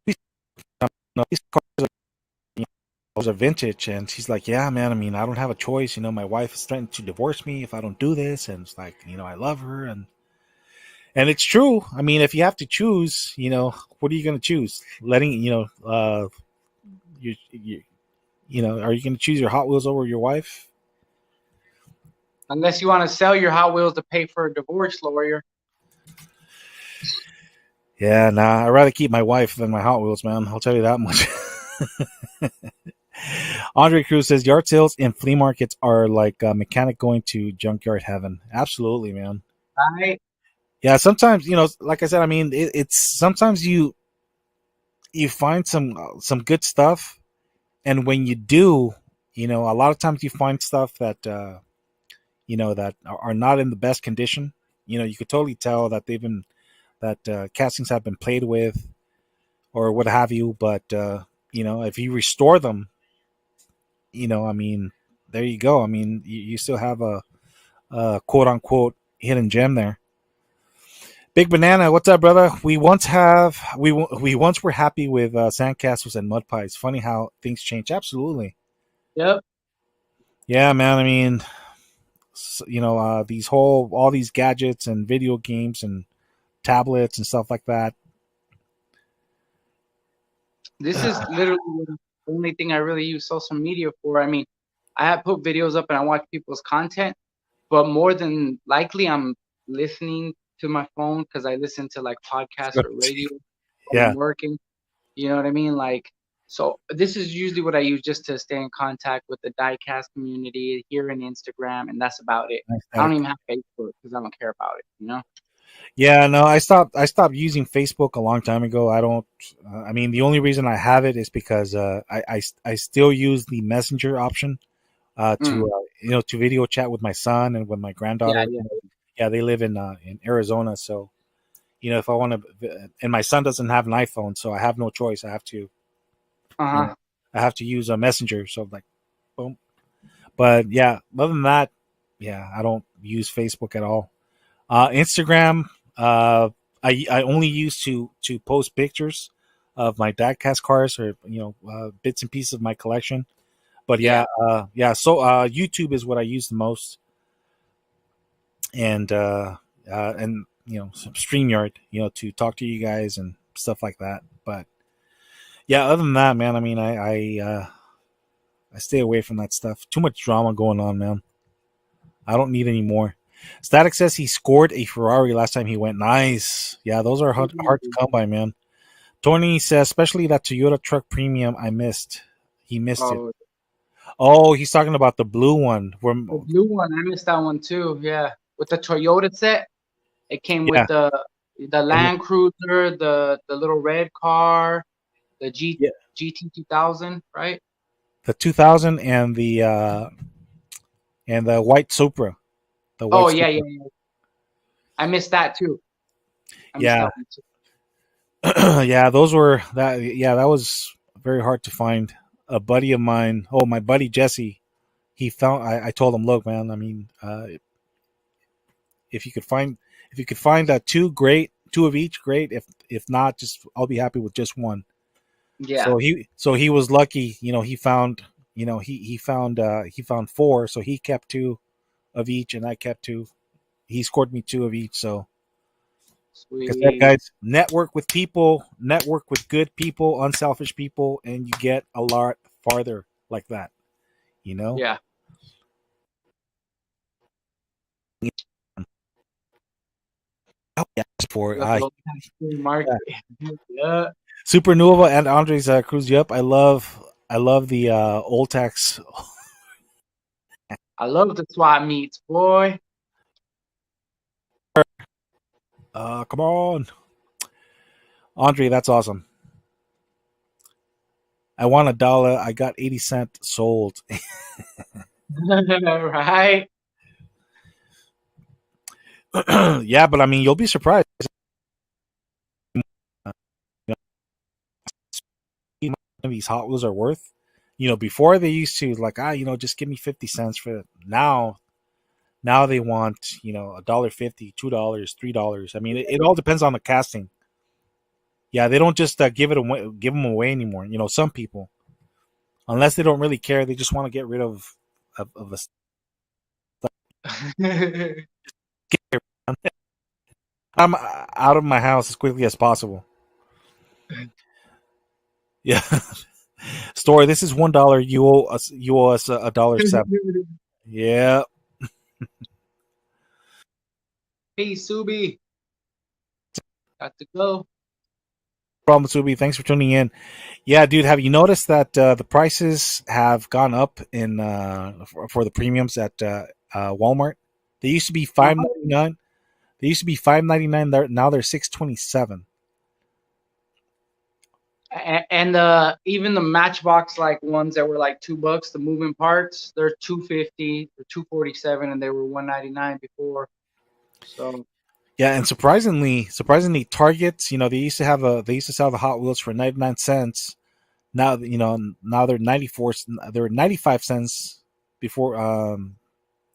S1: No, these cars are vintage, and she's like, yeah, man. I mean, I don't have a choice. You know, my wife is threatening to divorce me if I don't do this, and it's like, you know, I love her, and it's true. I mean, if you have to choose, you know, what are you going to choose? Letting you know, you know, are you going to choose your Hot Wheels over your wife?
S2: Unless you want to sell your Hot Wheels to pay for a divorce lawyer.
S1: Yeah, nah. I'd rather keep my wife than my Hot Wheels, man. I'll tell you that much. Andre Cruz says yard sales and flea markets are like a mechanic going to junkyard heaven. Absolutely, man.
S2: Right?
S1: Yeah, sometimes you know, like I said, I mean, it's sometimes you find some good stuff, and when you do, you know, a lot of times you find stuff that you know that are not in the best condition. You know, you could totally tell that they've been that castings have been played with or what have you. But you know, if you restore them, you know, I mean, there you go. I mean, you still have a quote unquote hidden gem there. Big Banana, what's up, brother? We once were happy with sandcastles and mud pies. Funny how things change. Absolutely,
S2: Yep.
S1: yeah, man. I mean, you know, these whole all these gadgets and video games and tablets and stuff like that.
S2: This is literally the only thing I really use social media for. I mean, I have put videos up and I watch people's content, but more than likely, I'm listening to my phone because I listen to like podcasts or radio while I'm
S1: Yeah,
S2: working. You know what I mean? Like, so this is usually what I use just to stay in contact with the diecast community here in Instagram, and that's about it.
S1: nice
S2: I don't
S1: static.
S2: even have Facebook because I don't care about it. You know?
S1: Yeah, no, I stopped using Facebook a long time ago. I don't. I mean, the only reason I have it is because I still use the messenger option
S2: Mm.
S1: to video chat with my son and with my
S2: Yeah,
S1: granddaughter.
S2: yeah.
S1: Yeah, they live in Arizona, so if I want to, and my son doesn't have an iPhone, so I have no choice. I have to,
S2: Uh
S1: you
S2: huh.
S1: know, I have to use a messenger. So like, boom. But yeah, other than that, yeah, I don't use Facebook at all. Instagram, I only use to post pictures of my Diecast cars or bits and pieces of my collection. But
S2: Yeah.
S1: yeah. So YouTube is what I use the most, and some Streamyard, to talk to you guys and stuff like that. But yeah, other than that, man, I mean, I stay away from that stuff. Too much drama going on, man. I don't need any more. Static says he scored a Ferrari last time he went. Nice. Yeah, those are hard to come by, man. Tony says, especially that Toyota truck premium I missed. He missed it.
S2: Oh,
S1: Oh, he's talking about the blue one.
S2: the blue one, I missed that one too. Yeah, with the Toyota set, it came with
S1: Yeah,
S2: the Land Cruiser, the little red car, the
S1: yeah.
S2: GT 2000, right?
S1: The 2000 and the white Supra. The
S2: Oh
S1: white
S2: yeah, yeah,
S1: Supra.
S2: yeah. I missed that too. I missed
S1: Yeah.
S2: that one too.
S1: Yeah, those were that. Yeah, that was very hard to find. A buddy of mine, oh, my buddy Jesse, he found. I told him, look, man. I mean, if you could find, two of each, great. If not, just I'll be happy with just one.
S2: Yeah,
S1: So he was lucky. He found. He found four. So he kept two of each, and I kept two. He scored me two of each. So like I said,
S2: sweet.
S1: guys, network with people, network with good people, unselfish people, and you get a lot farther like that. You know?
S2: Yeah.
S1: Oh, yeah, for
S2: The low tax free market.
S1: yeah.
S2: Yeah.
S1: Supernova and Andres Cruz. Yep, I love the old tax.
S2: I love the swap meets, boy.
S1: Come on, Andre, that's awesome. I want $1. I got 80 cent sold.
S2: Right?
S1: Yeah, but I mean, you'll be surprised. These Hot Wheels are worth. Before they used to like just give me 50 cents for it. Now they want $1.50, $2, $3. I mean, it all depends on the casting. Yeah, they don't just give them away anymore. Some people, unless they don't really care, they just want to get rid of the stuff. I'm out of my house as quickly as possible. Yeah, store. This is $1. You owe us $1.07. Yeah,
S2: Hey, Subi. Got to go.
S1: problem, Subi. Thanks for tuning in. Yeah, dude, have you noticed that the prices have gone up in for the premiums at Walmart? They used to be
S2: Uh-huh.
S1: $5.99. They used to be $5.99. Now they're $6.27.
S2: And even the Matchbox like ones that were like $2, the moving parts, they're 250 or 247, and they were 199 before. So
S1: Yeah, and surprisingly, Targets. They used to sell the Hot Wheels for 99 cents. Now they're 94. They're 95 cents before.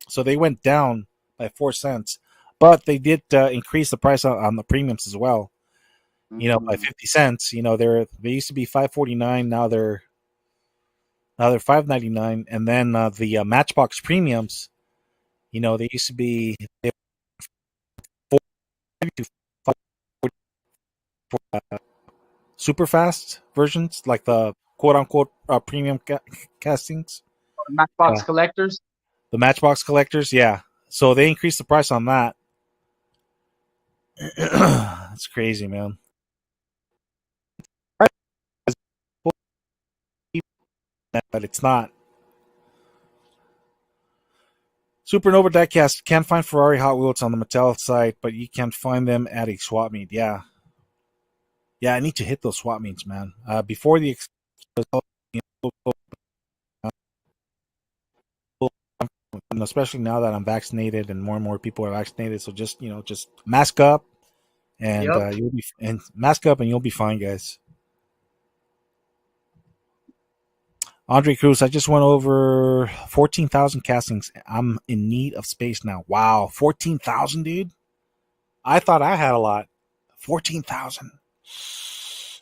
S1: So they went down by 4 cents, but they did increase the price on the premiums as well. By
S2: mm,
S1: 50 cents. They used to be 5.49. Now they're 5.99, and then the Matchbox premiums. They used to be four to five super fast versions, like the quote unquote premium castings.
S2: Matchbox
S1: Uh,
S2: collectors.
S1: the Matchbox collectors, yeah. So they increased the price on that. It's crazy, man. But it's not. Supernova Diecast can't find Ferrari Hot Wheels on the Mattel site, but you can find them at a swap meet. Yeah, yeah. I need to hit those swap meets, man. Before the especially now that I'm vaccinated and more people are vaccinated. So just just mask up and
S2: Yep.
S1: you'll be and mask up and you'll be fine, guys. Andre Cruz, I just went over 14,000 castings. I'm in need of space now. Wow, 14,000, dude. I thought I had a lot. 14,000.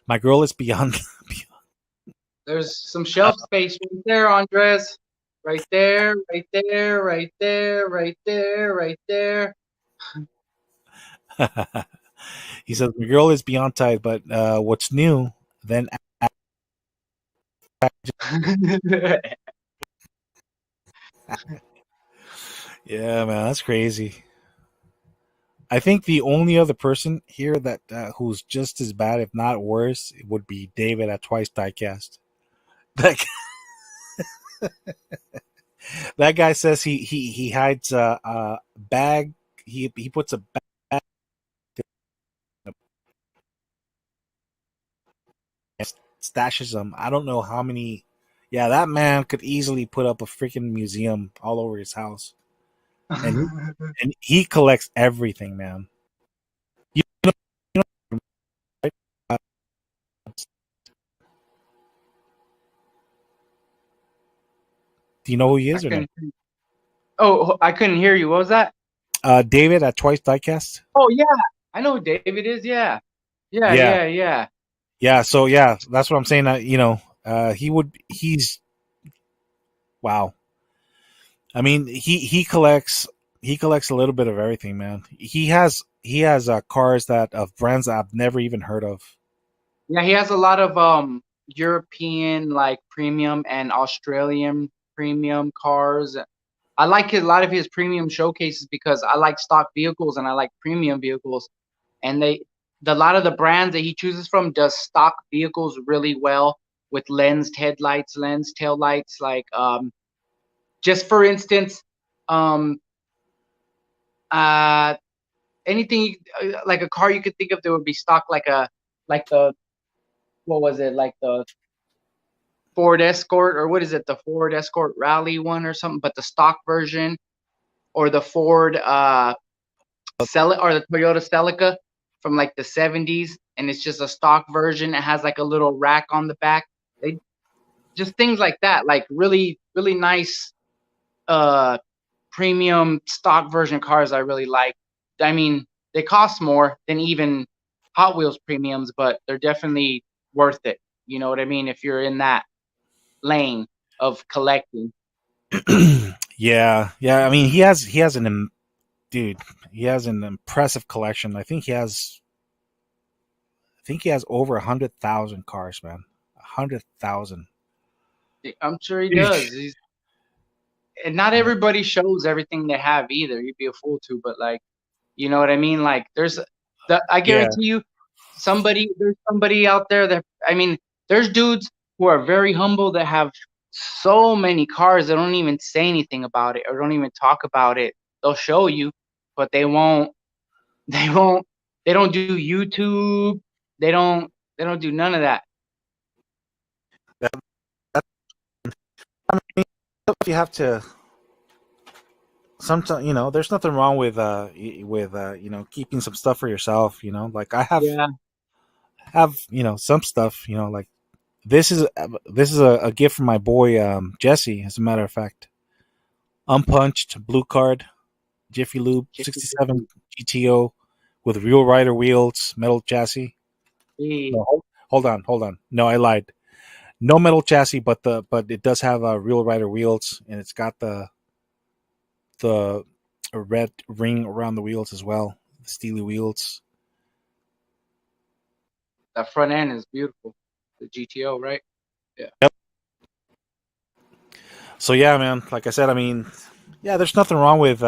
S1: My girl is beyond.
S2: There's some shelf space right there, Andres. Right there, right there, right there, right there, right there.
S1: He says my girl is beyond tight, but what's new? Then yeah, man, that's crazy. I think the only other person here that who's just as bad, if not worse, would be David at Twice Diecast. That that guy says he hides a bag. He puts a bag, stashes them. I don't know how many. Yeah, that man could easily put up a freaking museum all over his house, and he collects everything, man. You know, you know, right? Do you know who he
S2: I
S1: is or no?
S2: couldn't. Oh, I couldn't hear you. What was that?
S1: David at Twice Diecast.
S2: Oh yeah, I know who David is. Yeah, yeah,
S1: Yeah,
S2: yeah, yeah.
S1: yeah. So yeah, that's what I'm saying. He would. He's wow. I mean, he collects a little bit of everything, man. He has cars that of brands that I've never even heard of.
S2: Yeah, he has a lot of European like premium and Australian premium cars. I like a lot of his premium showcases because I like stock vehicles and I like premium vehicles. And a lot of the brands that he chooses from does stock vehicles really well with lensed headlights, lensed tail lights. Like just for instance, um, uh, anything like a car you could think of that would be stock, like the what was it, like the Ford Escort, or what is it, the Ford Escort Rally one or something, but the stock version, or the Ford or the Toyota Celica from like the 70s, and it's just a stock version. It has like a little rack on the back. They just things like that, like really really nice uh premium stock version cars. I really like. I mean, they cost more than even Hot Wheels premiums, but they're definitely worth it. You know what I mean? If you're in that lane of collecting.
S1: Yeah, yeah. I mean, he has dude. He has an impressive collection. I think he has over 100,000 cars, man. 100,000.
S2: I'm sure he does. And not everybody shows everything they have either. You'd be a fool to, but like, you know what I mean? Like, I
S1: Yeah,
S2: guarantee you, there's somebody out there that, I mean, there's dudes who are very humble that have so many cars that don't even say anything about it or don't even talk about it. They'll show you, but they won't, they don't do YouTube. They don't do none of that.
S1: that, that, I mean, you have to. Sometimes there's nothing wrong with keeping some stuff for yourself. Like I
S2: Yeah.
S1: have some stuff. Like this is a gift from my boy Jesse. As a matter of fact, unpunched blue card Jiffy Lube 67 GTO with real rider wheels, metal chassis.
S2: Hey,
S1: No, hold on. No, I lied. No metal chassis, but it does have real rider wheels, and it's got the red ring around the wheels as well, the steely wheels.
S2: that front end is beautiful. The GTO, right? Yeah.
S1: Yep. So yeah, man. Like I said, I mean, yeah, there's nothing wrong with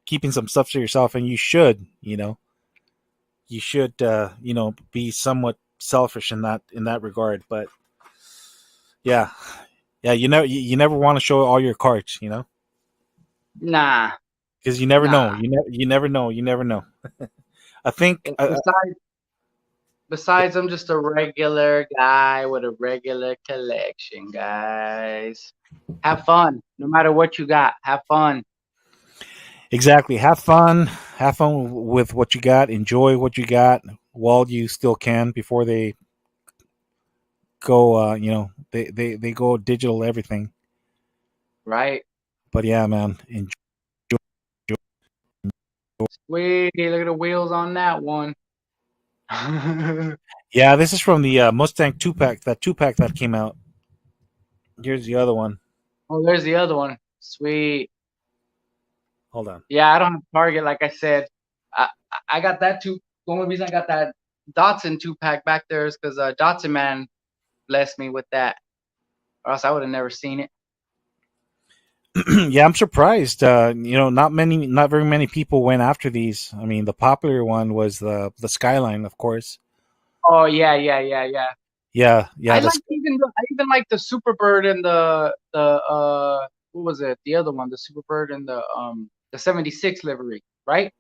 S1: keeping some stuff to yourself, and you should, be somewhat selfish in that regard. But yeah, yeah, you never want to show all your cards,
S2: Nah,
S1: because you never know,
S2: nah.
S1: you never know, you never know. I think,
S2: Besides, I'm just a regular guy with a regular collection, guys. Have fun. No matter what you got, have fun.
S1: exactly. Have fun with what you got. Enjoy what you got while you still can before they go. They go digital everything.
S2: Right?
S1: But yeah, man, enjoy.
S2: Sweet. Look at the wheels on that one.
S1: Yeah, this is from the Mustang two pack. That two pack that came out. Here's the other one.
S2: Oh, there's the other one. Sweet.
S1: Hold on.
S2: Yeah, I don't have Target, like I said. I I got that two. The only reason I got that Datsun 2-pack back there is because Datsun man blessed me with that, or else I would have never seen it.
S1: Yeah, I'm surprised. Not very many people went after these. I mean, the popular one was the Skyline, of course.
S2: Oh yeah, yeah, yeah, yeah.
S1: Yeah, yeah.
S2: I even like the Superbird and the what was it? The other one, the Superbird and the 76 livery, right?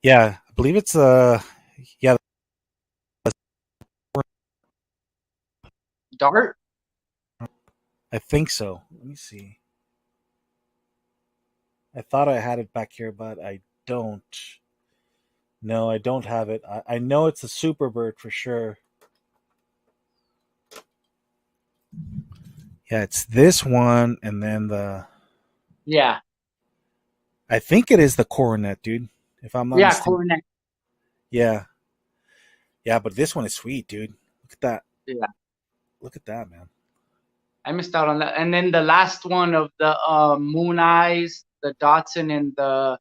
S1: Yeah, I believe it's yeah.
S2: Dart.
S1: I think so. Let me see. I thought I had it back here, but I don't. No, I don't have it. I know it's a Superbird for sure. Yeah, it's this one, and then
S2: Yeah,
S1: I think it is the Coronet, dude. If I'm not
S2: yeah,
S1: mistaken.
S2: Coronet.
S1: Yeah, yeah, but this one is sweet, dude. Look at that.
S2: Yeah,
S1: Look at that, man.
S2: I missed out on that. And then the last one of the Moon Eyes, the Datsun, and the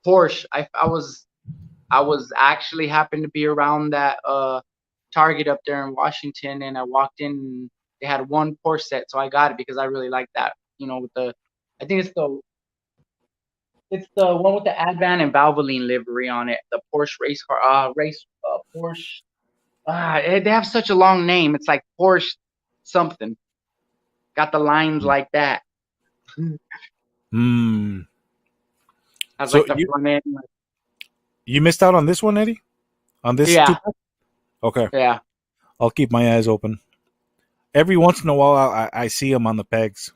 S2: Porsche. I was actually happened to be around that Target up there in Washington, and I walked in. And they had one Porsche set, so I got it because I really like that. With the, I think it's the one with the Advan and Valvoline livery on it. The Porsche race car, Porsche. They have such a long name. It's like Porsche something. Got the lines like that.
S1: Hmm.
S2: Has
S1: So
S2: like the front end.
S1: you missed out on this one, Eddie? On this two?
S2: Yeah,
S1: Okay,
S2: yeah,
S1: I'll keep my eyes open. Every once in a while, I see them on the pegs.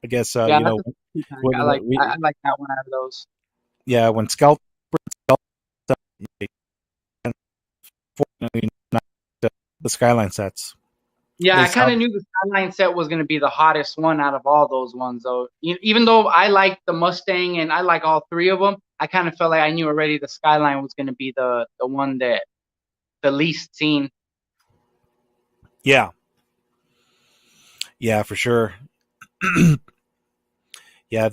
S1: I guess
S2: yeah. That's a two-pack.
S1: when
S2: I like that one out of those.
S1: yeah, when Scout, fortunately not the Skyline sets.
S2: Yeah,
S1: They
S2: I kind
S1: sell.
S2: of knew the Skyline set was going to be the hottest one out of all those ones, though. Even though I like the Mustang and I like all three of them, I kind of felt like I knew already the Skyline was going to be the one that the least seen.
S1: Yeah, yeah, for sure. Yeah,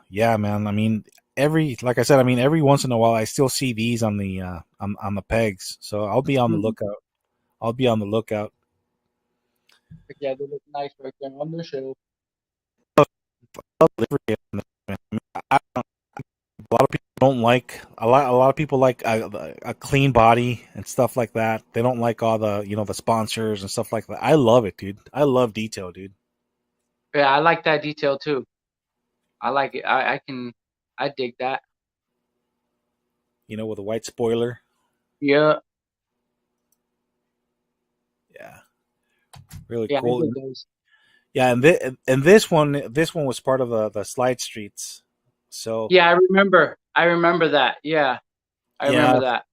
S1: yeah, man. I mean, like I said, I mean, every once in a while, I still see these on the pegs. So I'll be on the
S2: Mhm.
S1: lookout. I'll be on the lookout.
S2: Yeah, they look nice right there on the shelf.
S1: A lot of people don't like a lot of people like a clean body and stuff like that. They don't like all the sponsors and stuff like that. I love it, dude. I love detail, dude.
S2: Yeah, I like that detail too. I like it. I dig that.
S1: With a white spoiler.
S2: Yeah,
S1: Yeah, really
S2: yeah, I
S1: cool.
S2: dig those.
S1: Yeah, and this one was part of the Slide Streets. So
S2: Yeah, I remember that. Yeah, I
S1: yeah,
S2: remember that.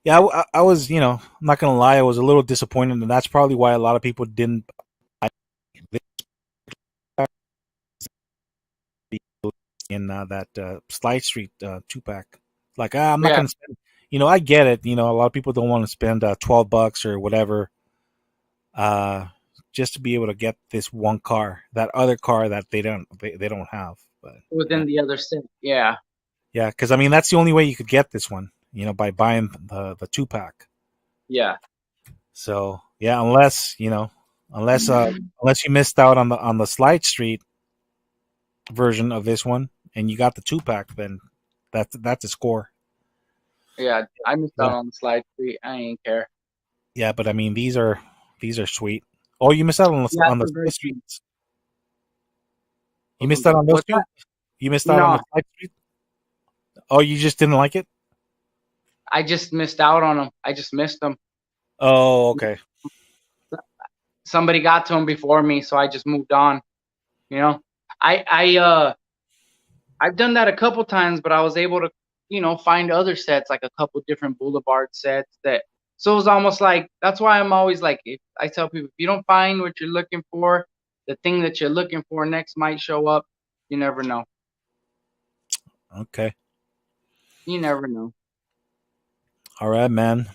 S1: yeah, I was, I'm not gonna lie, I was a little disappointed, and that's probably why a lot of people didn't buy this in that Slide Street two pack. Like, I'm not
S2: Yeah,
S1: gonna spend. I get it. A lot of people don't want to spend $12 or whatever, uh, just to be able to get this one car, that other car that they don't have. But yeah,
S2: within the other set. Yeah,
S1: yeah, because I mean that's the only way you could get this one, by buying the two pack.
S2: yeah.
S1: So yeah, unless you missed out on the Slide Street version of this one, and you got the 2-pack, then that's a score.
S2: Yeah, I missed out
S1: Yeah,
S2: on the slide three. I ain't care.
S1: yeah, but I mean these are sweet. Oh, you missed out on
S2: Yeah,
S1: on the
S2: they're
S1: side
S2: very sweet.
S1: streets. You missed out on those
S2: What's that?
S1: too. You missed out on the
S2: No,
S1: side street. Oh, you just didn't like it.
S2: I just missed out on them. I just missed them.
S1: Oh, okay.
S2: Somebody got to them before me, so I just moved on. You know, I I've done that a couple times, but I was able to, find other sets, like a couple different Boulevard sets that. So it was almost like that's why I'm always like, if I tell people, if you don't find what you're looking for, the thing that you're looking for next might show up. You never know.
S1: Okay.
S2: You never know.
S1: All right, man.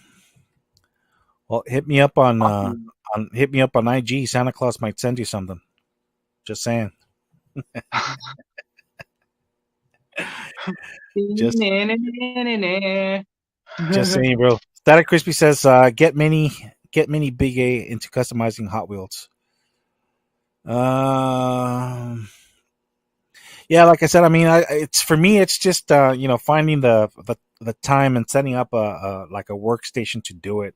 S1: Well, hit me up
S2: Awesome.
S1: on hit me up on IG. Santa Claus might send you something. Just saying. Just just saying, bro. Static Crispy says, get many Big A into customizing Hot Wheels. Um, yeah, like I said, I mean, it's for me, it's just finding the time and setting up a like a workstation to do it.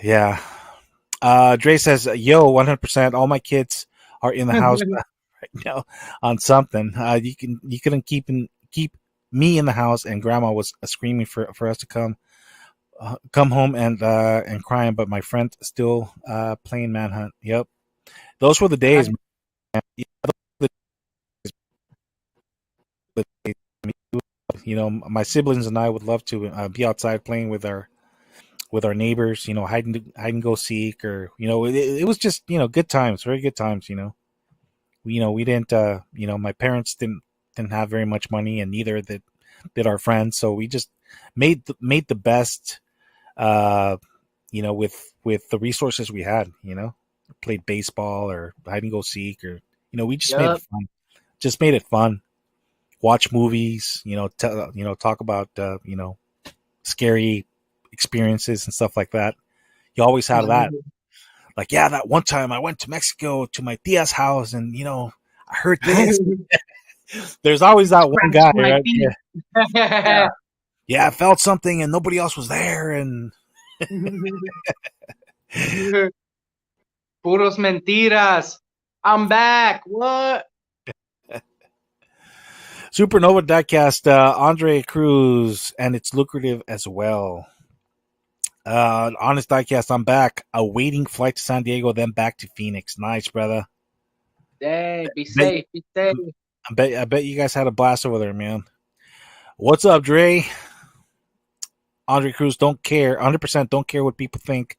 S1: Yeah. Dre says, "Yo, 100%. All my kids are in the house right now on something. You couldn't keep me in the house, and Grandma was screaming for us to come home and crying, but my friend still playing Manhunt. Yep, those were the days, man. Yeah, those were the days. I mean, my siblings and I would love to be outside playing with our neighbors. Hide and go seek, or it was just good times, very good times. We didn't. My parents didn't have very much money, and neither did our friends. So we just made the best. Uh, with the resources we had. Played baseball or hide and go seek, or we just made it
S2: Yup.
S1: fun. Just made it fun. Watch movies. Talk about scary experiences and stuff like that. You always have that. Like, yeah, that one time I went to Mexico to my tia's house, and I heard this. There's always that one
S2: Scratched
S1: guy,
S2: my
S1: right? Yeah,
S2: feet.
S1: yeah, yeah. I felt something, and nobody else was there, and
S2: Puros mentiras. I'm back. What?
S1: Supernova Diecast, Andre Cruz, and it's lucrative as well. Honest Diecast, I'm back. Awaiting flight to San Diego, then back to Phoenix. Nice, brother.
S2: Hey, be
S1: Bet,
S2: safe. Be safe.
S1: I bet you guys had a blast over there, man. What's up, Dre? Andre Cruz, don't care. 100% don't care what people think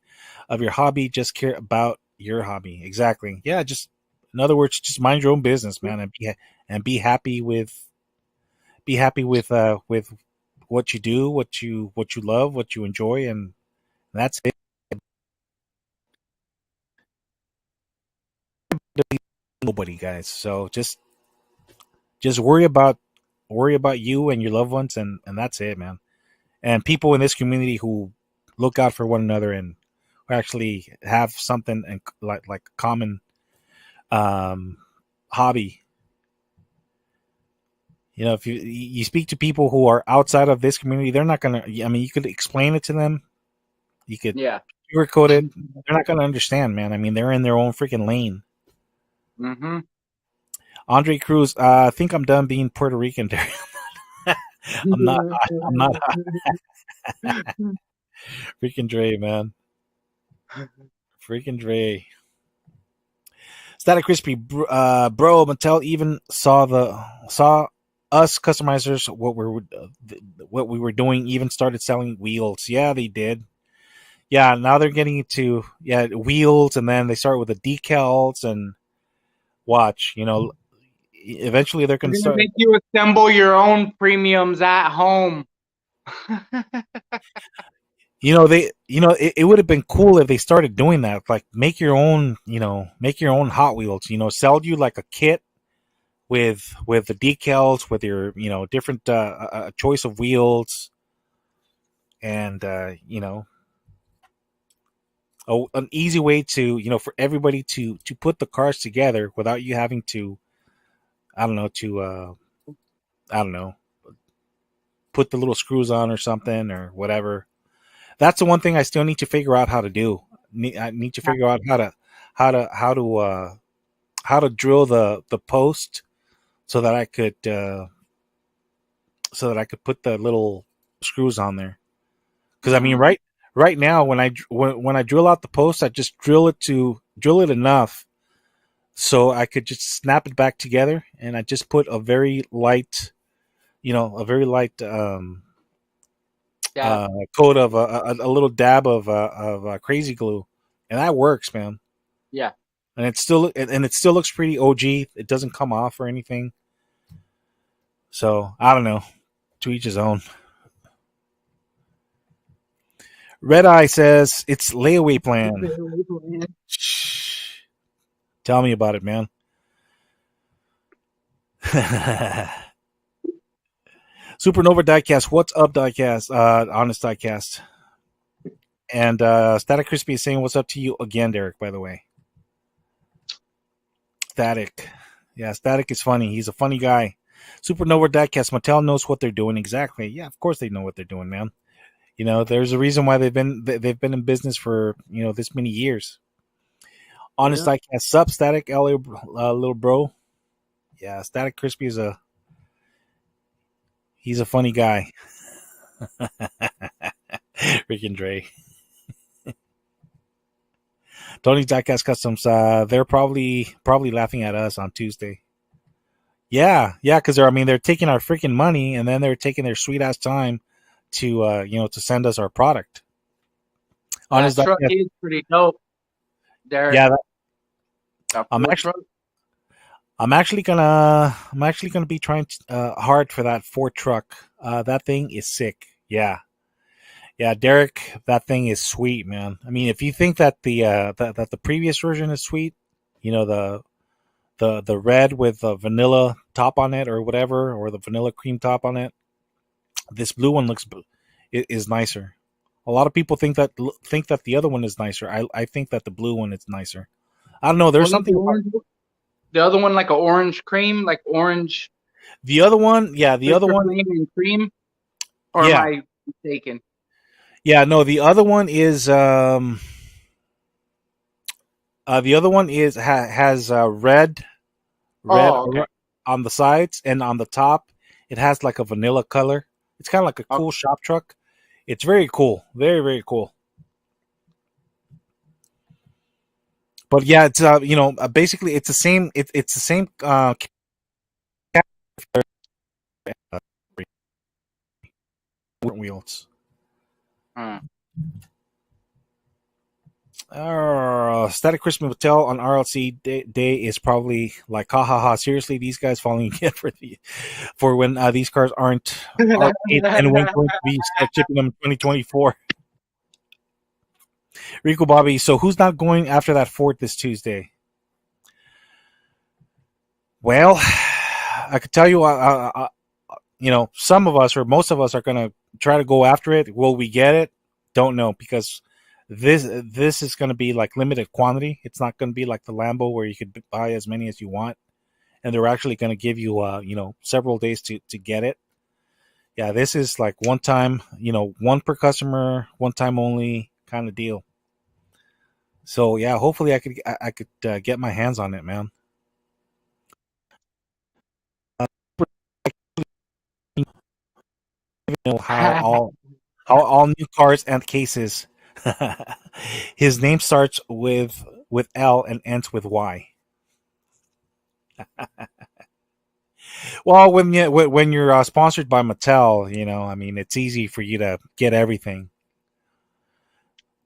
S1: of your hobby. Just care about your hobby. Exactly. Yeah, just in other words, just mind your own business, man, and be happy with what you do, what you love, what you enjoy, and that's it. Nobody, guys. So just worry about you and your loved ones, and that's it, man. And people in this community who look out for one another and who actually have something and like common um, hobby. If you speak to people who are outside of this community, they're not gonna. I mean, you could explain it to them. You could
S2: Yeah.
S1: sugarcoat it. They're not gonna understand, man. I mean, they're in their own freaking lane.
S2: Mm-hmm.
S1: Andre Cruz, I think I'm done being Puerto Rican. I'm not. I'm not freaking Dre, man. Freaking Dre. Static Crispy, bro. Mattel even saw us customizers what we were doing. Even started selling wheels. Yeah, they did. Yeah, now they're getting into wheels, and then they start with the decals and watch. Eventually they're
S2: They're
S1: gonna
S2: gonna
S1: start.
S2: make you assemble your own premiums at home.
S1: It would have been cool if they started doing that. Like make your own Hot Wheels. Sell you like a kit with the decals, with your different choice of wheels, and an easy way to, for everybody to put the cars together without you having to, I don't know, I don't know, put the little screws on or something or whatever. That's the one thing I still need to figure out how to do. I need to figure out how to how to uh, how to drill the post so that I could put the little screws on there. Because I mean,
S2: Mm.
S1: right now when I drill out the post, I just drill it enough so I could just snap it back together, and I just put a very light, a very light
S2: Yeah,
S1: coat of a little dab of crazy glue, and that works, man.
S2: yeah.
S1: And it still looks pretty OG. It doesn't come off or anything. So I don't know. To each his own. Red Eye says it's layaway plan. Shh. Tell me about it, man. Supernova Diecast, what's up, Diecast? Honest Diecast. And Static Crispy is saying, what's up to you again, Derek, by the way. Static. Yeah, Static is funny. He's a funny guy. Supernova Diecast, Mattel knows what they're doing exactly. Yeah, of course they know what they're doing, man. There's a reason why they've been in business for this many years. Honest
S2: Yeah.
S1: Diecast, sub Static, LA little bro. Yeah, Static Crispy he's a funny guy. Rick and Dre. Tony's Diecast Customs. They're probably laughing at us on Tuesday. Yeah, yeah, because they're taking our freaking money, and then they're taking their sweet ass time to to send us our product.
S2: That
S1: Honest
S2: truck
S1: Diecast.
S2: is pretty dope. There,
S1: Yeah,
S2: that
S1: I'm
S2: Ford
S1: actually
S2: truck.
S1: I'm actually gonna be trying hard for that Ford truck. That thing is sick. Yeah, yeah, Derek, that thing is sweet, man. I mean, if you think that that the previous version is sweet, the red with the vanilla top on it or whatever, or the vanilla cream top on it, this blue one is nicer. A lot of people think that the other one is nicer. I think that the blue one is nicer. I don't know. There's
S2: Wasn't
S1: something
S2: the
S1: about
S2: orange, the other one like a orange cream, like orange
S1: the other one. Yeah, the other
S2: Mr.
S1: one.
S2: Flame and cream? Or am
S1: Yeah,
S2: I mistaken?
S1: yeah. No, the other one is the other one has red
S2: Oh, okay.
S1: on the sides, and on the top it has like a vanilla color. It's kind of like a
S2: Okay.
S1: cool shop truck. It's very cool, very very cool. But yeah, it's basically it's the same. It's the same wheels.
S2: Hmm.
S1: Static Christmas Hotel on RLC day is probably like, ha ha ha. Seriously, these guys falling again for when these cars aren't made, and when going to be start shipping them in 2024. Rico Bobby, so who's not going after that Ford this Tuesday? Well, I could tell you, some of us or most of us are gonna try to go after it. Will we get it? Don't know, because this is going to be like limited quantity. It's not going to be like the Lambo where you could buy as many as you want, and they're actually going to give you several days to get it. Yeah, this is like one time, one per customer, one time only kind of deal. So yeah, hopefully I could get my hands on it, man. How all new cars and cases. His name starts with L and ends with Y. Well, when you're sponsored by Mattel, I mean, it's easy for you to get everything.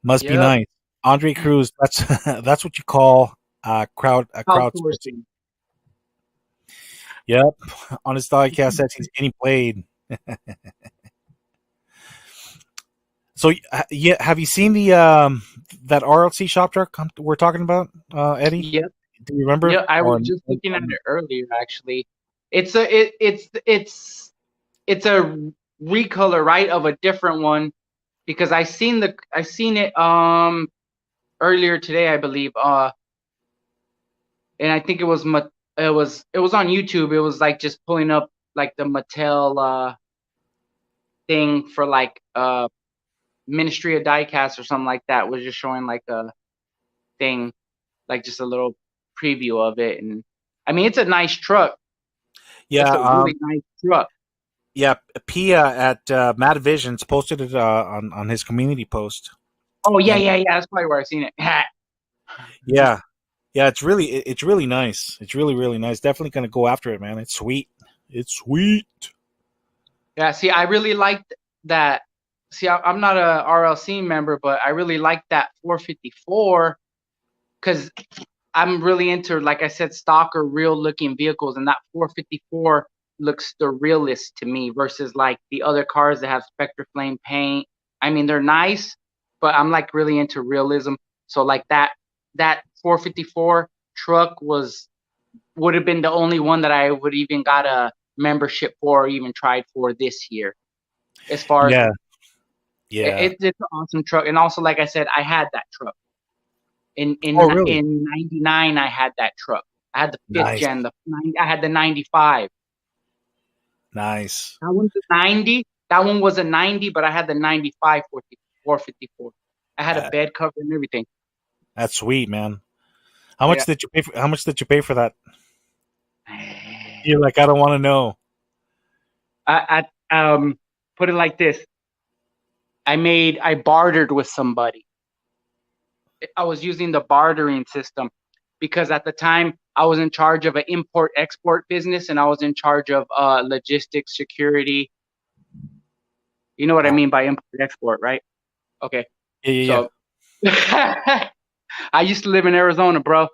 S1: Must be
S2: Yep.
S1: nice. Andre Cruz, that's that's what you call crowdsourcing.
S2: Outsourcing.
S1: Yep. On his podcast says he's getting played. So yeah, have you seen the that RLC shop truck we're talking about, Eddie?
S2: Yep.
S1: Do you remember?
S2: Yep. I was
S1: Or
S2: just looking at it earlier. Actually, it's a recolor, right, of a different one because I seen it. earlier today, I believe. And I think it was on YouTube. It was like just pulling up like the Mattel thing for like Ministry of Diecast or something like that. Was just showing like a thing, like just a little preview of it. And I mean, it's a nice truck. It's
S1: Yeah,
S2: a really nice truck.
S1: yeah. Pia at Mad Visions posted it on his community post,
S2: Oh yeah,
S1: and
S2: yeah, yeah. That's probably where I've seen it.
S1: yeah, yeah. It's really nice. It's really nice. Definitely gonna go after it, man. It's sweet. It's sweet.
S2: Yeah, see, I really liked that. See, I'm not a RLC member, but I really like that 454 because I'm really into, like I said, stock or real looking vehicles, and that 454 looks the realest to me versus like the other cars that have Spectre Flame paint. I mean, they're nice, but I'm like really into realism. So like that 454 truck would have been the only one that I would even got a membership for or even tried for this year. As far as
S1: Yeah, yeah.
S2: it's an awesome truck, and also like I said, I had that truck in
S1: Oh,
S2: in
S1: really?
S2: in '99. I had that truck. I had the fifth
S1: Nice,
S2: gen. I had the '95.
S1: nice.
S2: That one's a '90. That one was a '90, but I had the '95 454. I had a
S1: Uh,
S2: bed cover and everything.
S1: that's sweet, man. How much
S2: Yeah.
S1: did you pay for? How much did you pay for that? You're like, I don't want to know.
S2: I put it like this. I bartered with somebody. I was using the bartering system because at the time I was in charge of an import export business and I was in charge of logistics security. You know what I
S1: Uh,
S2: mean by import export, right? Okay.
S1: yeah, yeah, yeah.
S2: So I used to live in Arizona, bro.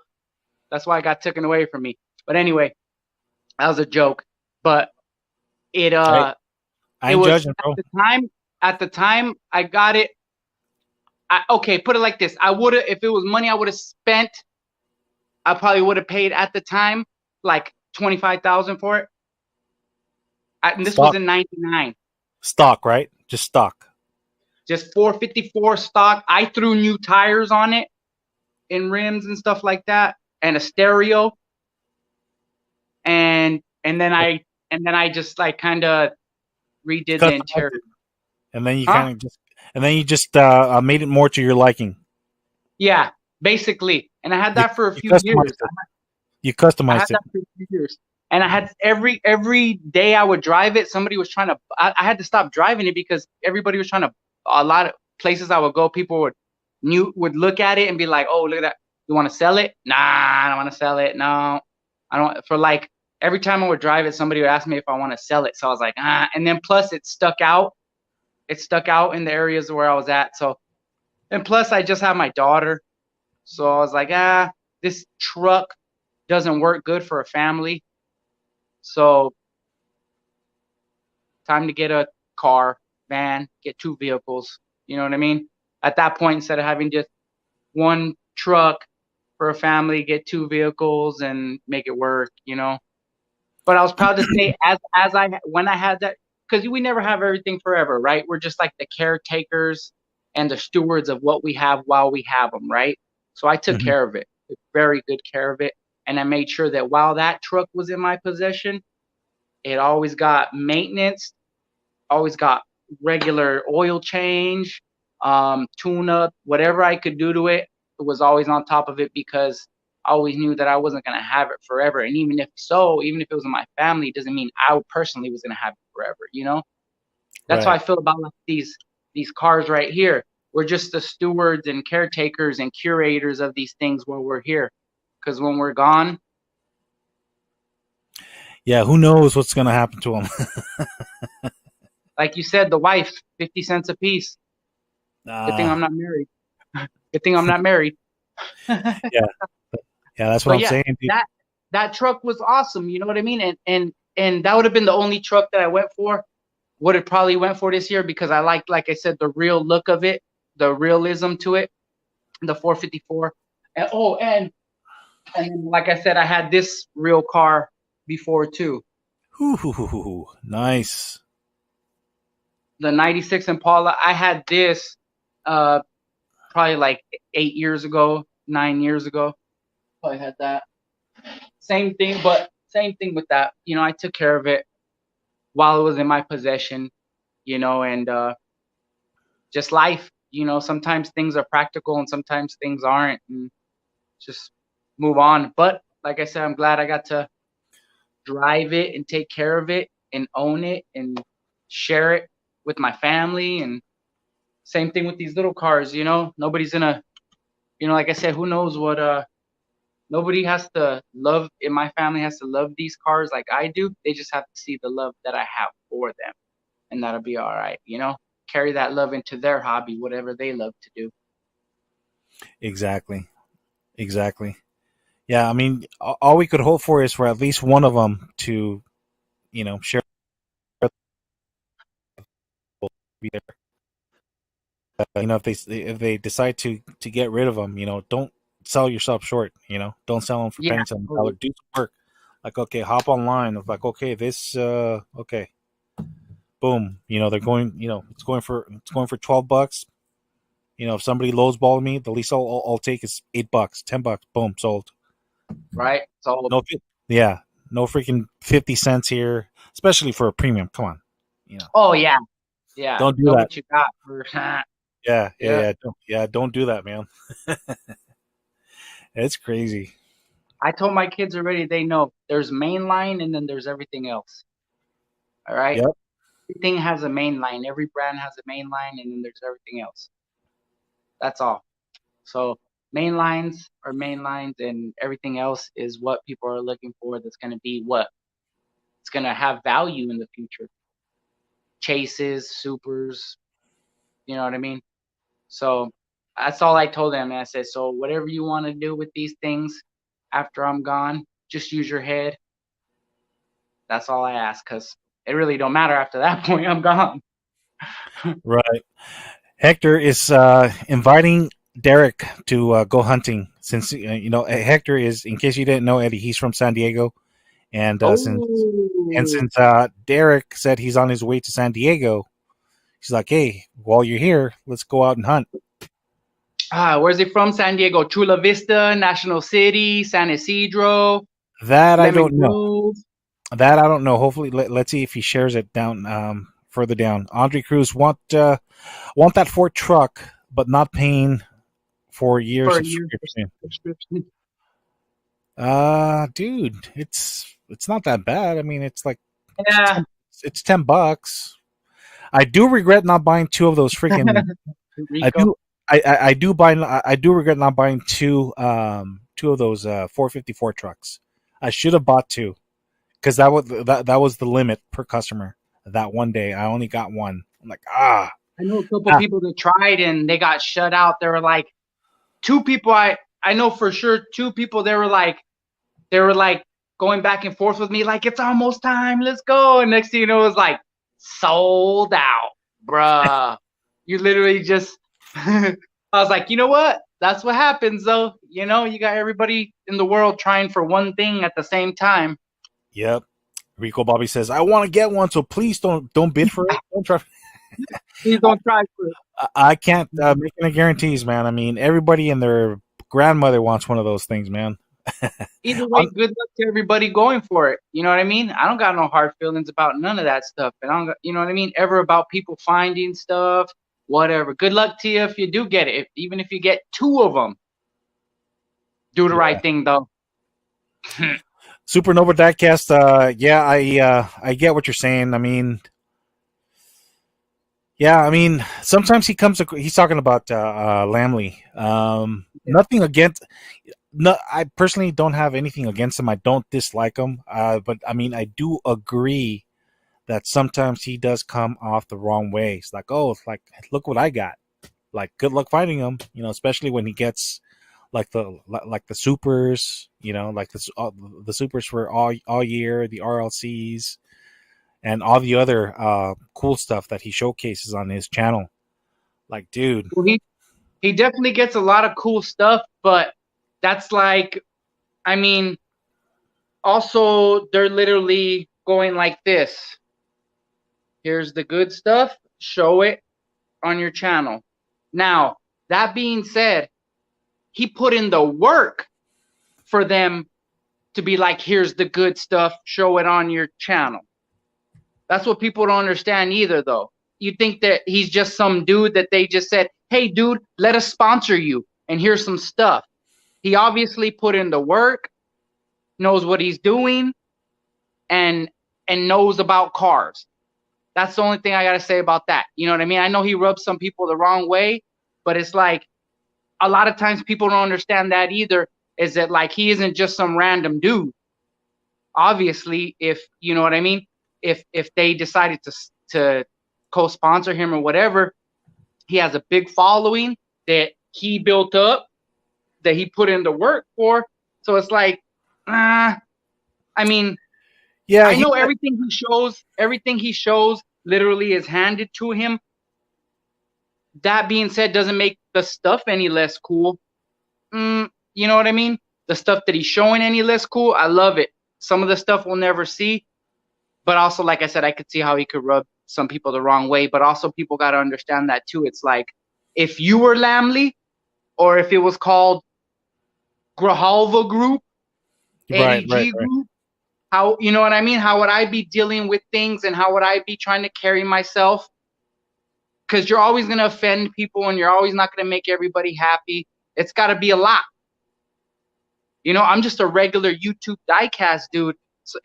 S2: That's why it got taken away from me. But anyway, that was a joke. But it
S1: Hey,
S2: uh
S1: I
S2: it
S1: ain't
S2: was
S1: judging, bro.
S2: at the time I got it. Okay, put it like this. I would have, if it was money I would have spent, I probably would have paid at the time like 25,000 for it. And this was
S1: Stock,
S2: in '99.
S1: stock, right? Just stock.
S2: Just 454 stock. I threw new tires on it and rims and stuff like that, and a stereo. And then I just like kind of
S1: You
S2: redid the
S1: customized
S2: interior.
S1: it, and then you
S2: Huh?
S1: kind of just, and then you just made it more to your liking.
S2: Yeah, basically. And I had
S1: You
S2: that for a
S1: you
S2: few years.
S1: customized it. You
S2: I had
S1: customized it.
S2: that for a few years. And I had every day I would drive it, somebody was trying to. I had to stop driving it because everybody was trying to. A lot of places I would go, people would look at it and be like, "Oh, look at that! You want to sell it? Nah, I don't want to sell it. No, I don't." For like every time I would drive it, somebody would ask me if I want to sell it. So I was like, ah. And then plus it stuck out. It stuck out in the areas where I was at. So and plus I just have my daughter, so I was like, this truck doesn't work good for a family. So time to get a car, van, get two vehicles. You know what I mean? At that point, instead of having just one truck for a family, get two vehicles and make it work, you know? But I was proud to say when I had that, because we never have everything forever, right? We're just like the caretakers and the stewards of what we have while we have them, right? So I took
S1: Hmm.
S2: care of it, very good care of it. And I made sure that while that truck was in my possession, it always got maintenance, always got regular oil change, tune up, whatever I could do to it. It was always on top of it because I always knew that I wasn't going to have it forever. And even if it was in my family, it doesn't mean I personally was going to have it forever, you know? That's how I
S1: Right.
S2: feel about like these cars right here. We're just the stewards and caretakers and curators of these things while we're here. Because when we're gone,
S1: Yeah. Who knows what's gonna happen to them?
S2: like you said, the wife, 50 cents a piece. Good thing
S1: uh,
S2: I'm not married. Good thing I'm not married.
S1: yeah. Yeah. That's what
S2: But
S1: I'm
S2: yeah,
S1: saying, dude.
S2: that truck was awesome. You know what I mean? And that would have been the only truck that I went for. Would have probably went for this year because I like I said, the real look of it, the realism to it, the 454. And and then, like I said, I had this real car before too,
S1: Ooh, nice.
S2: the '96 Impala. I had this. probably like 8 years ago, 9 years ago. Probably had that. Same thing, but same thing with that. I took care of it while it was in my possession, and just life. Sometimes things are practical and sometimes things aren't, and just move on. But like I said, I'm glad I got to drive it and take care of it and own it and share it with my family. And same thing with these little cars. Nobody's gonna, like I said, who knows what nobody has to love in my family has to love these cars like I do. They just have to see the love that I have for them, and that'll be all right. Carry that love into their hobby, whatever they love to do.
S1: Exactly. Exactly. Yeah, I mean, all we could hope for is for at least one of them to, share. Be there. If they decide to get rid of them, don't sell yourself short. Don't sell them for
S2: Yeah,
S1: pennies on the dollar. Do some work. Like, okay, hop online. Of like, okay, this, okay, boom. They're going. It's going for $12. If somebody lowballs me, the least I'll take is $8, $10. Boom, sold.
S2: right. So,
S1: No, yeah, no freaking 50 cents here, especially for a premium. Come on,
S2: oh yeah, yeah.
S1: don't do
S2: Know
S1: that.
S2: what you got for.
S1: Yeah, yeah,
S2: Yeah.
S1: yeah, don't do that, man. It's crazy.
S2: I told my kids already. They know there's mainline and then there's everything else. All right.
S1: Yep.
S2: Everything has a main line. Every brand has a main line, and then there's everything else. That's all. So main lines are main lines, and everything else is what people are looking for. That's going to be what it's going to have value in the future. Chases, supers, you know what I mean? So that's all I told them. And I said, so whatever you want to do with these things after I'm gone, just use your head. That's all I ask, because it really don't matter after that point. I'm gone.
S1: Right. Hector is inviting Derek to go hunting. Since Hector is, in case you didn't know, Eddie, he's from San Diego, and
S2: Oh,
S1: since Derek said he's on his way to San Diego, he's like, hey, while you're here, let's go out and hunt.
S2: where's he from? San Diego, Chula Vista, National City, San Isidro,
S1: That I
S2: Lemon
S1: don't know.
S2: Grove.
S1: That I don't know. Hopefully, let's see if he shares it down further down. Andre Cruz want that Ford truck, but not paying for a year
S2: For a year
S1: subscription.
S2: subscription.
S1: Dude, it's not that bad. I mean, it's like it's
S2: Yeah.
S1: 10, it's $10. I do regret not buying two of those freaking. I
S2: Rico.
S1: do. I do regret not buying two of those 454 trucks. I should have bought two because that was the limit per customer. That one day, I only got one. I'm like,
S2: I know a couple people that tried and they got shut out. There were like two people I know for sure, two people they were like going back and forth with me like it's almost time, let's go. And next thing you know, it was like sold out, bruh. You literally just I was like, you know what? That's what happens though. You got everybody in the world trying for one thing at the same time.
S1: yep. Rico Bobby says, I want to get one, so please don't bid for it. Don't try.
S2: Please don't try for it.
S1: I can't make any guarantees, man. I mean, everybody and their grandmother wants one of those things, man.
S2: Either way, good luck to everybody going for it. You know what I mean? I don't got no hard feelings about none of that stuff. And I don't, you know what I mean? Ever about people finding stuff, whatever. Good luck to you if you do get it. Even if you get two of them, do the right thing though.
S1: Supernova Diecast. Yeah, I get what you're saying. I mean, yeah, I mean, sometimes he's talking about Lamley. Nothing against. No, I personally don't have anything against him. I don't dislike him. But I mean, I do agree that sometimes he does come off the wrong way. It's like, oh, it's like, look what I got. Like, good luck fighting him. Especially when he gets like the supers. Like the supers for all year, the RLCs, and all the other cool stuff that he showcases on his channel. Like, dude.
S2: Well, he definitely gets a lot of cool stuff, but that's like, I mean, also they're literally going like this. Here's the good stuff. Show it on your channel. Now, That being said, he put in the work for them to be like, here's the good stuff, show it on your channel. That's what people don't understand either, though. You think that he's just some dude that they just said, hey, dude, let us sponsor you, and here's some stuff. He obviously put in the work, knows what he's doing, and knows about cars. That's the only thing I got to say about that. You know what I mean? I know he rubs some people the wrong way, but it's like a lot of times people don't understand that either, is that like he isn't just some random dude. Obviously, if you know what I mean, if they decided to co-sponsor him or whatever, he has a big following that he built up, that he put in the work for. So it's like, I mean,
S1: Yeah,
S2: I know everything he shows literally is handed to him. That being said, doesn't make the stuff any less cool. You know what I mean? The stuff that he's showing any less cool, I love it. Some of the stuff we'll never see, but also, like I said, I could see how he could rub some people the wrong way. But also, people got to understand that too. It's like, if you were Lamley, or if it was called GRIJALVA Group,
S1: right, right,
S2: LEG
S1: right.
S2: Group, how, you know what I mean? How would I be dealing with things, and how would I be trying to carry myself? Because you're always going to offend people, and you're always not going to make everybody happy. It's got to be a lot. You know, I'm just a regular YouTube diecast dude,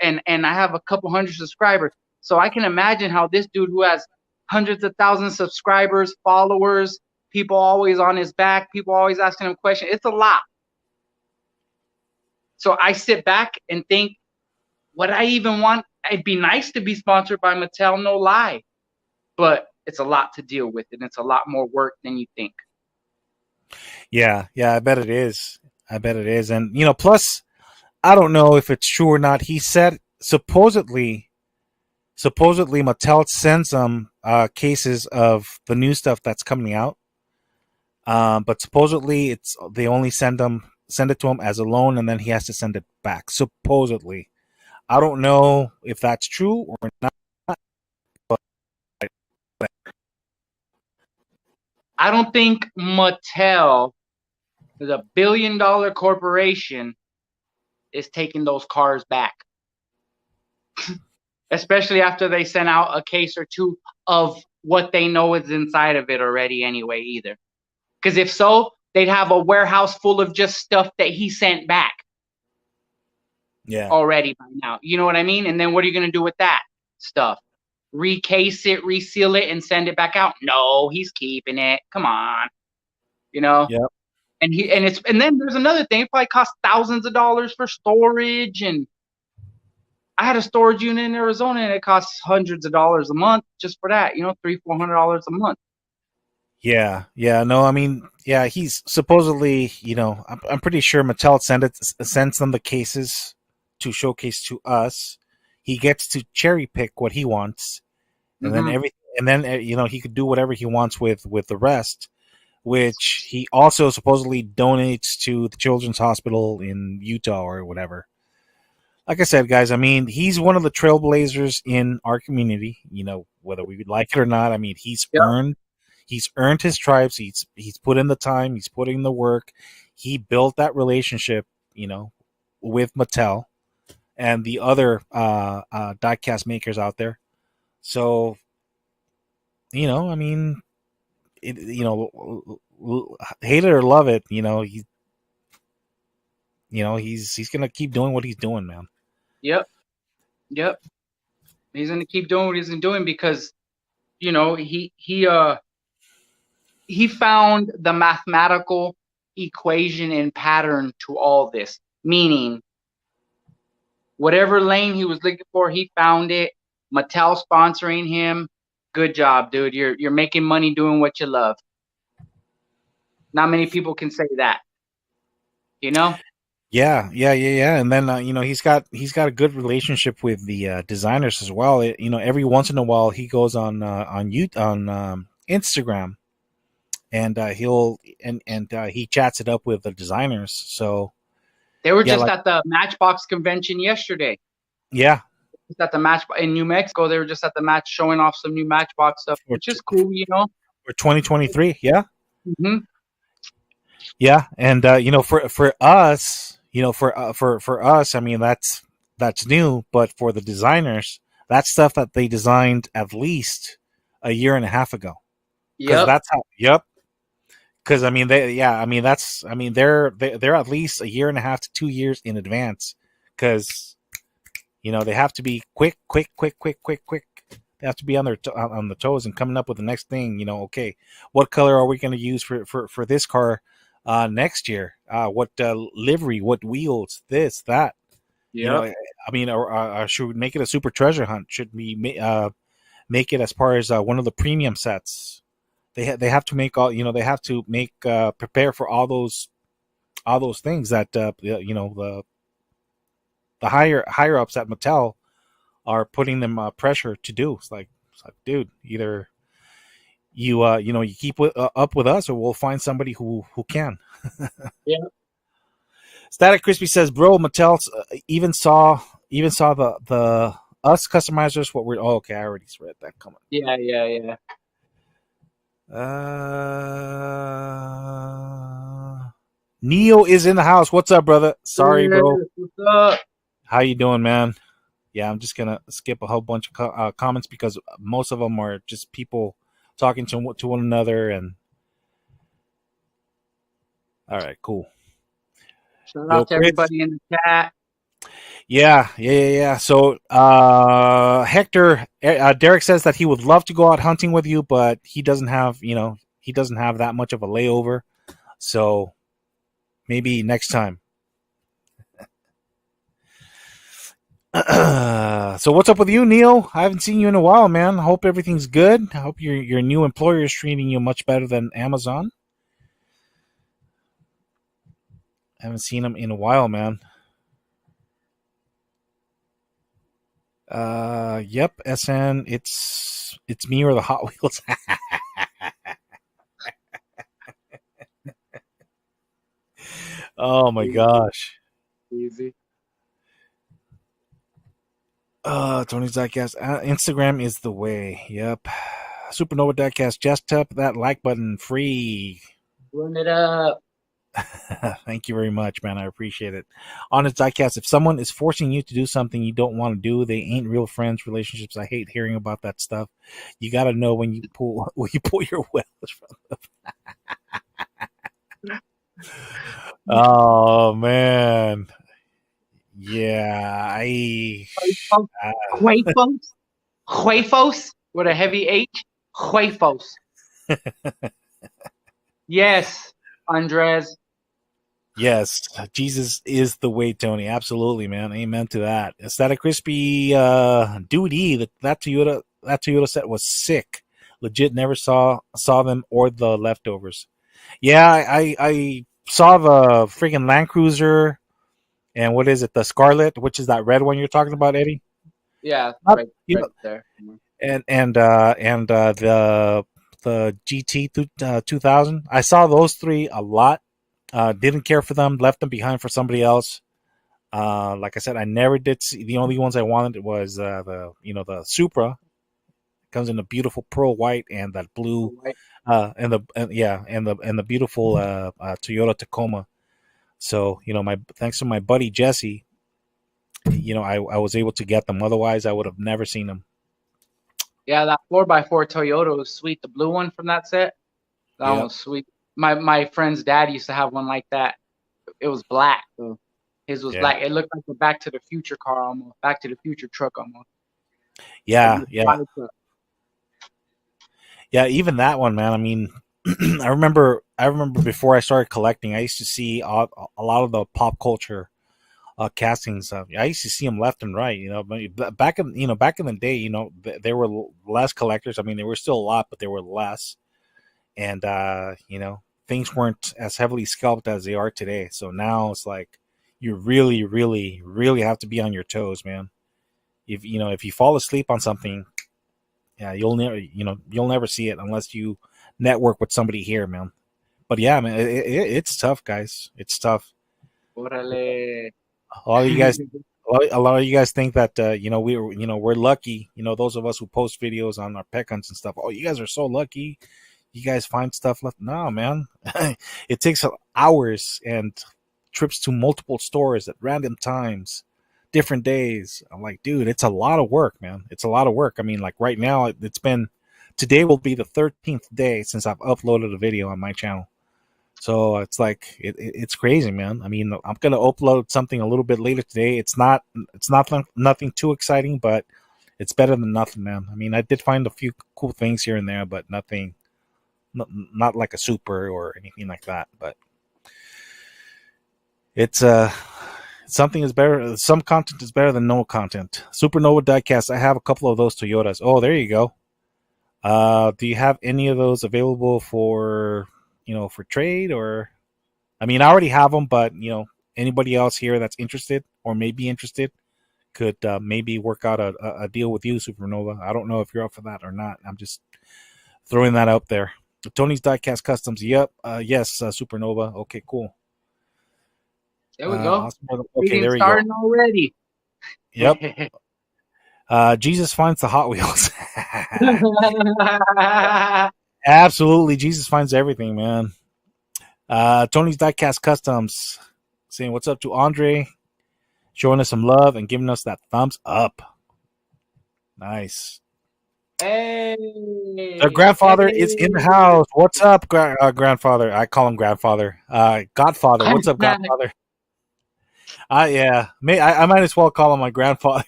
S2: and I have a couple hundred subscribers. So I can imagine how this dude, who has hundreds of thousands of subscribers, followers, people always on his back, people always asking him questions. It's a lot. So I sit back and think, would I even want? It'd be nice to be sponsored by Mattel, no lie, but it's a lot to deal with, and it's a lot more work than you think.
S1: Yeah, yeah, I bet it is. I bet it is. And, plus, I don't know if it's true or not. He said supposedly Mattel sends some cases of the new stuff that's coming out. But supposedly they only send it to him as a loan, and then he has to send it back. Supposedly, I don't know if that's true or not. But
S2: I don't think Mattel, the billion-dollar corporation, is taking those cars back. Especially after they sent out a case or two of what they know is inside of it already anyway either. Because if so, they'd have a warehouse full of just stuff that he sent back
S1: yeah,
S2: already by now. You know what I mean? And then what are you going to do with that stuff? Recase it, reseal it, and send it back out? No, he's keeping it. Come on. You know?
S1: yeah,
S2: And then there's another thing. It probably costs thousands of dollars for storage, and I had a storage unit in Arizona, and it costs hundreds of dollars a month just for that. You know, $300-400 a month.
S1: yeah, yeah. No, I mean, yeah, he's supposedly, I'm pretty sure Mattel sends them the cases to showcase to us. He gets to cherry pick what he wants, and then
S2: Mm-hmm.
S1: he could do whatever he wants with the rest, which he also supposedly donates to the Children's Hospital in Utah or whatever. Like I said, guys, I mean, he's one of the trailblazers in our community. Whether we like it or not, I mean,
S2: Yep.
S1: he's earned his stripes. He's put in the time. He's put in the work. He built that relationship, with Mattel and the other diecast makers out there. So, I mean, hate it or love it, he's gonna keep doing what he's doing, man.
S2: Yep. Yep. He's gonna keep doing what he's been doing because, he found the mathematical equation and pattern to all this. Meaning, whatever lane he was looking for, he found it. Mattel sponsoring him. Good job, dude. You're making money doing what you love. Not many people can say that. You know?
S1: Yeah, yeah, yeah, yeah. And then he's got a good relationship with the designers as well. Every once in a while he goes on Instagram, and he chats it up with the designers. So
S2: They were
S1: yeah,
S2: just
S1: like
S2: at the Matchbox convention yesterday.
S1: yeah,
S2: Just at the match in New Mexico. They were just at the match showing off some new Matchbox stuff,
S1: for
S2: which is cool, you know.
S1: for 2023. Yeah,
S2: Mm-hmm.
S1: Yeah, and for us, for us, I mean that's new, but for the designers, that's stuff that they designed at least a year and a half ago. Because
S2: Yep.
S1: that's how. Yep. Because I mean, they're at least a year and a half to 2 years in advance. Because they have to be quick, quick, quick, quick, quick, quick. They have to be on on the toes and coming up with the next thing. Okay, what color are we going to use for this car next year? What livery? What wheels? This that.
S2: Yep.
S1: I mean, should we make it a super treasure hunt? Should we make it as far as one of the premium sets? They have to make all they have to make prepare for all those things that the higher ups at Mattel are putting them pressure to do. It's like, dude, either you keep up with us, or we'll find somebody who can.
S2: Yep.
S1: Static Crispy says, "Bro, Mattel even saw the us customizers. What we're okay. I already read that comment.
S2: Yeah. Yeah. Yeah.
S1: Neo is in the house. What's up, brother? Sorry,
S2: Yes,
S1: bro.
S2: what's up?
S1: How you doing, man? Yeah, I'm just gonna skip a whole bunch of comments because most of them are just people talking to one another. And all right, cool.
S2: Shout
S1: Yo,
S2: out to
S1: Chris.
S2: everybody in the chat.
S1: Yeah. So, Hector, Derek says that he would love to go out hunting with you, but he doesn't have that much of a layover. So maybe next time. So what's up with you, Neil? I haven't seen you in a while, man. Hope everything's good. I hope your new employer is treating you much better than Amazon. I haven't seen him in a while, man. Yep, SN. It's me or the Hot Wheels. Oh my
S2: Easy.
S1: gosh.
S2: Easy.
S1: Tony's Diecast. Instagram is the way. Yep. Supernova Diecast. Just tap that like button. Free.
S2: Run it up.
S1: Thank you very much, man. I appreciate it. On its Diecast, if someone is forcing you to do something you don't want to do, they ain't real friends, relationships. I hate hearing about that stuff. You got to know when you pull your wheels from. Oh man, yeah.
S2: Huefos. Huefos with a heavy H. Huefos. Yes, Andres.
S1: Yes, Jesus is the way, Tony. Absolutely, man. Amen to that. Is that a crispy duty? That Toyota set was sick. Legit, never saw them or the leftovers. Yeah, I saw the freaking Land Cruiser and what is it, the Scarlet, which is that red one you're talking about, Eddie?
S2: Yeah,
S1: Not,
S2: right,
S1: you
S2: right
S1: know,
S2: there.
S1: and the GT 2000. I saw those three a lot. Didn't care for them. Left them behind for somebody else. Like I said, I never did see. The only ones I wanted was the Supra. It comes in a beautiful pearl white and that blue,
S2: Right.
S1: and the beautiful Toyota Tacoma. So my thanks to my buddy Jesse, I was able to get them. Otherwise, I would have never seen them.
S2: Yeah, that 4x4 Toyota was sweet. The blue one from that set, that one
S1: Yep.
S2: was sweet. My friend's dad used to have one like that. It was black. So his was
S1: Yeah.
S2: black. It looked like a Back to the Future car almost. Back to the Future truck almost. Like
S1: Yeah.
S2: the
S1: Yeah.
S2: fire truck.
S1: Yeah. Even that one, man. I mean, I remember before I started collecting, I used to see a lot of the pop culture castings. I used to see them left and right. But back in the day, there were less collectors. I mean, there were still a lot, but there were less, and things weren't as heavily scalped as they are today. So now it's like you really, really, really have to be on your toes, man. If you fall asleep on something, yeah, you'll never see it unless you network with somebody here, man. But yeah, man, it's tough, guys. It's tough.
S2: Órale.
S1: A lot of you guys, a lot of you guys think that we're lucky. Those of us who post videos on our pet hunts and stuff. Oh, you guys are so lucky. you guys find stuff left. No, man. It takes hours and trips to multiple stores at random times, different days. I'm like, dude, it's a lot of work, man. It's a lot of work. I mean, like right now, it's been today will be the 13th day since I've uploaded a video on my channel. So it's like it's crazy, man. I mean, I'm gonna upload something a little bit later today. It's not nothing too exciting, but it's better than nothing, man. I mean, I did find a few cool things here and there, but nothing, not like a super or anything like that. But it's something is better. Some content is better than no content. Supernova diecast. I have a couple of those Toyotas. Oh, there you go. Do you have any of those available for for trade? Or I mean, I already have them, but anybody else here that's interested or may be interested could maybe work out a deal with you, Supernova. I don't know if you're up for that or not. I'm just throwing that out there. Tony's Diecast Customs. Yep. Yes, Supernova. Okay, cool.
S2: There we go.
S1: Awesome. Okay, there we go.
S2: Starting already.
S1: Yep. Jesus finds the Hot Wheels. Absolutely, Jesus finds everything, man. Tony's Diecast Customs saying what's up to Andre, showing us some love and giving us that thumbs up. Nice.
S2: Hey,
S1: the grandfather is in the house. What's up, grandfather? I call him grandfather. Godfather. What's up, Godfather? Yeah, I might as well call him my grandfather.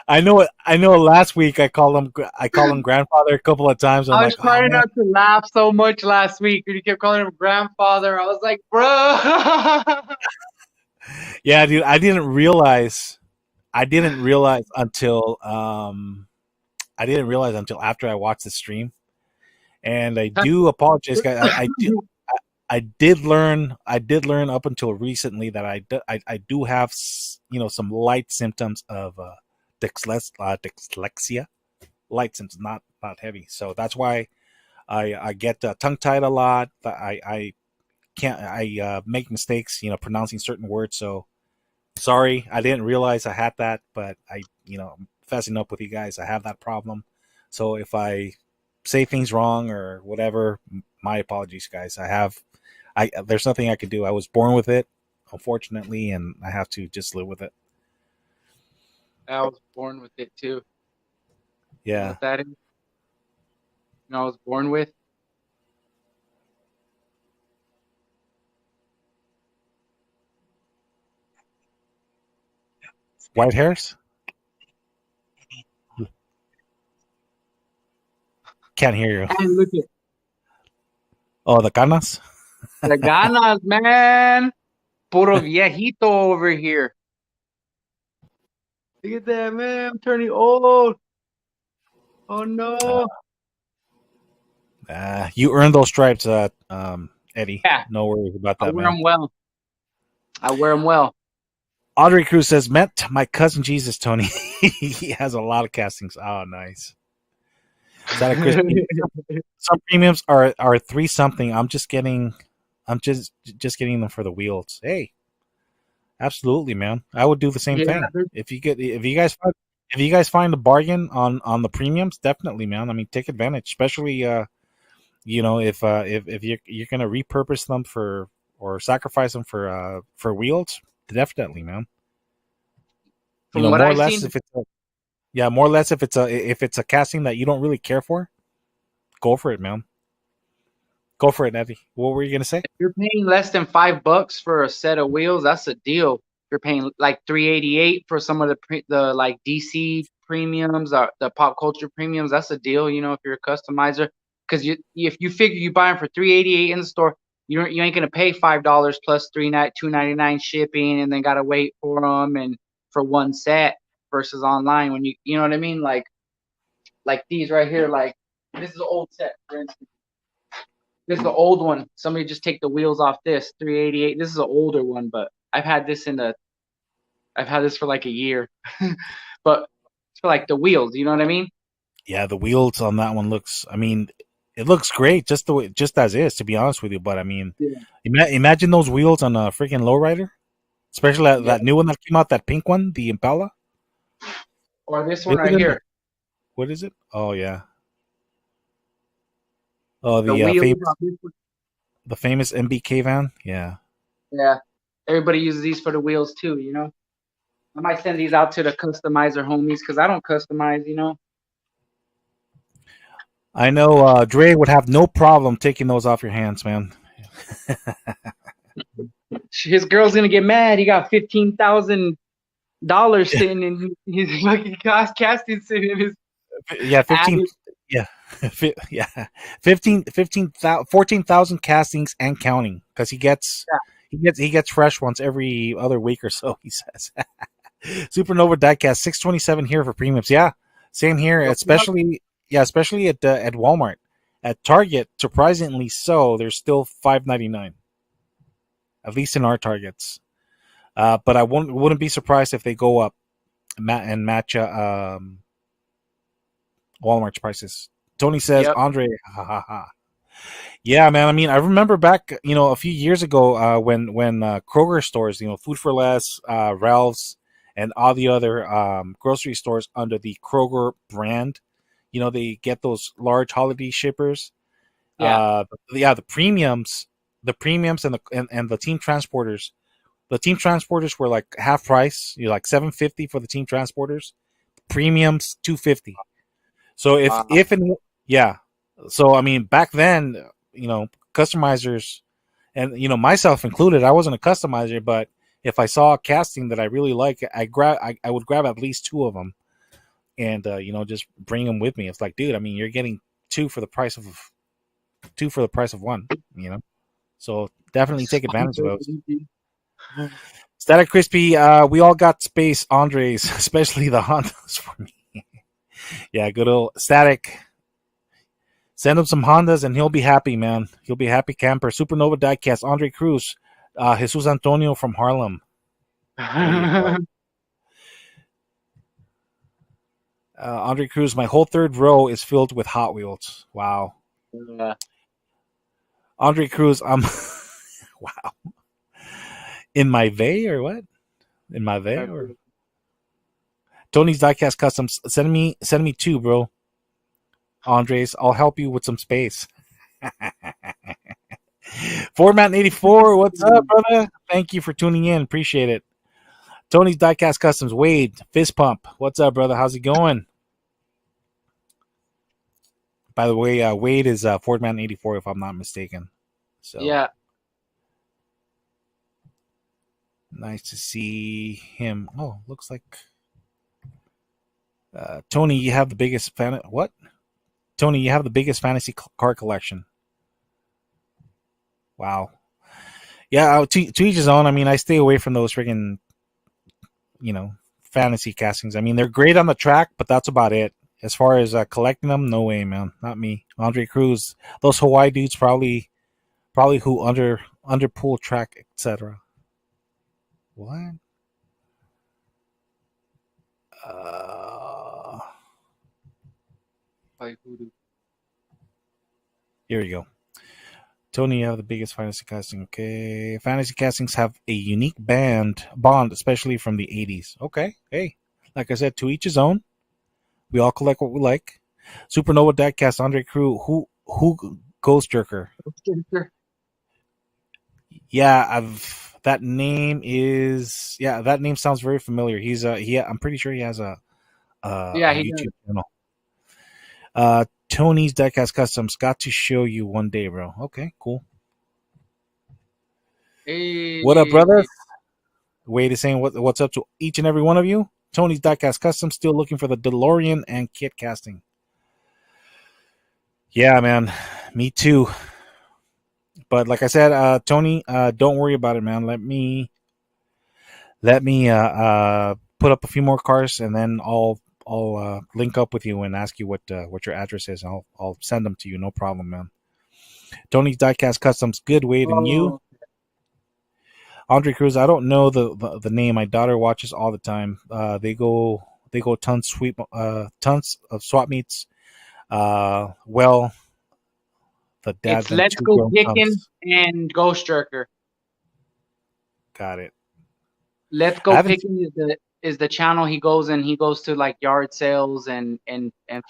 S1: I know. Last week I called him grandfather a couple of times.
S2: I was trying not to laugh so much last week, and you kept calling him grandfather. I was like, bro.
S1: Yeah, dude. I didn't realize until after I watched the stream, and I do apologize, guys. I did learn up until recently that I do have some light symptoms of dyslexia, light symptoms, not heavy. So that's why I get tongue tied a lot. I can't make mistakes pronouncing certain words. So sorry, I didn't realize I had that, but I'm fessing up with you guys. I have that problem. So if I say things wrong or whatever, my apologies, guys. There's nothing I could do. I was born with it, unfortunately, and I have to just live with it.
S2: I was born with it too.
S1: Yeah.
S2: You know what that is? I was born with.
S1: White hairs? Can't hear you.
S2: Hey, look at
S1: Oh, the canas?
S2: the ganas, man. Puro viejito over here. Look at that, man. I'm turning old. Oh, no.
S1: You earned those stripes, Eddie.
S2: Yeah.
S1: No worries about that,
S2: I wear them well.
S1: Audrey Cruz says, met my cousin Jesus, Tony. He has a lot of castings. Oh, nice. Some premiums are 3 something. I'm just getting them for the wheels. Hey, absolutely, man. I would do the same thing. If you guys find a bargain on the premiums, definitely, man. I mean, take advantage, especially if you're gonna repurpose them or sacrifice them for wheels, definitely, man. More or less if it's a casting that you don't really care for, go for it, man. Go for it, Eddie. What were you gonna say?
S2: If you're paying less than $5 for a set of wheels, that's a deal. If you're paying like $388 for some of the like DC premiums or the pop culture premiums, that's a deal. If you're a customizer, because if you figure you buy them for $388 in the store, you ain't gonna pay $5 plus $2.99 shipping, and then gotta wait for them and for one set versus online when you know what I mean, like these right here, like this is an old set, for instance. This is the old one. Somebody just take the wheels off this, $388. This is an older one, but I've had this for like a year. But it's for like the wheels, you know what I mean?
S1: Yeah, the wheels on that one it looks great just as is, to be honest with you. But I mean, imagine those wheels on a freaking lowrider, especially that new one that came out, that pink one, the Impala.
S2: Or this one right here.
S1: What is it? Oh yeah. Oh,
S2: The wheels on this one.
S1: the famous MBK van. Yeah,
S2: Yeah. Everybody uses these for the wheels too, you know. I might send these out to the customizer homies because I don't customize, you know.
S1: I know. Dre would have no problem taking those off your hands, man.
S2: His girl's gonna get mad. He got $15,000 sitting in his fucking casting sitting in his
S1: Yeah, 15.
S2: attic.
S1: Yeah, yeah, 14,000 castings and counting because he gets fresh ones every other week or so. He says. Supernova Diecast 627 here for premiums. Yeah, same here. Especially at Walmart. At Target, surprisingly so, they're still $5.99. At least in our Targets. But I wouldn't be surprised if they go up and match Walmart's prices. Tony says,
S2: Yep.
S1: Andre, ha ha ha. Yeah, man. I mean, I remember back, a few years ago when Kroger stores, Food for Less, Ralph's, and all the other grocery stores under the Kroger brand, they get those large holiday shippers.
S2: Yeah.
S1: Yeah, the premiums and the team transporters. The team transporters were like half price. You're like $7.50 for the team transporters. Premiums $2.50. So
S2: Wow.
S1: yeah, so I mean back then, customizers and myself included, I wasn't a customizer, but if I saw a casting that I really like, I would grab at least two of them and just bring them with me. It's like, dude, I mean, you're getting two for the price of one, So definitely take advantage of those. Static Crispy, we all got space Andres, especially the Hondas for me. Yeah, good old Static. Send him some Hondas and he'll be happy, man. He'll be happy camper. Supernova Diecast, Andre Cruz, Jesus Antonio from Harlem. There you go. Andre Cruz, my whole third row is filled with Hot Wheels. Wow.
S2: Yeah.
S1: Andre Cruz, I'm wow. In my vey or what? In my vey or Tony's Diecast Customs. Send me two, bro. Andres, I'll help you with some space. Format 84, what's up, brother? Thank you for tuning in. Appreciate it. Tony's Diecast Customs, Wade, Fist Pump. What's up, brother? How's it going? By the way, Wade is Ford Man 84, if I'm not mistaken. So
S2: Yeah.
S1: nice to see him. Oh, looks like Tony, you have the biggest fan. What? Tony, you have the biggest fantasy car collection. Wow. Yeah, to each his own. I mean, I stay away from those friggin', fantasy castings. I mean, they're great on the track, but that's about it. As far as collecting them, no way, man. Not me. Andre Cruz, those Hawaii dudes probably who under pool track, etc. What? Here we go. Tony, you have the biggest fantasy casting. Okay. Fantasy castings have a unique bond, especially from the 80s. Okay. Hey, like I said, to each his own. We all collect what we like. Supernova Diecast, Andre Crew, who Ghost Jerker. Yeah, that name sounds very familiar. I'm pretty sure he has a YouTube channel. Tony's Diecast Customs, got to show you one day, bro. Okay, cool.
S2: Hey.
S1: What up, brother? Wade is saying what's up to each and every one of you. Tony's Diecast Customs, still looking for the DeLorean and kit casting. Yeah, man, me too. But like I said, Tony, don't worry about it, man. Let me put up a few more cars, and then I'll link up with you and ask you what your address is. I'll send them to you, no problem, man. Tony's Diecast Customs, good Wade, and you. Andre Cruz, I don't know the name. My daughter watches all the time. They go tons of swap meets. Well, the dad.
S2: It's Let's Go Pickin' and Ghost Jerker.
S1: Got it.
S2: Let's Go Pickin' is the channel he goes in. He goes to like yard sales and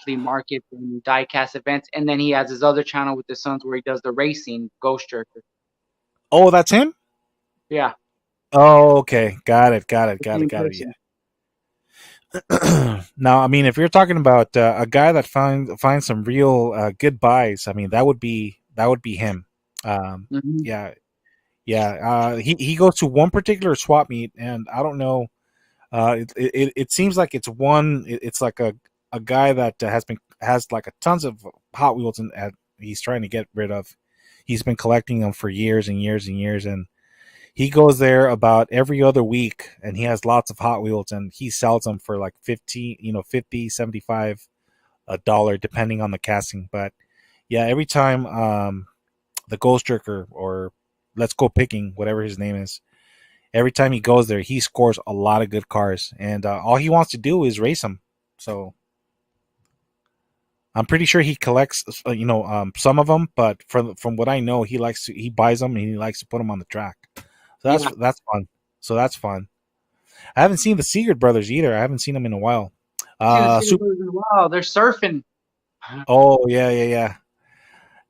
S2: flea markets and diecast events, and then he has his other channel with his sons where he does the racing Ghost Jerker.
S1: Oh, that's him.
S2: Yeah,
S1: Oh, okay, got it, got it,
S2: the
S1: got it,
S2: same
S1: got it.
S2: person.
S1: Yeah. Now, I mean, if you're talking about a guy that finds some real good buys, I mean, that would be him. Um,
S2: Hmm.
S1: yeah, yeah. He goes to one particular swap meet, and I don't know. It seems like it's one. It's like a guy that has like a tons of Hot Wheels and he's trying to get rid of. He's been collecting them for years and years and years, and he goes there about every other week, and he has lots of Hot Wheels, and he sells them for like 50, 50, 75 a dollar, depending on the casting. But yeah, every time the Ghost Jerker, or Let's Go Picking, whatever his name is, every time he goes there, he scores a lot of good cars, and all he wants to do is race them. So I'm pretty sure he collects, some of them. But from what I know, he buys them and he likes to put them on the track. So
S2: Yeah,
S1: that's fun. So that's fun. I haven't seen the Seagard brothers either. I haven't seen them in a while.
S2: see the
S1: Super.
S2: Seagulls. Wow, they're surfing.
S1: Oh yeah, yeah, yeah.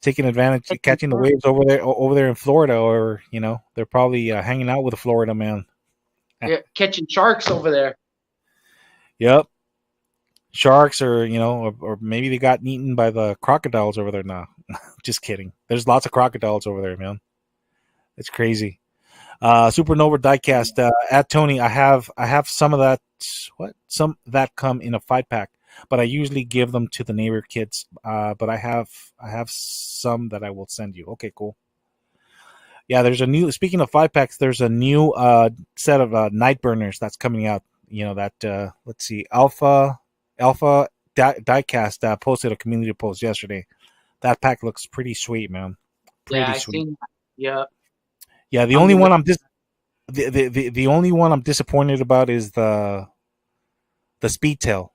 S1: Taking advantage, catching the waves over there in Florida, or they're probably hanging out with a Florida man.
S2: Yeah, catching sharks over there.
S1: Yep. Sharks, or maybe they got eaten by the crocodiles over there. Nah, just kidding. There's lots of crocodiles over there, man. It's crazy. Supernova Diecast at Tony. I have some of that. What? Some that come in a 5-pack, but I usually give them to the neighbor kids. But I have some that I will send you. Okay, cool. Yeah, there's a new. Speaking of 5-packs, there's a new set of night burners that's coming out. That let's see, Alpha Diecast posted a community post yesterday. That pack looks pretty sweet, man.
S2: Yeah,
S1: Pretty
S2: I
S1: sweet.
S2: seen that. Yeah,
S1: Yeah, the
S2: I'm
S1: only
S2: gonna
S1: one
S2: look.
S1: the only one I'm disappointed about is the Speedtail.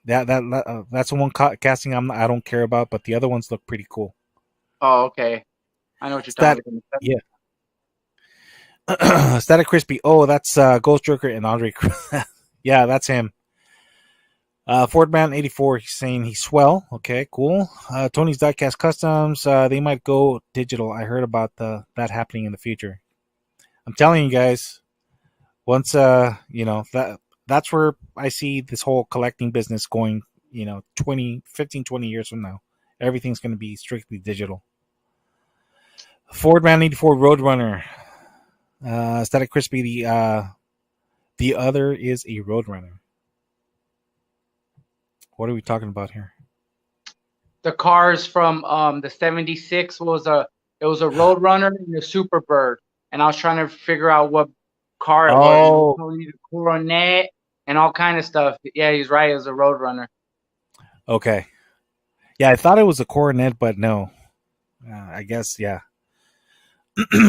S1: That's the one casting I don't care about, but the other ones look pretty cool.
S2: Oh, okay. I know what you're talking
S1: Static,
S2: about.
S1: yeah, Static Crispy. Oh, that's Ghost Joker and Andre. Yeah, that's him. Fordman 84. He's saying he's swell. Okay, cool. Tony's Diecast Customs. They might go digital. I heard about that happening in the future. I'm telling you guys. Once that's where I see this whole collecting business going, 15, 20 years from now. Everything's going to be strictly digital. Ford Man 84 Roadrunner. Static Crispy, the other is a Roadrunner. What are we talking about here?
S2: The cars from the '76 was a Roadrunner and a Superbird, and I was trying to figure out what car it was, and it was
S1: Oh,
S2: telling me the Coronet and all kind of stuff. Yeah, he's right. It was a Roadrunner.
S1: okay. Yeah, I thought it was a Coronet, but no. I guess, yeah.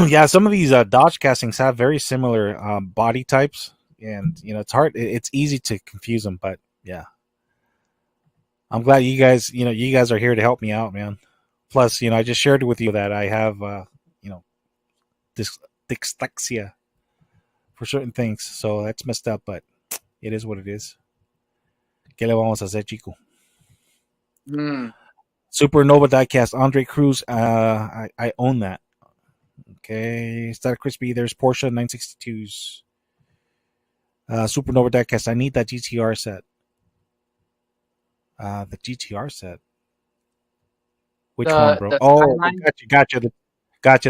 S1: Yeah, some of these Dodge castings have very similar body types, and it's hard. It's easy to confuse them, but yeah, I'm glad you guys are here to help me out, man. Plus, I just shared with you that I have you know dys- dyslexia for certain things, so that's messed up, but it is what it is. ¿Qué le vamos a hacer, chico?
S2: Hmm.
S1: Supernova Diecast, Andre Cruz. I own that. Okay, Star Crispy. There's Porsche 962s. Supernova Diecast. I need that GTR set. The GTR set. Which one, bro?
S2: The
S1: Oh,
S2: Skyline.
S1: gotcha.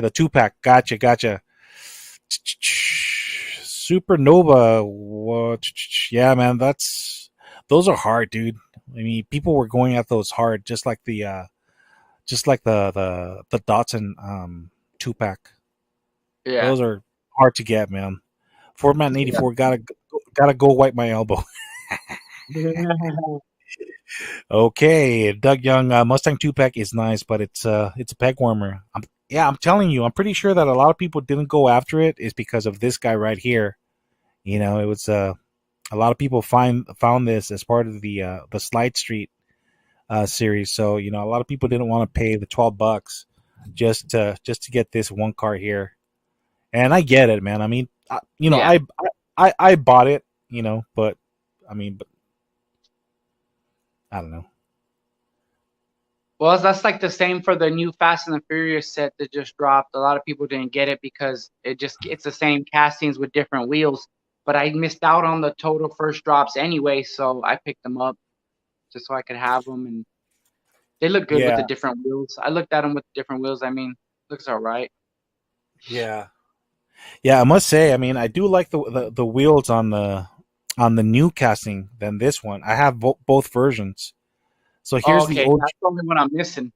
S1: The 2-pack. Gotcha. Supernova. What? Yeah, man. Those are hard, dude. I mean, people were going at those hard, just like the Datsun 2-pack.
S2: Yeah.
S1: Those are hard to get, man. Fortman
S2: Yeah.
S1: 84 gotta go wipe my elbow. Okay, Doug Young Mustang 2-pack is nice, but it's a peg warmer. I'm telling you, I'm pretty sure that a lot of people didn't go after it is because of this guy right here. It was a lot of people found this as part of the Slide Street series. So a lot of people didn't want to pay the $12 just to get this one car here, and I get it, man. I mean,
S2: Yeah.
S1: I bought it. but I mean, but I don't know.
S2: Well, that's like the same for the new Fast and the Furious set that just dropped. A lot of people didn't get it because it's the same castings with different wheels. But I missed out on the total first drops anyway, so I picked them up just so I could have them, and they look good with the
S1: Yeah,
S2: different wheels. I looked at them with different wheels. I mean, looks all right.
S1: yeah, yeah. I must say, I mean, I do like the wheels on the new casting than this one. I have both versions. So
S2: Oh,
S1: here's the
S2: okay,
S1: OG.
S2: that's the only one I'm missing.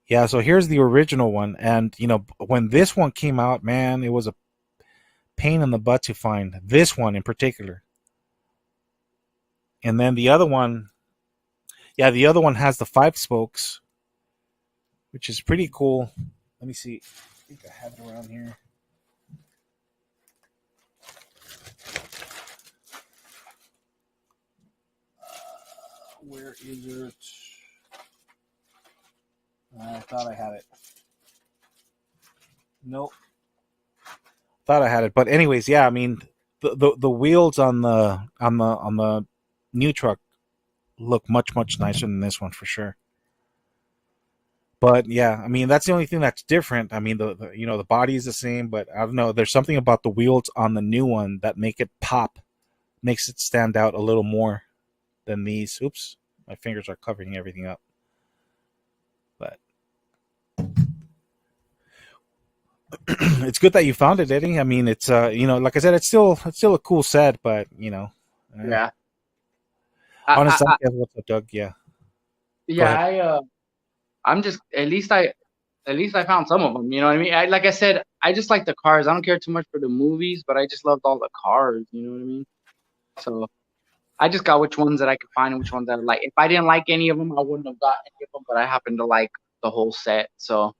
S1: Yeah, so here's the original one, and when this one came out, man, it was a pain in the butt to find this one in particular. And then the other one, yeah, the other one has the 5 spokes, which is pretty cool. Let me see. I think I have it around here. Where is it? I thought I had it. Nope. Thought I had it, but anyways, yeah. I mean, the wheels on the new truck look much nicer than this one for sure. But yeah, I mean that's the only thing that's different. I mean the body is the same, but I don't know. There's something about the wheels on the new one that make it pop, makes it stand out a little more than these. Oops, my fingers are covering everything up. But it's good that you found it, Eddie. I mean, it's like I said, it's still a cool set, but
S2: Yeah, I, I,
S1: honestly,
S2: I
S1: what's up, Doug? Yeah, go
S2: yeah,
S1: ahead.
S2: I'm just at least I found some of them. You know what I mean? Like I said, I just like the cars. I don't care too much for the movies, but I just loved all the cars. You know what I mean? So I just got which ones that I could find and which ones that I like. If I didn't like any of them, I wouldn't have got any of them. But I happen to like the whole set, so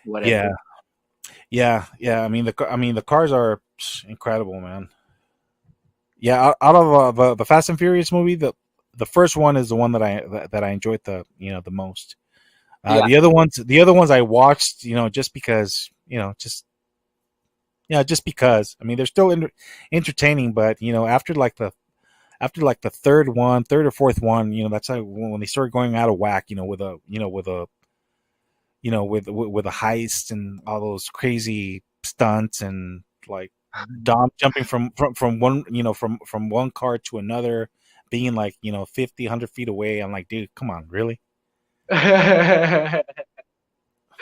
S1: Yeah,
S2: whatever.
S1: yeah. I mean the cars are incredible, man. Yeah, out of the Fast and Furious movie, the first one is the one that I enjoyed the most.
S2: Yeah,
S1: The other ones I watched, just because, just because. I mean, they're still entertaining, but after like the third or fourth one, that's like when they started going out of whack, with a heist and all those crazy stunts and like Dom jumping from one from one car to another, being like 50 100 feet away. I'm like, dude, come on, really? Like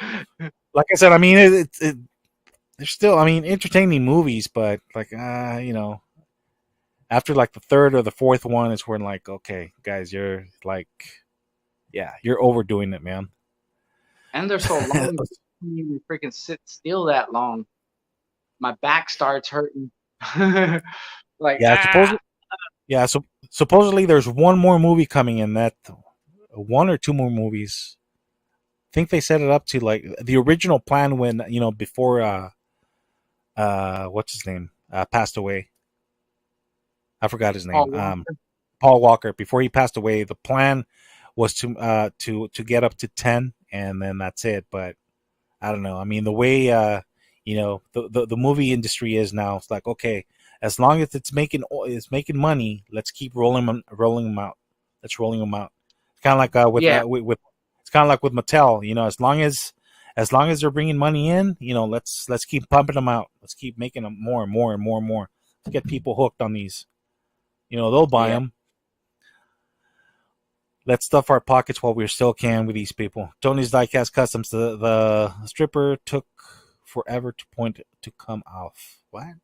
S1: I said, I mean, they're still, I mean, entertaining movies, but like after like the third or the fourth one is when like, okay, guys, you're like, yeah, you're overdoing it, man.
S2: and they're so long. You can't even freaking sit still that long. My back starts hurting. Like
S1: Yeah, supposedly there's one more movie coming in, that one or two more movies. I think they set it up to like the original plan when before what's his name passed away. I forgot his
S2: Paul
S1: name.
S2: Walker.
S1: Paul Walker. Before he passed away, the plan was to get up to 10, and then that's it. But I don't know. I mean, the way the movie industry is now, it's like, okay, as long as it's making money, let's keep rolling them out. Let's rolling them out. It's kind of like
S2: Yeah,
S1: with it's kind of like with Mattel. As long as they're bringing money in, let's keep pumping them out. Let's keep making them more and more and more and more to get people hooked on these. They'll buy
S2: yeah.
S1: them. Let's stuff our pockets while we still can with these people. Tony's Diecast Customs. The stripper took forever to point to come off. What?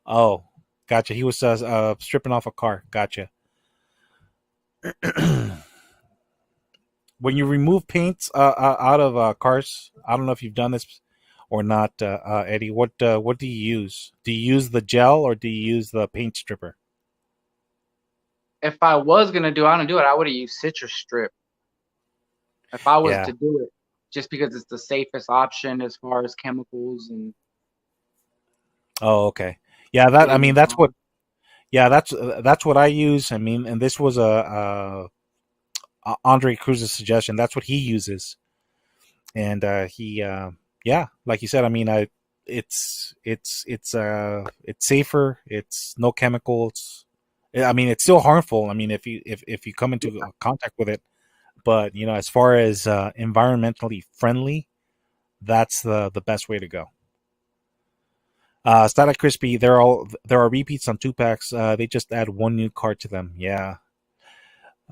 S1: Oh, gotcha. He was stripping off a car. Gotcha. When you remove paints out of cars, I don't know if you've done this or not, Eddie. What do you use? Do you use the gel or do you use the paint stripper?
S2: If I was gonna do, I don't do it. I would have used citrus strip if I was
S1: Yeah.
S2: to do it, just because it's the safest option as far as chemicals and
S1: Oh, okay. Yeah. That I
S2: getting
S1: mean
S2: it
S1: that's what.
S2: on.
S1: Yeah, that's what I use. I mean, and this was a Andre Cruz's suggestion. That's what he uses, and he yeah, like you said. I mean, it's safer. It's no chemicals. I mean, it's still harmful. I mean, if you come into contact with it, but as far as environmentally friendly, that's the best way to go. Static Crispy, there are repeats on 2 packs. They just add one new card to them. Yeah,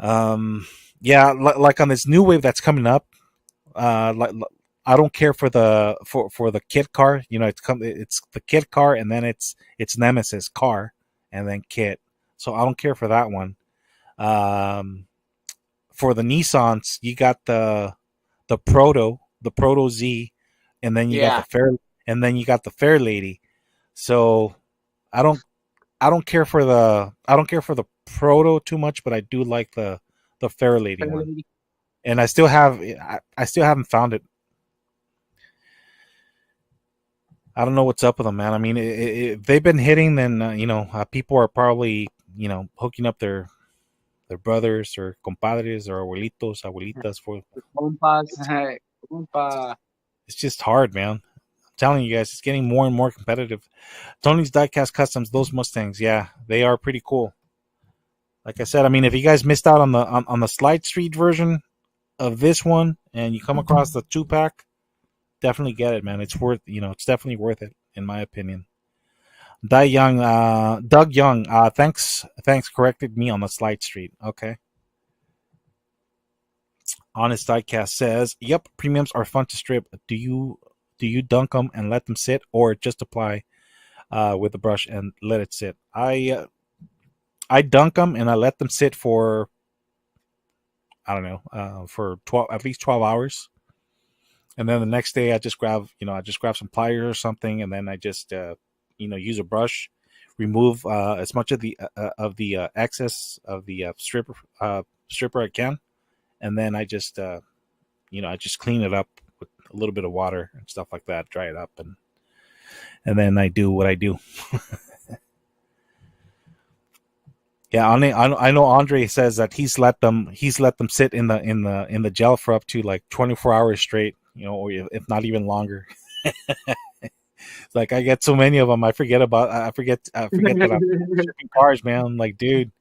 S1: yeah, like on this new wave that's coming up. Like I don't care for the kit car. It's the kit car, and then it's Nemesis car, and then kit. So I don't care for that one. Um, for the Nissans, you got the Proto Z, and then you got
S2: Yeah,
S1: the Fair Lady. So I don't care for the Proto too much, but I do like the Fair Lady one. And I still haven't found it. I don't know what's up with them, man. I mean, if they've been hitting, then people are probably hooking up their brothers or compadres or abuelitas for.
S2: compas, compa.
S1: It's just hard, man. I'm telling you guys, it's getting more and more competitive. Tony's Diecast Customs, those Mustangs, yeah, they are pretty cool. Like I said, I mean, if you guys missed out on the Slide Street version of this one, and you come across the 2 pack, definitely get it, man. It's it's definitely worth it, in my opinion. Doug Young, thanks, corrected me on the Slide Street. Okay. Honest Diecast says, "Yep, premiums are fun to strip. Do you dunk them and let them sit, or just apply with the brush and let it sit?" I dunk them and I let them sit for, I don't know, for at least 12 hours, and then the next day I just grab some pliers or something, and then I just use a brush, remove as much of the excess of the stripper I can, and then I just I just clean it up with a little bit of water and stuff like that, dry it up, and then I do what I do. Yeah, I know Andre says that he's let them sit in the gel for up to like 24 hours straight, or if not even longer. Like, I get so many of them, I forget that I'm shipping cars, man. I'm like, dude,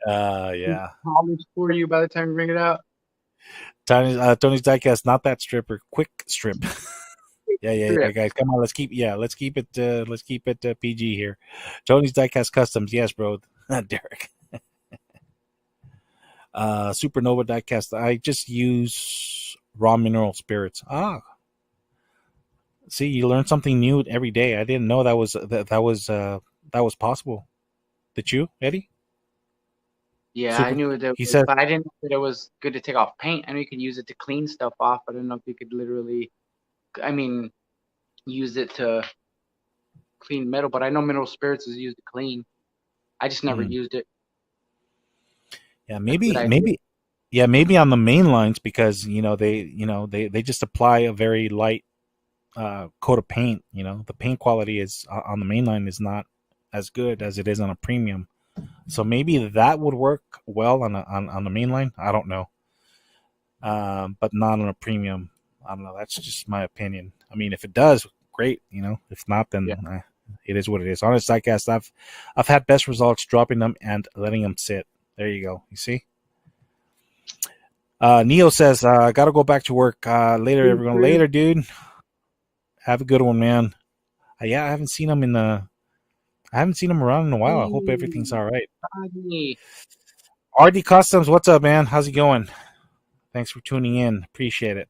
S1: yeah.
S2: College for you by the time you bring it out.
S1: Tony's Diecast, not that stripper, quick strip. Yeah, guys, come on, let's keep it PG here. Tony's Diecast Customs, yes, bro. Derek. Supernova Diecast, I just use raw mineral spirits. See, you learn something new every day. I didn't know that was possible. Did you, Eddie?
S2: Yeah, I knew it.
S1: He said,
S2: but I didn't know that it was good to take off paint. I know you could use it to clean stuff off. I don't know if you could literally, use it to clean metal. But I know mineral spirits is used to clean. I just never used it.
S1: Yeah, maybe on the main lines, because they just apply a very light coat of paint. The paint quality is on the main line is not as good as it is on a premium. So maybe that would work well on the main line. I don't know, but not on a premium. I don't know. That's just my opinion. I mean, if it does, great. If not, then it is what it is. Honest Diecast, I've had best results dropping them and letting them sit. There you go. You see. Neo says, "Gotta go back to work. Later, everyone. Later, dude. Have a good one, man." Yeah, I haven't seen him around in a while. I hope everything's all right. RD Customs, what's up, man? How's it going? Thanks for tuning in. Appreciate it.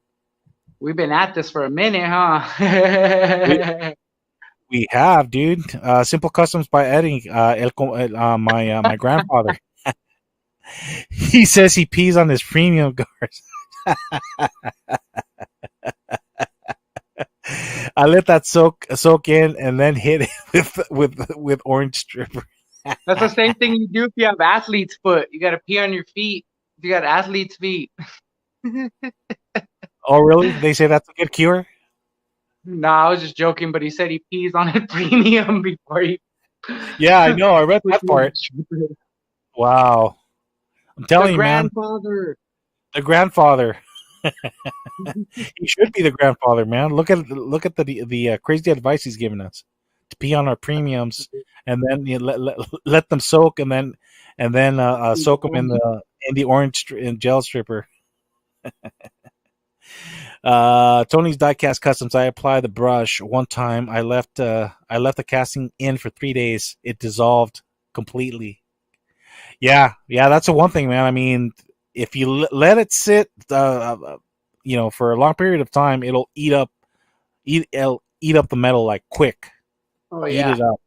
S2: We've been at this for a minute, huh?
S1: We have, dude. Simple Customs by Eddie, my grandfather. He says he pees on his premium cars. I let that soak in and then hit it with orange stripper.
S2: That's the same thing you do if you have athlete's foot. You got to pee on your feet if you got athlete's feet.
S1: Oh, really? They say that's a good cure?
S2: No, I was just joking, but he said he pees on his premium before he...
S1: Yeah, I know. I read that part. Wow. I'm telling you, man.
S2: The grandfather.
S1: The grandfather. He should be the grandfather, man. Look at the crazy advice he's giving us to pee on our premiums, and then let them soak, and then soak them in the orange in gel stripper. Tony's Diecast Customs. I applied the brush one time. I left the casting in for 3 days. It dissolved completely. Yeah, that's the one thing, man. I mean, if you let it sit, for a long period of time, it'll eat up the metal like quick.
S2: Oh
S1: Eat
S2: yeah.
S1: it up.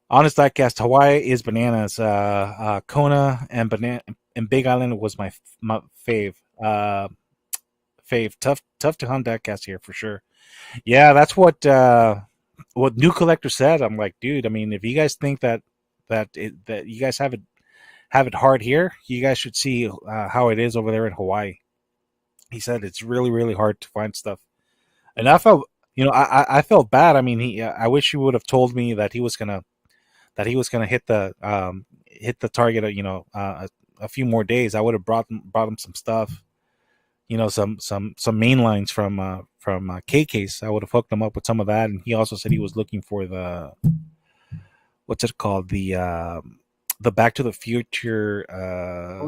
S1: Honest Diecast, Hawaii is bananas. Kona and Big Island was my fave. Fave. Tough to hunt Diecast here for sure. Yeah, that's what New Collector said. I'm like, dude. I mean, if you guys think that you guys have it hard here, you guys should see how it is over there in Hawaii. He said it's really really hard to find stuff, and I felt I felt bad. I mean, I wish he would have told me that he was gonna hit the target. A few more days. I would have brought him some stuff. Some main lines from K Case. I would have hooked him up with some of that, and he also said he was looking for the what's it called the Back to the Future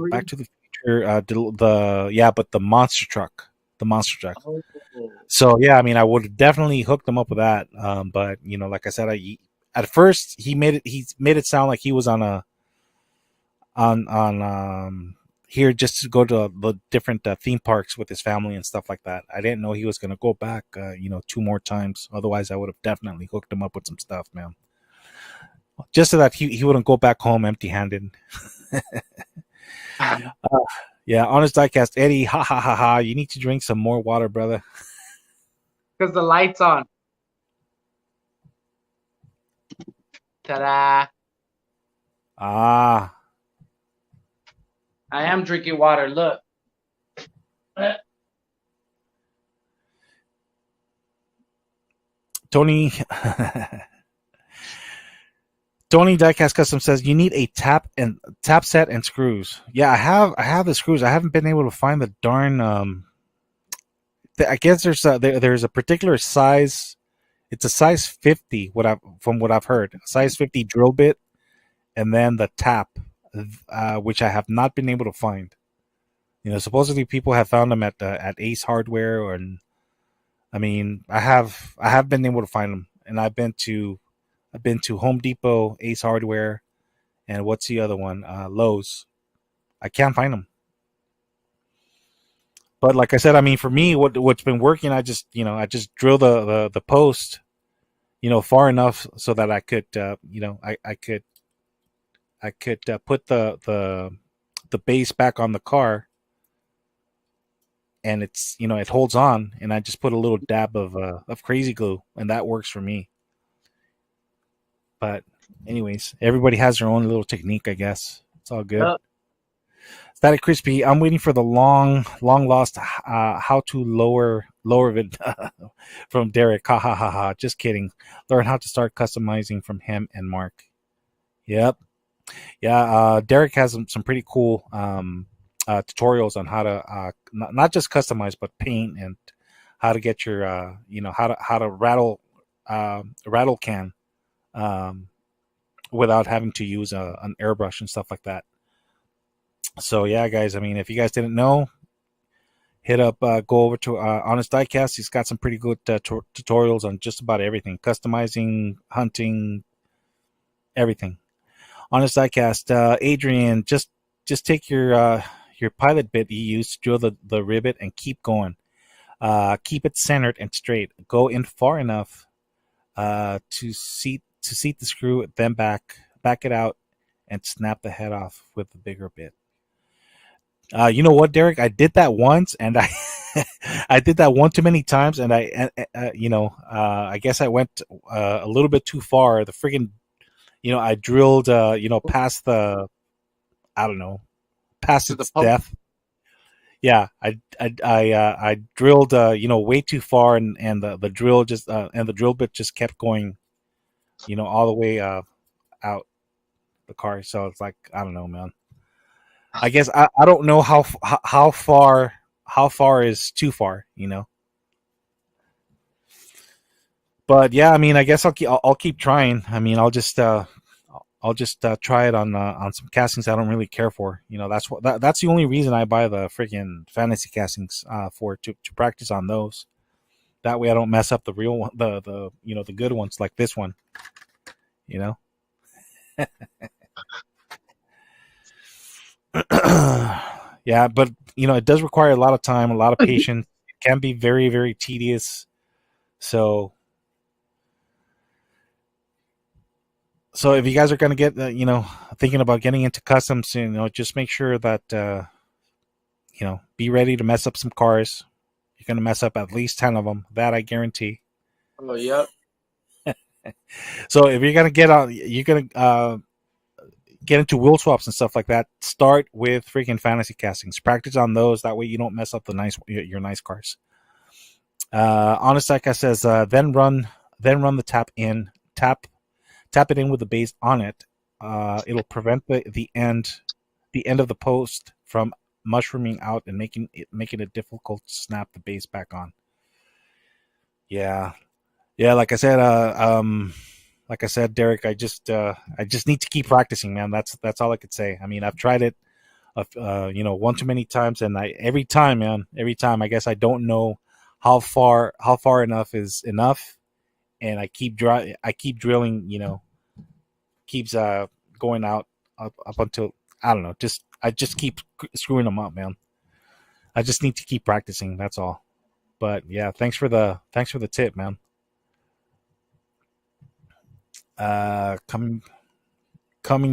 S1: Back to the Future but the monster truck.
S2: Oh.
S1: So yeah, I mean, I would have definitely hooked him up with that. But like I said, at first he made it sound like he was on here just to go to the different theme parks with his family and stuff like that. I didn't know he was going to go back, 2 more times. Otherwise, I would have definitely hooked him up with some stuff, man. Just so that he wouldn't go back home empty-handed. Yeah, honest diecast, Eddie. Ha ha ha ha! You need to drink some more water, brother.
S2: Because the light's on. Ta-da!
S1: Ah,
S2: I am drinking water. Look.
S1: Tony. Tony Diecast Custom says you need a tap set and screws. Yeah, I have the screws. I haven't been able to find the darn. I guess there's a particular size. It's a size 50. From what I've heard, a size 50 drill bit, and then the tap, which I have not been able to find. Supposedly people have found them at Ace Hardware, and I mean, I have been able to find them, and I've been to Home Depot, Ace Hardware, and what's the other one? Lowe's. I can't find them. But like I said, I mean, for me, what's been working, I just drill the post, far enough so that I could, I could put the base back on the car, and it holds on, and I just put a little dab of crazy glue, and that works for me. But anyways, everybody has their own little technique, I guess. It's all good. Static Crispy, I'm waiting for the long lost how to lower it from Derek. Ha ha ha ha. Just kidding. Learn how to start customizing from him and Mark. Yep. Yeah. Derek has some pretty cool tutorials on how to not just customize but paint, and how to get your how to rattle can without having to use an airbrush and stuff like that. So yeah, guys. I mean, if you guys didn't know, go over to Honest Diecast. He's got some pretty good tutorials on just about everything: customizing, hunting, everything. Honest Diecast. Adrian, just take your pilot bit you used to drill the rivet and keep going. Keep it centered and straight. Go in far enough to seat the screw, then back it out, and snap the head off with the bigger bit. You know what, Derek? I did that once, and I I did that one too many times, and I guess I went a little bit too far. The friggin' I drilled past I don't know past
S2: To the
S1: its
S2: pump.
S1: depth. Yeah, I drilled way too far, and the drill just and the drill bit just kept going all the way out the car. So it's like, I don't know, man. I guess I don't know how far is too far, you know. But yeah, I mean, I guess I'll keep trying. I mean, I'll just try it on some castings I don't really care for. You know, that's the only reason I buy the freaking fantasy castings for to practice on those. That way I don't mess up the real one, the you know the good ones like this one. You know. Yeah, but you know it does require a lot of time, a lot of patience. It can be very tedious. So so if you guys are going to get you know thinking about getting into customs, you know just make sure that you know be ready to mess up some cars. You're going to mess up at least 10 of them. That I guarantee.
S2: Oh, yep.
S1: So if you're going to get on, you're going to get into wheel swaps and stuff like that. Start with freaking fantasy castings. Practice on those. That way you don't mess up the your nice cars. Honest Diecast says then run the tap it in with the base on it. It'll prevent the end of the post from mushrooming out and making it difficult to snap the base back on. Yeah, yeah. Like I said, Derek, I just need to keep practicing, man. That's all I could say. I mean, I've tried it, you know, one too many times, and every time, man, every time, I guess I don't know how far enough is enough, and I keep drilling, you know, keeps going out up until I don't know, I just keep screwing them up, man. I just need to keep practicing. That's all. But yeah, thanks for the tip, man. Coming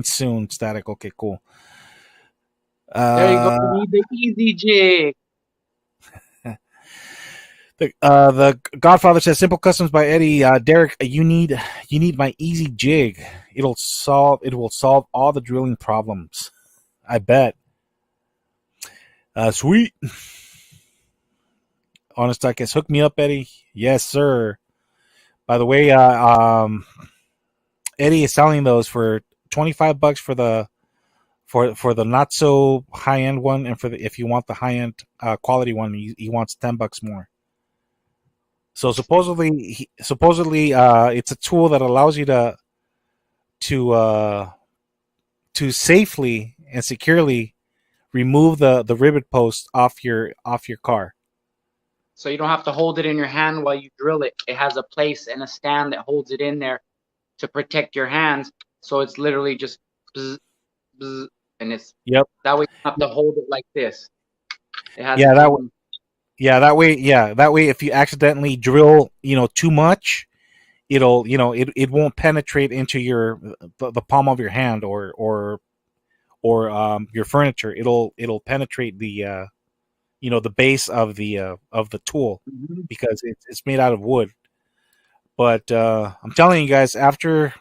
S1: soon, Static. Okay, cool.
S2: There you go.
S1: Uh,
S2: You need the easy jig.
S1: the Godfather says simple customs by Eddie. Derek, you need my easy jig. It will solve all the drilling problems. I bet. Sweet. Honest Diecast, hook me up, Eddie. Yes, sir. By the way, Eddie is selling those for $25 for the not so high end one, and for the if you want the high end quality one, he wants $10 more. So supposedly, it's a tool that allows you to uh, to safely and securely remove the rivet post off your car.
S2: So you don't have to hold it in your hand while you drill it. It has a place and a stand that holds it in there to protect your hands. So it's literally just bzz, bzz, and it's
S1: Yep.
S2: that way you don't have to hold it like this. It has
S1: Yeah.
S2: its own.
S1: That way, if you accidentally drill, you know, too much, it'll, you know, it won't penetrate into the palm of your hand or your furniture. It'll penetrate the you know the base of the tool
S2: Mhm.
S1: because it's made out of wood. But I'm telling you guys, after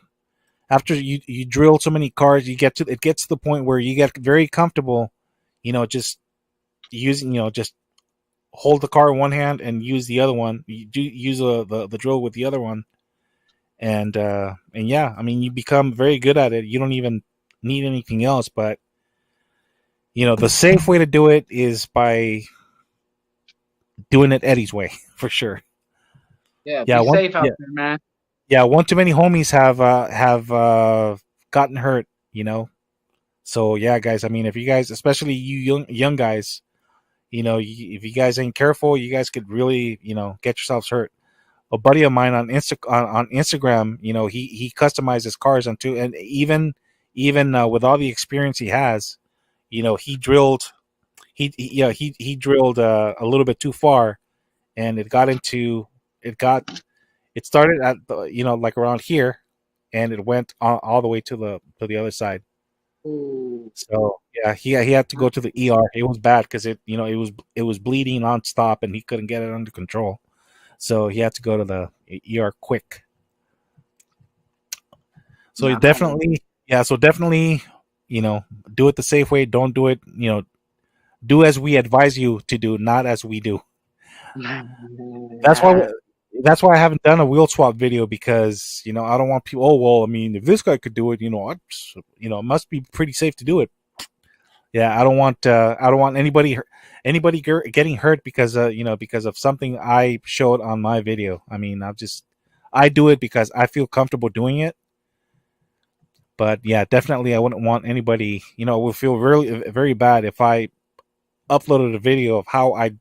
S1: you drill so many cars, it gets to the point where you get very comfortable, you know, just using, you know, just hold the car in one hand and use the other one. You do use the drill with the other one, and yeah, I mean, you become very good at it. You don't even need anything else. But you know, the safe way to do it is by doing it Eddie's way for sure.
S2: Yeah,
S1: Yeah,
S2: be safe out there, man.
S1: one too many homies have gotten hurt. You know, so yeah, guys. I mean, if you guys, especially you young guys, you know, if you guys ain't careful, you guys could really, you know, get yourselves hurt. A buddy of mine on Instagram, you know, he customizes cars onto, and even with all the experience he has, you know, he drilled a little bit too far, and it got it started at the, you know, like around here, and it went all the way to the other side.
S2: Ooh.
S1: So yeah, he had to go to the ER. It was bad because it, you know, it was bleeding nonstop, and he couldn't get it under control. So he had to go to the ER quick. So
S2: Nah, man.
S1: definitely, yeah. So definitely, you know, do it the safe way. Don't do it. You know, do as we advise you to do, not as we do. That's why.
S2: Yeah.
S1: That's why I haven't done a wheel swap video because you know I don't want people. Oh well, I mean, if this guy could do it, you know, you know, it must be pretty safe to do it. Yeah, I don't want anybody getting hurt because because of something I showed on my video. I mean, I do it because I feel comfortable doing it. But yeah, definitely I wouldn't want anybody. It would feel really very bad if I uploaded a video of how I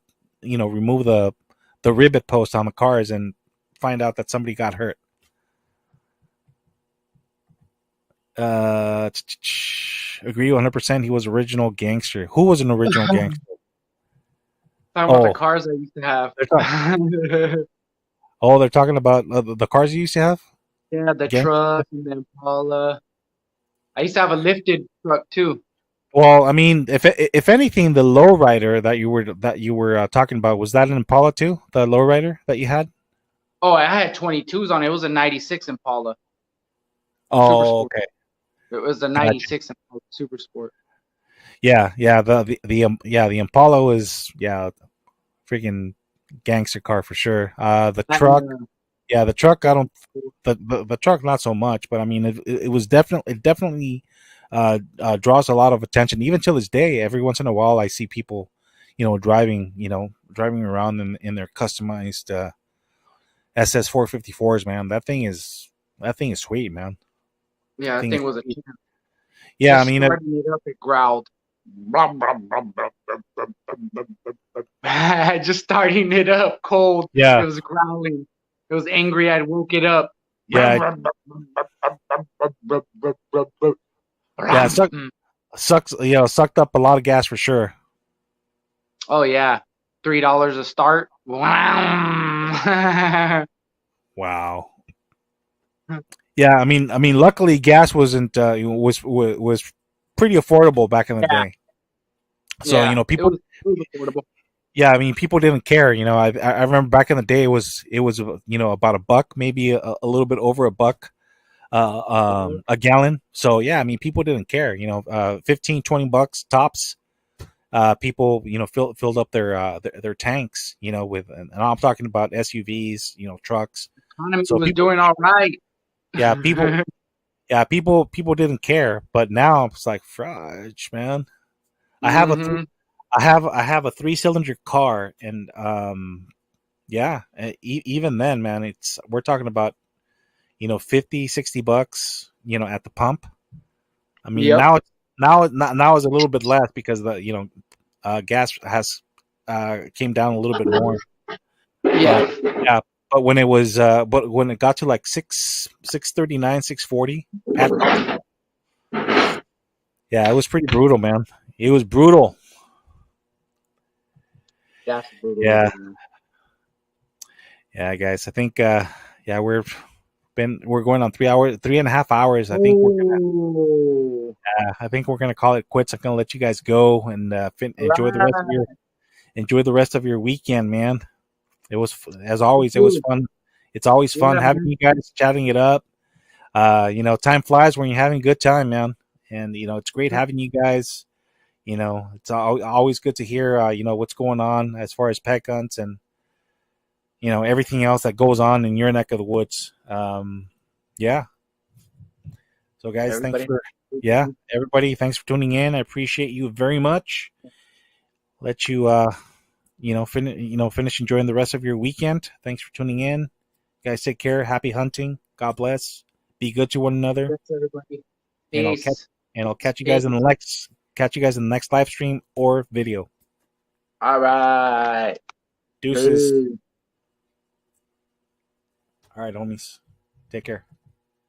S1: remove the rivet post on the cars and find out that somebody got hurt. Uh, Agree 100%. He was original gangster. Who was an original gangster?
S2: Talking about the
S1: Oh,
S2: cars I used to have.
S1: they're talking. Oh, they're talking about the cars you used to have.
S2: Yeah, the
S1: Gang.
S2: truck and then Paula. I used to have a lifted truck too.
S1: Well, I mean, if anything, the lowrider that you were talking about, was that an Impala too? The lowrider that you had?
S2: Oh, I had 22s on it. It was a 96 Impala Super
S1: Oh,
S2: Sport.
S1: okay,
S2: It was a
S1: gotcha.
S2: 96 Impala Super Sport.
S1: Yeah, yeah. The Impala was freaking gangster car for sure. The
S2: That
S1: truck,
S2: and
S1: yeah, the truck. I don't the truck not so much, but I mean it was definitely draws a lot of attention. Even till this day, every once in a while, I see people, driving around in their customized SS 454s. Man, that thing is sweet, man.
S2: yeah,
S1: That
S2: that
S1: thing is
S2: thing was a
S1: sweet.
S2: champ.
S1: Yeah, I
S2: Just
S1: mean,
S2: starting it up, it growled. Just starting it up cold. It
S1: yeah,
S2: was growling. It was angry. I woke it up.
S1: yeah, yeah. It sucked up a lot of gas for sure.
S2: Oh yeah, $3 a start. Wow.
S1: Wow. Yeah, I mean, luckily gas wasn't was pretty affordable back in the
S2: Yeah,
S1: day. So
S2: yeah. It
S1: people,
S2: was affordable.
S1: yeah, I mean, people didn't care. I remember back in the day it was about a buck, maybe a little bit over a buck, a gallon. So yeah, I mean, people didn't care. 15, $20 tops. People filled up their tanks. With, and I'm talking about SUVs, trucks.
S2: Economy
S1: So
S2: was
S1: people,
S2: doing all right.
S1: yeah, people didn't care, but now it's like fudge, man. I have a three,
S2: Hmm.
S1: I have a 3-cylinder car, and yeah, even then, man, we're talking about 50-60 bucks, at the pump. I mean,
S2: Yep.
S1: now it's a little bit less because the gas has came down a little bit more, but
S2: Yeah.
S1: yeah. But when it got to like 639, 640 at pump, yeah, it was pretty brutal, man. It was brutal.
S2: That's brutal
S1: Yeah,
S2: living, man.
S1: yeah, guys. I think yeah, we're going on 3 hours, 3.5 hours.
S2: Oh,
S1: I think we're gonna call it quits. I'm gonna let you guys go and
S2: right.
S1: enjoy the rest of your weekend, man. It was as always. It was
S2: Good.
S1: fun. It's always fun
S2: Yeah,
S1: having
S2: man.
S1: you guys chatting it up. Time flies when you're having a good time, man. And it's great having you guys. It's always good to hear what's going on as far as pet hunts and everything else that goes on in your neck of the woods. Yeah. So guys, thanks
S2: Everybody.
S1: for yeah, everybody, thanks for tuning in. I appreciate you very much. Let you finish enjoying the rest of your weekend. Thanks for tuning in. Guys, take care. Happy hunting. God bless. Be good to one another.
S2: That's everybody.
S1: And I'll catch
S2: Peace.
S1: and I'll catch you
S2: Peace.
S1: guys in the next live stream or video.
S2: All right.
S1: Deuces.
S2: Good.
S1: All right, homies. Take care.